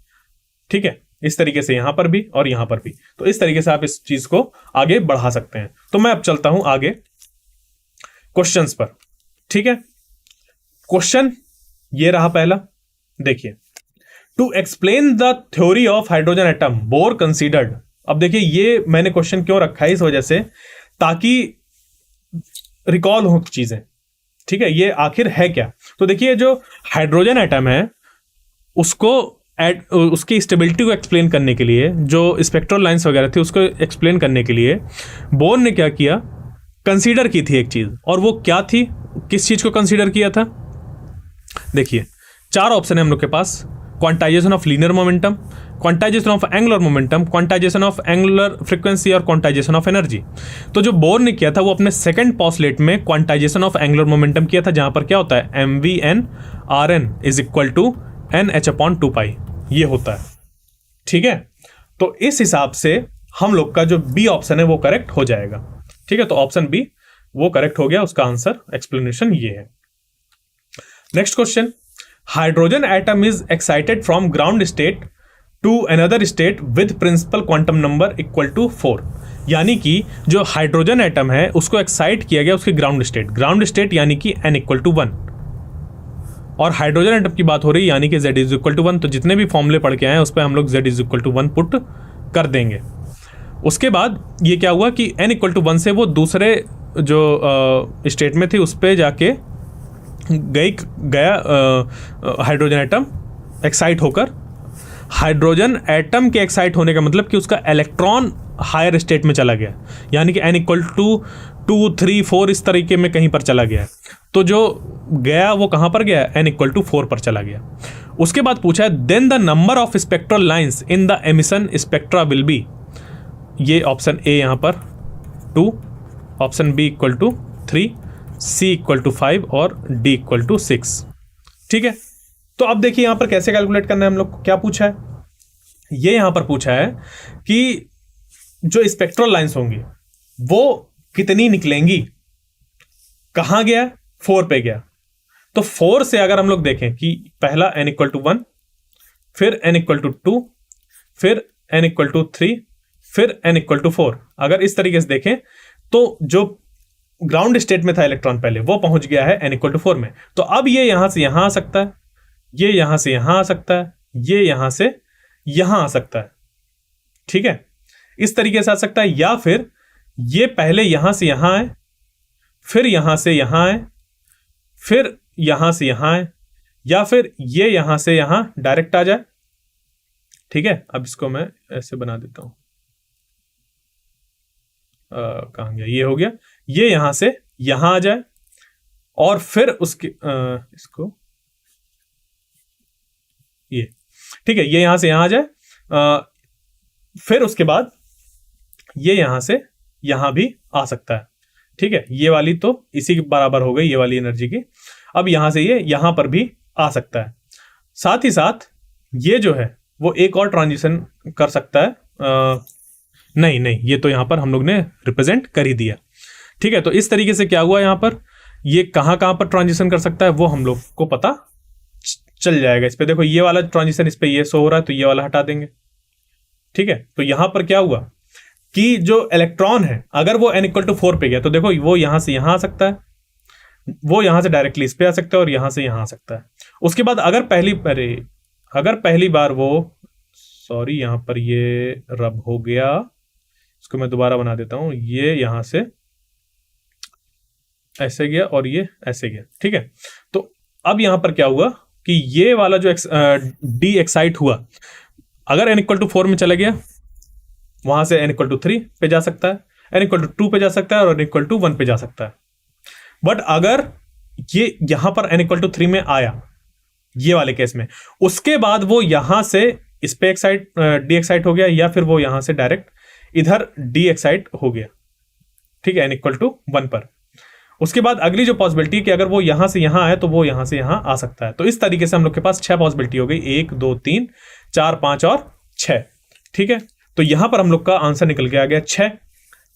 ठीक है, इस तरीके से यहां पर भी और यहां पर भी। तो इस तरीके से आप इस चीज को आगे बढ़ा सकते हैं। तो मैं अब चलता हूं आगे क्वेश्चंस पर। ठीक है, क्वेश्चन ये रहा पहला, देखिए, to explain the theory of hydrogen atom Bohr considered. अब देखिए ये मैंने क्वेश्चन क्यों रखा है, इस वजह से ताकि रिकॉल हो चीजें। ठीक है, ये आखिर है क्या। तो देखिए जो हाइड्रोजन एटम है उसको उसकी स्टेबिलिटी को एक्सप्लेन करने के लिए, जो स्पेक्ट्रल लाइंस वगैरह थी उसको एक्सप्लेन करने के लिए बोर ने क्या किया, कंसीडर की थी एक चीज, और वो क्या थी, किस चीज को कंसीडर किया था। देखिए 4 ऑप्शन है हम लोग के पास, quantization of linear momentum, quantization of angular momentum, quantization of angular frequency और क्वांटाइजेशन ऑफ एनर्जी। तो जो बोर ने किया था वो अपने सेकंड पॉस्टुलेट में क्वांटाइजेशन ऑफ एंगुलर मोमेंटम किया था, जहां पर क्या होता है, mvn/rn is equal to nh/2π, ये होता है। ठीक है, तो इस हिसाब से हम लोग का जो बी ऑप्शन है वो करेक्ट हो जाएगा। ठीक है, तो ऑप्शन बी वो करेक्ट हो गया, उसका आंसर एक्सप्लेनेशन ये है। Next question, hydrogen atom is excited from ground state to another state with principal quantum number equal to 4। यानी कि जो हाइड्रोजन एटम है उसको एक्साइट किया गया उसके ग्राउंड स्टेट यानी कि n इक्वल टू 1, और हाइड्रोजन एटम की बात हो रही है यानी कि z इज इक्वल टू 1। तो जितने भी फॉर्मूले पढ़ के आए हैं उस पर हम लोग z is equal to 1 put कर देंगे। उसके बाद ये क्या हुआ कि n इक्वल टू 1 से वो दूसरे जो स्टेट में थी उस पर जाके गया हाइड्रोजन एटम एक्साइट होकर। हाइड्रोजन एटम के एक्साइट होने का मतलब कि उसका इलेक्ट्रॉन हायर स्टेट में चला गया, यानी कि n इक्वल टू 2, 3, 4 इस तरीके में कहीं पर चला गया। तो जो गया वो कहां पर गया, n इक्वल टू 4 पर चला गया। उसके बाद पूछा है then the number of spectral lines in the emission spectra will be. ये ऑप्शन ए यहां पर 2, option B equal to 3, C equal to 5 और डी इक्वल टू 6। ठीक है, तो अब देखिए यहां पर कैसे कैलकुलेट करना है हम लोग को, क्या पूछा है, ये यहां पर पूछा है कि जो स्पेक्ट्रल लाइंस होंगी वो कितनी निकलेंगी, कहां गया, 4 पे गया। तो 4 से अगर हम लोग देखें कि पहला n इक्वल टू 1, फिर n इक्वल टू 2, फिर n इक्वल टू 3, फिर n इक्वल टू 4, अगर इस तरीके से देखें तो जो ग्राउंड स्टेट में था इलेक्ट्रॉन पहले वो पहुंच गया है n इक्वल टू 4 में। तो अब ये यहां से यहां आ सकता है, ये यहां से यहां आ सकता है, ये यहां से यहां आ सकता है, ठीक है, इस तरीके से आ सकता है। या फिर ये पहले यहां से यहां आए, फिर यहां से यहां आए, फिर यहां से यहां आए, या फिर ये यहां से यहां डायरेक्ट आ जाए, ठीक है। अब इसको मैं ऐसे बना देता हूं, कहां गया, ये हो गया, ये यहां से यहां आ जाए और फिर उसके इसको ये, ठीक है, ये यहां से यहां आ जाए, फिर उसके बाद ये यहां से यहां भी आ सकता है, ठीक है। ये वाली तो इसी के बराबर हो गई, ये वाली एनर्जी की। अब यहां से ये यहां पर भी आ सकता है। साथ ही साथ ये जो है वो एक और ट्रांजिशन कर सकता है, नहीं नहीं, ये तो यहां पर हम लोग ने रिप्रेजेंट कर ही दिया, ठीक है। तो इस तरीके से क्या हुआ, यहां पर ये कहां कहां पर ट्रांजिशन कर सकता है वो हम लोग को पता चल जाएगा। इस पे देखो, ये वाला ट्रांजिशन इस पे ये शो हो रहा है, तो ये वाला हटा देंगे, ठीक है। तो यहां पर क्या हुआ कि जो इलेक्ट्रॉन है अगर वो n इक्वल टू 4 पे गया तो देखो वो यहां से यहां आ सकता है, वो यहां से डायरेक्टली इस पे आ सकता है और यहां से यहां आ सकता है। उसके बाद अगर पहली बार वो, सॉरी यहां पर ये रब हो गया, इसको मैं दोबारा बना देता हूं, ये यहां से ऐसे गया और ये ऐसे गया, ठीक है। तो अब यहां पर क्या हुआ कि ये वाला जो डी एक्साइट हुआ, अगर n इक्वल टू 4 में चला गया, वहां से n इक्वल टू 3 पे जा सकता है, n इक्वल टू 2 पे जा सकता है और n इक्वल टू 1 पे जा सकता है। बट अगर ये यहां पर n इक्वल टू 3 में आया, ये वाले केस में, उसके बाद वो यहां से इस पे एक्साइट डी एक्साइट हो गया, या फिर वो यहां से डायरेक्ट इधर डी एक्साइट हो गया, ठीक है, n इक्वल टू 1 पर। उसके बाद अगली जो पॉसिबिलिटी कि अगर वो यहां से यहां आए तो वो यहां से यहां आ सकता है। तो इस तरीके से हम लोग के पास 6 पॉसिबिलिटी हो गई, 1 2 3 4 5 और 6, ठीक है। तो यहां पर हम लोग का आंसर निकल के आ गया 6।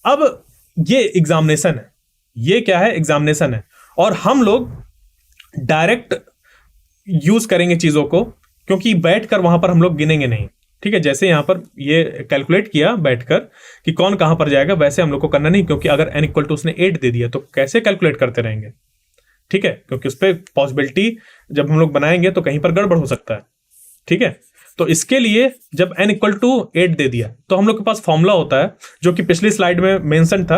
अब ये एग्जामिनेशन है, ये क्या है, एग्जामिनेशन है, और हम लोग डायरेक्ट यूज करेंगे चीजों को, क्योंकि बैठकर वहां पर हम लोग गिनेंगे नहीं, ठीक है। जैसे यहां पर ये कैलकुलेट किया बैठकर कि कौन कहां पर जाएगा, वैसे हम लोग को करना नहीं, क्योंकि अगर n इक्वल टू उसने 8 दे दिया तो कैसे कैलकुलेट करते रहेंगे, ठीक है, क्योंकि उस पर पॉसिबिलिटी जब हम लोग बनाएंगे तो कहीं पर गड़बड़ हो सकता है, ठीक है। तो इसके लिए जब n इक्वल टू 8 दे दिया तो हम लोग के पास फॉर्मूला होता है जो कि पिछली स्लाइड में मेंशन था,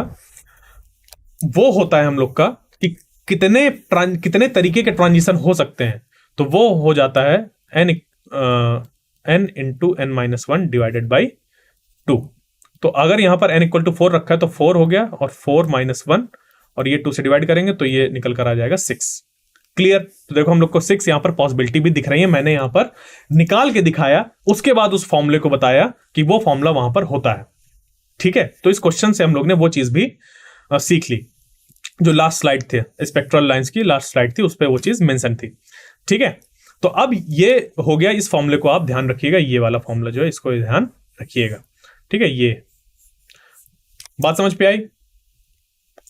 वो होता है हम लोग का कि कितने तरीके के ट्रांजिशन हो सकते हैं। तो वो हो जाता है n into n minus 1 divided by 2। तो अगर यहां पर n इक्वल टू 4 रखा है तो 4 हो गया, और 4 माइनस 1 और ये 2 से डिवाइड करेंगे तो ये निकल कर आ जाएगा 6। क्लियर। तो देखो हम लोग को 6 यहां पर पॉसिबिलिटी भी दिख रही है, मैंने यहां पर निकाल के दिखाया, उसके बाद उस फॉर्मूले को बताया कि वो फॉर्मूला वहां पर होता है, ठीक है। तो इस क्वेश्चन से हम लोग ने वो चीज भी सीख ली, जो लास्ट स्लाइड थे स्पेक्ट्रल लाइंस की लास्ट स्लाइड थी, उस पर वो चीज मेंशन थी, ठीक है। तो अब ये हो गया, इस फॉर्मूले को आप ध्यान रखिएगा, ये वाला फॉर्मूला जो है इसको ध्यान रखिएगा, ठीक है। ये बात समझ पे आई।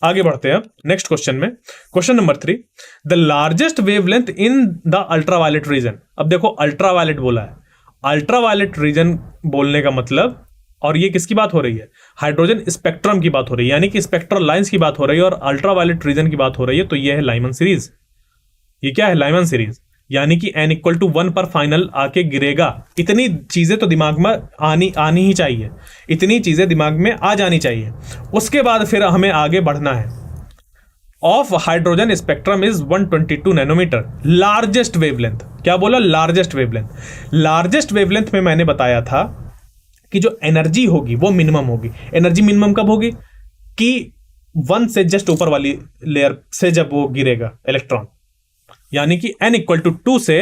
आगे बढ़ते हैं अब नेक्स्ट क्वेश्चन में, question number 3, the largest wavelength in the ultraviolet region. अब देखो अल्ट्रावायलेट बोला है, अल्ट्रावायलेट रीजन बोलने का मतलब, और ये किसकी बात हो रही है, हाइड्रोजन स्पेक्ट्रम की बात हो रही है, यानी कि स्पेक्ट्रल लाइंस की बात हो रही है, और अल्ट्रावायलेट रीजन की बात हो रही है। तो ये है लाइमन सीरीज। ये क्या है, लाइमन सीरीज, यानी कि n इक्वल टू 1 पर फाइनल आके गिरेगा। इतनी चीजें तो दिमाग में आनी ही चाहिए, इतनी चीजें दिमाग में आ जानी चाहिए। उसके बाद फिर हमें आगे बढ़ना है। Of hydrogen spectrum is 122 nanometer, largest wavelength. क्या बोला, लार्जेस्ट वेवलेंथ। लार्जेस्ट वेवलेंथ में मैंने बताया था कि जो एनर्जी होगी वो मिनिमम होगी। एनर्जी मिनिमम कब होगी, कि 1 से जस्ट ऊपर वाली लेयर से जब वो गिरेगा इलेक्ट्रॉन, यानी कि n इक्वल टू 2 से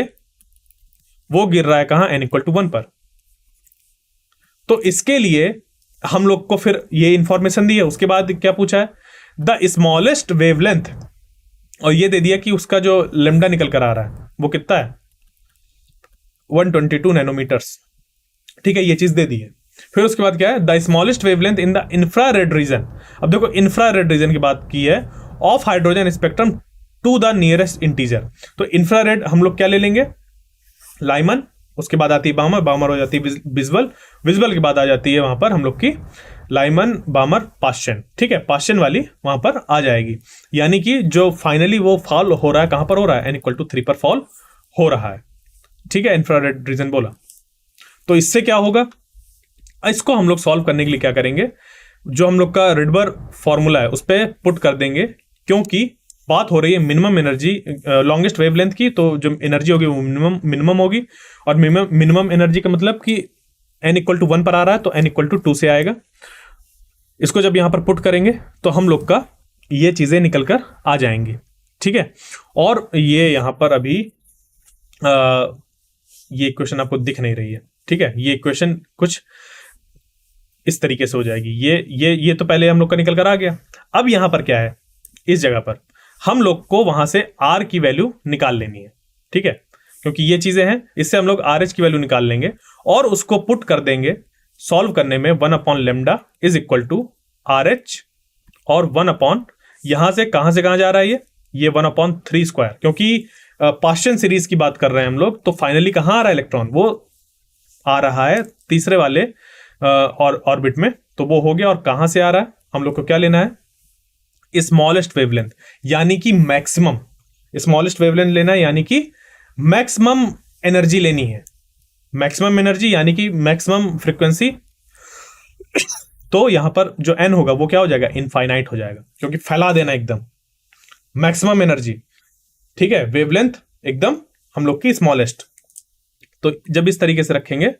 वो गिर रहा है कहां, n इक्वल टू 1 पर। तो इसके लिए हम लोग को फिर ये इंफॉर्मेशन दी है। उसके बाद क्या पूछा है, द स्मॉलेस्ट वेवलेंथ, और ये दे दिया कि उसका जो लेमडा निकल कर आ रहा है वो कितना है, 122 नैनोमीटर्स। ठीक है, ये चीज दे दी है। फिर उसके बाद क्या है, the smallest wavelength in the infrared region. अब देखो इंफ्रारेड रीजन की बात की है, of hydrogen spectrum to the nearest integer. तो इंफ्रारेड हम लोग क्या ले लेंगे, लाइमन, उसके बाद आती है बामर, बामर हो जाती है विजुअल, विजुअल के बाद आ जाती है वहां पर हम लोग की लाइमन, बामर, पाश्चन। ठीक है, पाश्चन वाली वहां पर आ जाएगी, यानी कि जो फाइनली वो फॉल हो रहा है कहां पर हो रहा है, n=3 पर फॉल हो रहा है। ठीक है, इंफ्रारेड रीजन बोला। तो इससे क्या होगा, इसको हम लोग सॉल्व करने के लिए क्या करेंगे, जो हम लोग का रिडबर फॉर्मूला है उस पर पुट कर देंगे, क्योंकि बात हो रही है मिनिमम एनर्जी, लॉन्गेस्ट वेवलेंथ की, तो जो एनर्जी होगी वो मिनिमम होगी। और मिनिमम एनर्जी का मतलब कि n=1 पर आ रहा है तो n=2 से आएगा। इसको जब यहां पर पुट करेंगे तो हम लोग का ये चीजें निकल कर आ जाएंगी। ठीक है, और ये यहां पर अभी ये इक्वेशन आपको दिख नहीं रही है। ठीक है, ये इक्वेशन कुछ इस तरीके से हो जाएगी। ये तो पहले हम लोग का निकल कर आ गया। अब यहां पर क्या है, इस जगह पर हम लोग को वहां से आर की वैल्यू निकाल लेनी है। ठीक है, क्योंकि ये चीजें हैं, इससे हम लोग आर एच की वैल्यू निकाल लेंगे और उसको पुट कर देंगे सॉल्व करने में। 1/λ is equal to R H, और 1 यहां से कहां जा रहा है, ये 1/3 स्क्वायर, क्योंकि पाश्चन सीरीज की बात कर रहे हैं हम लोग। तो फाइनली कहां आ रहा है इलेक्ट्रॉन, वो आ रहा है तीसरे वाले और ऑर्बिट में। तो वो हो गया, और कहां से आ रहा है, हम लोग को क्या लेना है, स्मॉलेस्ट वेवलेंथ, यानी कि मैक्सिमम। स्मॉलेस्ट वेवलेंथ लेना है, यानी कि मैक्सिमम एनर्जी लेनी है। मैक्सिमम एनर्जी यानी कि मैक्सिमम फ्रीक्वेंसी। तो यहां पर जो एन होगा वो क्या हो जाएगा, इनफाइनाइट हो जाएगा, क्योंकि फैला देना एकदम मैक्सिमम एनर्जी। ठीक है, वेवलेंथ एकदम हम लोग की स्मॉलेस्ट। तो जब इस तरीके से रखेंगे,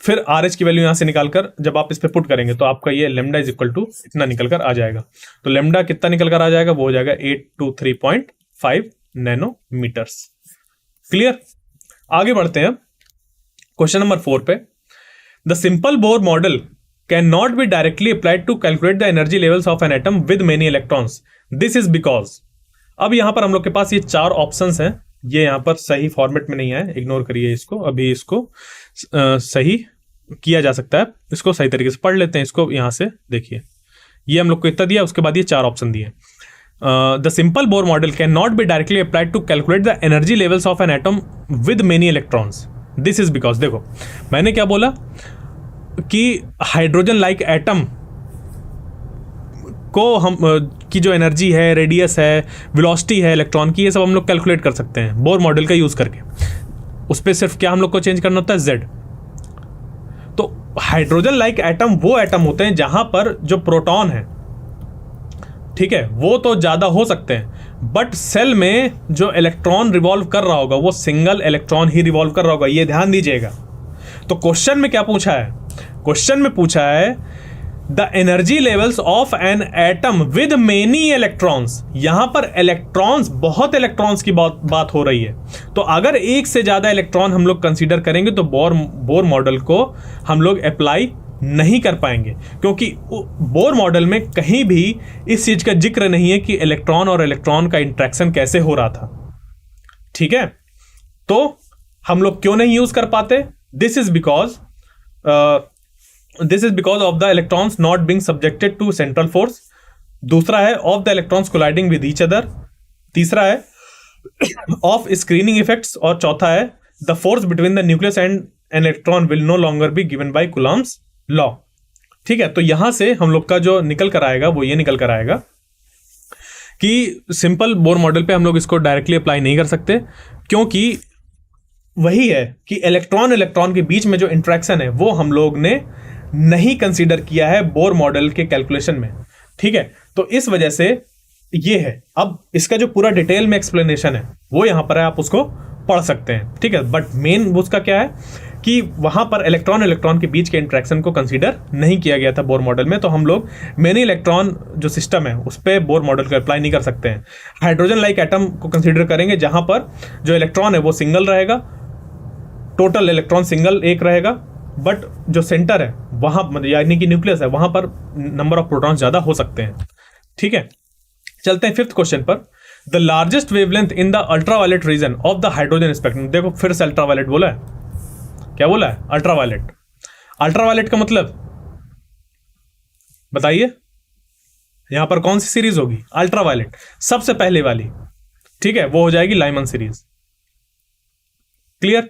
फिर आर एच की वैल्यू यहां से निकालकर जब आप इस पे पुट करेंगे तो आपका ये लेमडा इज इक्वल टू इतना निकल कर आ जाएगा। तो लेमडा कितना निकल कर आ जाएगा, वो हो जाएगा 823.5 नैनोमीटर्स। क्लियर, आगे बढ़ते हैं क्वेश्चन नंबर 4 पे। The simple Bohr model can not be directly applied to calculate the energy levels of an atom with many electrons, this is because. अब यहां पर हम लोग के पास ये 4 ऑप्शंस हैं, ये यहां पर सही फॉर्मेट में नहीं है, इग्नोर करिए इसको, अभी इसको सही किया जा सकता है। इसको सही तरीके से पढ़ लेते हैं। इसको यहां से देखिए, ये हम लोग को इतना दिया, उसके बाद ये 4 ऑप्शन दिए। The simple Bohr model can not be directly applied to calculate the energy levels of an atom with many electrons, this is because. देखो मैंने क्या बोला कि हाइड्रोजन लाइक एटम को हम की जो एनर्जी है, रेडियस है, वेलोसिटी है इलेक्ट्रॉन की, ये सब हम लोग कैलकुलेट कर सकते हैं बोर मॉडल का यूज करके। उस पर सिर्फ क्या हम लोग को चेंज करना होता है, Z। तो हाइड्रोजन लाइक एटम वो एटम होते हैं जहां पर जो प्रोटॉन है, ठीक है, वो तो ज्यादा हो सकते हैं, बट सेल में जो इलेक्ट्रॉन रिवॉल्व कर रहा होगा वो सिंगल इलेक्ट्रॉन ही रिवॉल्व कर रहा होगा, ये ध्यान दीजिएगा। तो क्वेश्चन में क्या पूछा है, क्वेश्चन में पूछा है the energy levels of an atom with many electrons. यहां पर इलेक्ट्रॉन्स, बहुत इलेक्ट्रॉन्स की बात हो रही है। तो अगर एक से ज्यादा इलेक्ट्रॉन हम लोग कंसीडर करेंगे तो बोर मॉडल को हम लोग अप्लाई नहीं कर पाएंगे, क्योंकि बोर मॉडल में कहीं भी इस चीज का जिक्र नहीं है कि इलेक्ट्रॉन और इलेक्ट्रॉन का इंट्रैक्शन कैसे हो रहा था। ठीक है, तो हम लोग क्यों नहीं यूज कर पाते, this is because of the electrons not being subjected to central force. दूसरा है of the electrons colliding with each other. तीसरा है ऑफ स्क्रीनिंग इफेक्ट्स। और चौथा है the force between the nucleus and an electron will no longer be given by Coulomb's law. ठीक है, तो यहां से हम लोग का जो निकल कर आएगा वो ये निकल कर आएगा कि सिंपल बोर मॉडल पे हम लोग इसको डायरेक्टली अप्लाई नहीं कर सकते, क्योंकि वही है कि इलेक्ट्रॉन के बीच में जो इंट्रैक्शन है वो हम लोग ने नहीं कंसीडर किया है बोर मॉडल के कैलकुलेशन में। ठीक है, तो इस वजह से ये है। अब इसका जो पूरा डिटेल में एक्सप्लेनेशन है वो यहां पर है, आप उसको पढ़ सकते हैं। ठीक है, बट मेन उसका क्या है कि वहां पर इलेक्ट्रॉन के बीच के इंट्रैक्शन को कंसीडर नहीं किया गया था बोर मॉडल में। तो हम लोग मेनी इलेक्ट्रॉन जो सिस्टम है उस पर बोर मॉडल को अप्लाई नहीं कर सकते हैं। हाइड्रोजन लाइक एटम को कंसीडर करेंगे जहां पर जो इलेक्ट्रॉन है वो सिंगल रहेगा, टोटल इलेक्ट्रॉन सिंगल एक रहेगा, बट जो सेंटर है वहां यानी कि न्यूक्लियस है वहां पर नंबर ऑफ प्रोटॉन्स ज्यादा हो सकते हैं। ठीक है, चलते हैं 5th क्वेश्चन पर। The largest wavelength in the ultraviolet region of the hydrogen spectrum. देखो फिर से अल्ट्रावायलेट बोला है, क्या बोला है? अल्ट्रावायलेट। अल्ट्रावायलेट का मतलब बताइए, यहां पर कौन सी सीरीज होगी? अल्ट्रावायलेट, सबसे पहले वाली, ठीक है, वो हो जाएगी लाइमन सीरीज। क्लियर?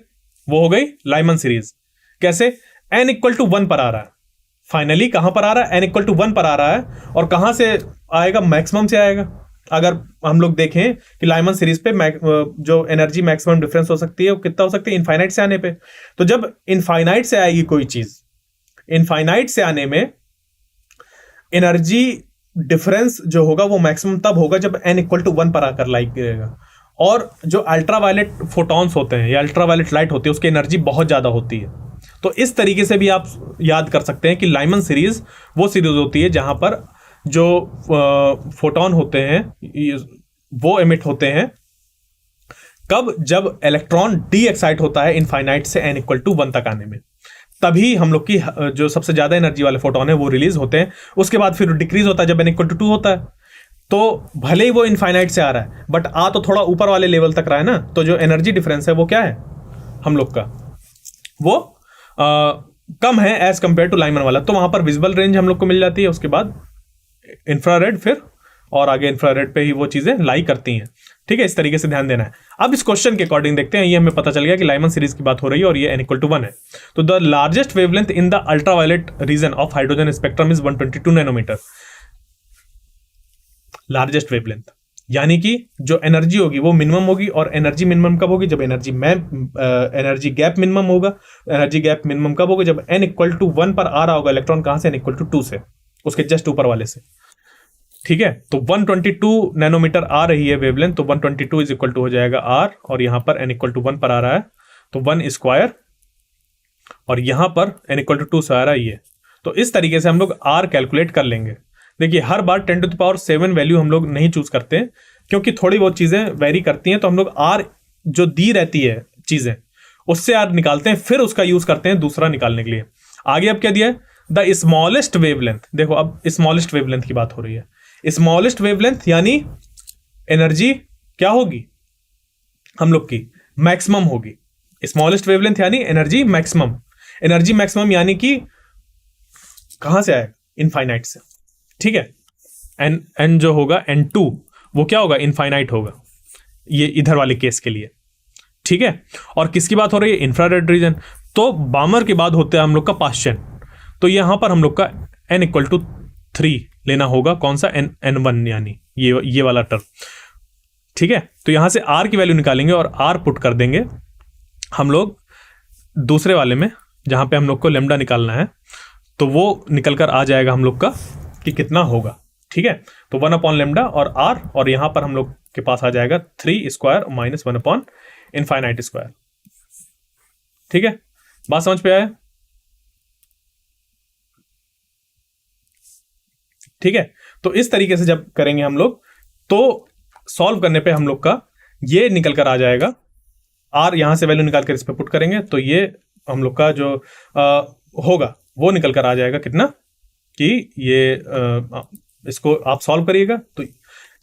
वो हो गई लाइमन सीरीज। कैसे? n इक्वल टू 1 पर आ रहा है, फाइनली कहां पर आ रहा है? n इक्वल टू 1 पर आ रहा है, और कहां से आएगा? मैक्सिमम से आएगा। अगर हम लोग देखें कि लाइमन सीरीज पे जो एनर्जी मैक्सिमम डिफरेंस हो सकती है वो कितना हो सकती है? इनफाइनाइट से आने पे। तो जब इनफाइनाइट से आएगी कोई चीज, इनफाइनाइट से आने में एनर्जी डिफरेंस जो होगा वो मैक्सिमम तब होगा जब n इक्वल टू 1 पर आकर लाइक गिरेगा। और जो अल्ट्रावायलेट फोटॉन्स होते हैं या अल्ट्रावायलेट लाइट होती है उसकी एनर्जी बहुत ज्यादा होती है। तो इस तरीके से भी आप याद कर सकते हैं कि लाइमन सीरीज वो सीरीज होती है जहां पर जो फोटॉन होते हैं वो एमिट होते हैं कब? जब इलेक्ट्रॉन डी एक्साइट होता है इनफाइनाइट से n इक्वल टू 1 तक आने में, तभी हम लोग की जो सबसे ज्यादा एनर्जी वाले फोटॉन है वो रिलीज होते हैं। उसके बाद फिर डिक्रीज होता है जब n इक्वल टू 2 होता है। तो भले ही वो इनफाइनाइट से आ रहा है बट आ तो थोड़ा ऊपर वाले लेवल तक रहा है ना, तो जो एनर्जी डिफरेंस है वो क्या है हम लोग का? वो कम है एज कंपेयर टू लाइमन वाला। तो वहां पर विजिबल रेंज हम लोग को मिल जाती है, उसके बाद इंफ्रारेड, फिर और आगे इंफ्रारेड पे ही वो चीजें लाई करती हैं। ठीक है, इस तरीके से ध्यान देना है। अब इस क्वेश्चन के अकॉर्डिंग देखते हैं, ये हमें पता चल गया कि लाइमन सीरीज की बात हो रही है और ये n इक्वल टू 1 है। तो the largest wavelength in the ultraviolet region of hydrogen spectrum is 122 nanometer. Largest wavelength यानी कि जो एनर्जी होगी वो मिनिमम होगी, और एनर्जी मिनिमम कब होगी? जब एनर्जी गैप मिनिमम होगा। एनर्जी गैप मिनिमम कब होगा? जब n इक्वल टू 1 पर आ रहा होगा इलेक्ट्रॉन, कहां से? n इक्वल टू 2 से, उसके जस्ट ऊपर वाले से। ठीक है, तो 122 नैनोमीटर आ रही है वेवलेंथ, तो 122 इज इक्वल टू हो जाएगा r, और यहां पर n इक्वल टू 1 पर आ रहा है तो 1 स्क्वायर, और यहां पर n इक्वल टू 2 से आ रहा है ये। तो इस तरीके से हम लोग r कैलकुलेट कर लेंगे। देखिए, हर बार 10⁻⁷ वैल्यू हम लोग नहीं चूज करते हैं, क्योंकि थोड़ी बहुत चीजें वेरी करती हैं, तो हम लोग r जो दी रहती है चीजें उससे r निकालते हैं, फिर उसका यूज करते हैं दूसरा निकालने के लिए। आगे अब क्या दिया है? The smallest wavelength. देखो, अब स्मॉलेस्ट वेवलेंथ की बात हो रही है। स्मॉलेस्ट वेवलेंथ यानी एनर्जी क्या होगी हम लोग की? मैक्सिमम होगी। स्मॉलेस्ट वेवलेंथ यानी एनर्जी मैक्सिमम। एनर्जी मैक्सिमम यानी कि कहां से आएगा? इनफाइनाइट से। ठीक है, n जो होगा n2 वो क्या होगा? इनफाइनाइट होगा, ये इधर वाले केस के लिए। ठीक है, और किसकी बात हो रही है? Infrared reason. तो बामर के बाद होता है हम लोग का पाश्चन, तो यहां पर हम लोग का n इक्वल टू 3 लेना होगा। कौन सा? n1 यानी ये वाला टर्म। ठीक है, तो यहां से r की वैल्यू निकालेंगे और r पुट कर देंगे हम लोग दूसरे वाले में जहां पे हम लोग को लेमडा निकालना है, तो वो निकल कर आ जाएगा हम लोग का कि कितना होगा। ठीक है, तो 1/λ और r, और यहां पर हम लोग के पास आ जाएगा 3 स्क्वायर माइनस 1/∞ स्क्वायर। ठीक है, बात समझ पे आया? ठीक है, तो इस तरीके से जब करेंगे हम लोग तो सॉल्व करने पे हम लोग का ये निकल कर आ जाएगा। r यहां से वैल्यू निकाल कर इस पे पुट करेंगे तो ये हम लोग का जो होगा वो निकल कर आ जाएगा कितना, कि ये इसको आप सॉल्व करिएगा तो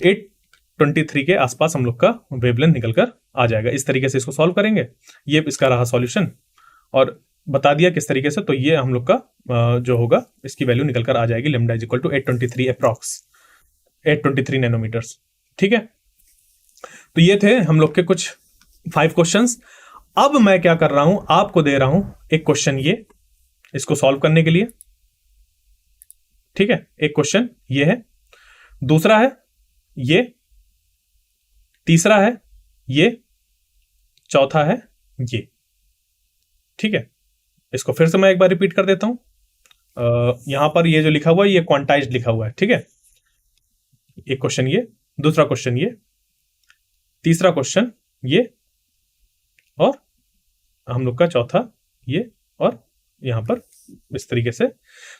823 के आसपास हम लोग का वेवलेंथ निकल कर आ जाएगा। इस तरीके से इसको सॉल्व करेंगे, ये इसका रहा सॉल्यूशन, और बता दिया किस तरीके से। तो ये हम लोग का जो होगा इसकी वैल्यू निकल कर आ जाएगी lambda is equal to 823 approx 823 nanometers. ठीक है, तो ये थे हम लोग के कुछ 5 क्वेश्चंस। अब मैं क्या कर रहा हूं, आपको दे रहा हूं एक क्वेश्चन, ये इसको सॉल्व करने के लिए। ठीक है, एक क्वेश्चन ये है, दूसरा है ये, तीसरा है ये, चौथा है ये। ठीक है, इसको फिर से मैं एक बार रिपीट कर देता हूं। यहां पर ये जो लिखा हुआ है ये क्वांटाइज्ड लिखा हुआ है। ठीक है, एक क्वेश्चन ये, दूसरा क्वेश्चन ये, तीसरा क्वेश्चन ये, और हम लोग का चौथा ये, और यहां पर इस तरीके से।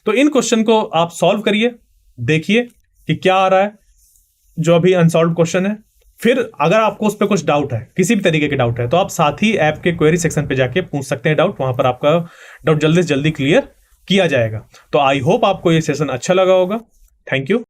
तो इन क्वेश्चन को आप सॉल्व करिए, देखिए कि क्या आ रहा है जो अभी अनसॉल्व क्वेश्चन है। फिर अगर आपको उस पर कुछ डाउट है, किसी भी तरीके के डाउट है, तो आप साथ ही ऐप के क्वेरी सेक्शन पे जाके पूछ सकते हैं डाउट, वहां पर आपका डाउट जल्दी से जल्दी क्लियर किया जाएगा। तो आई होप आपको ये सेशन अच्छा लगा होगा। Thank you.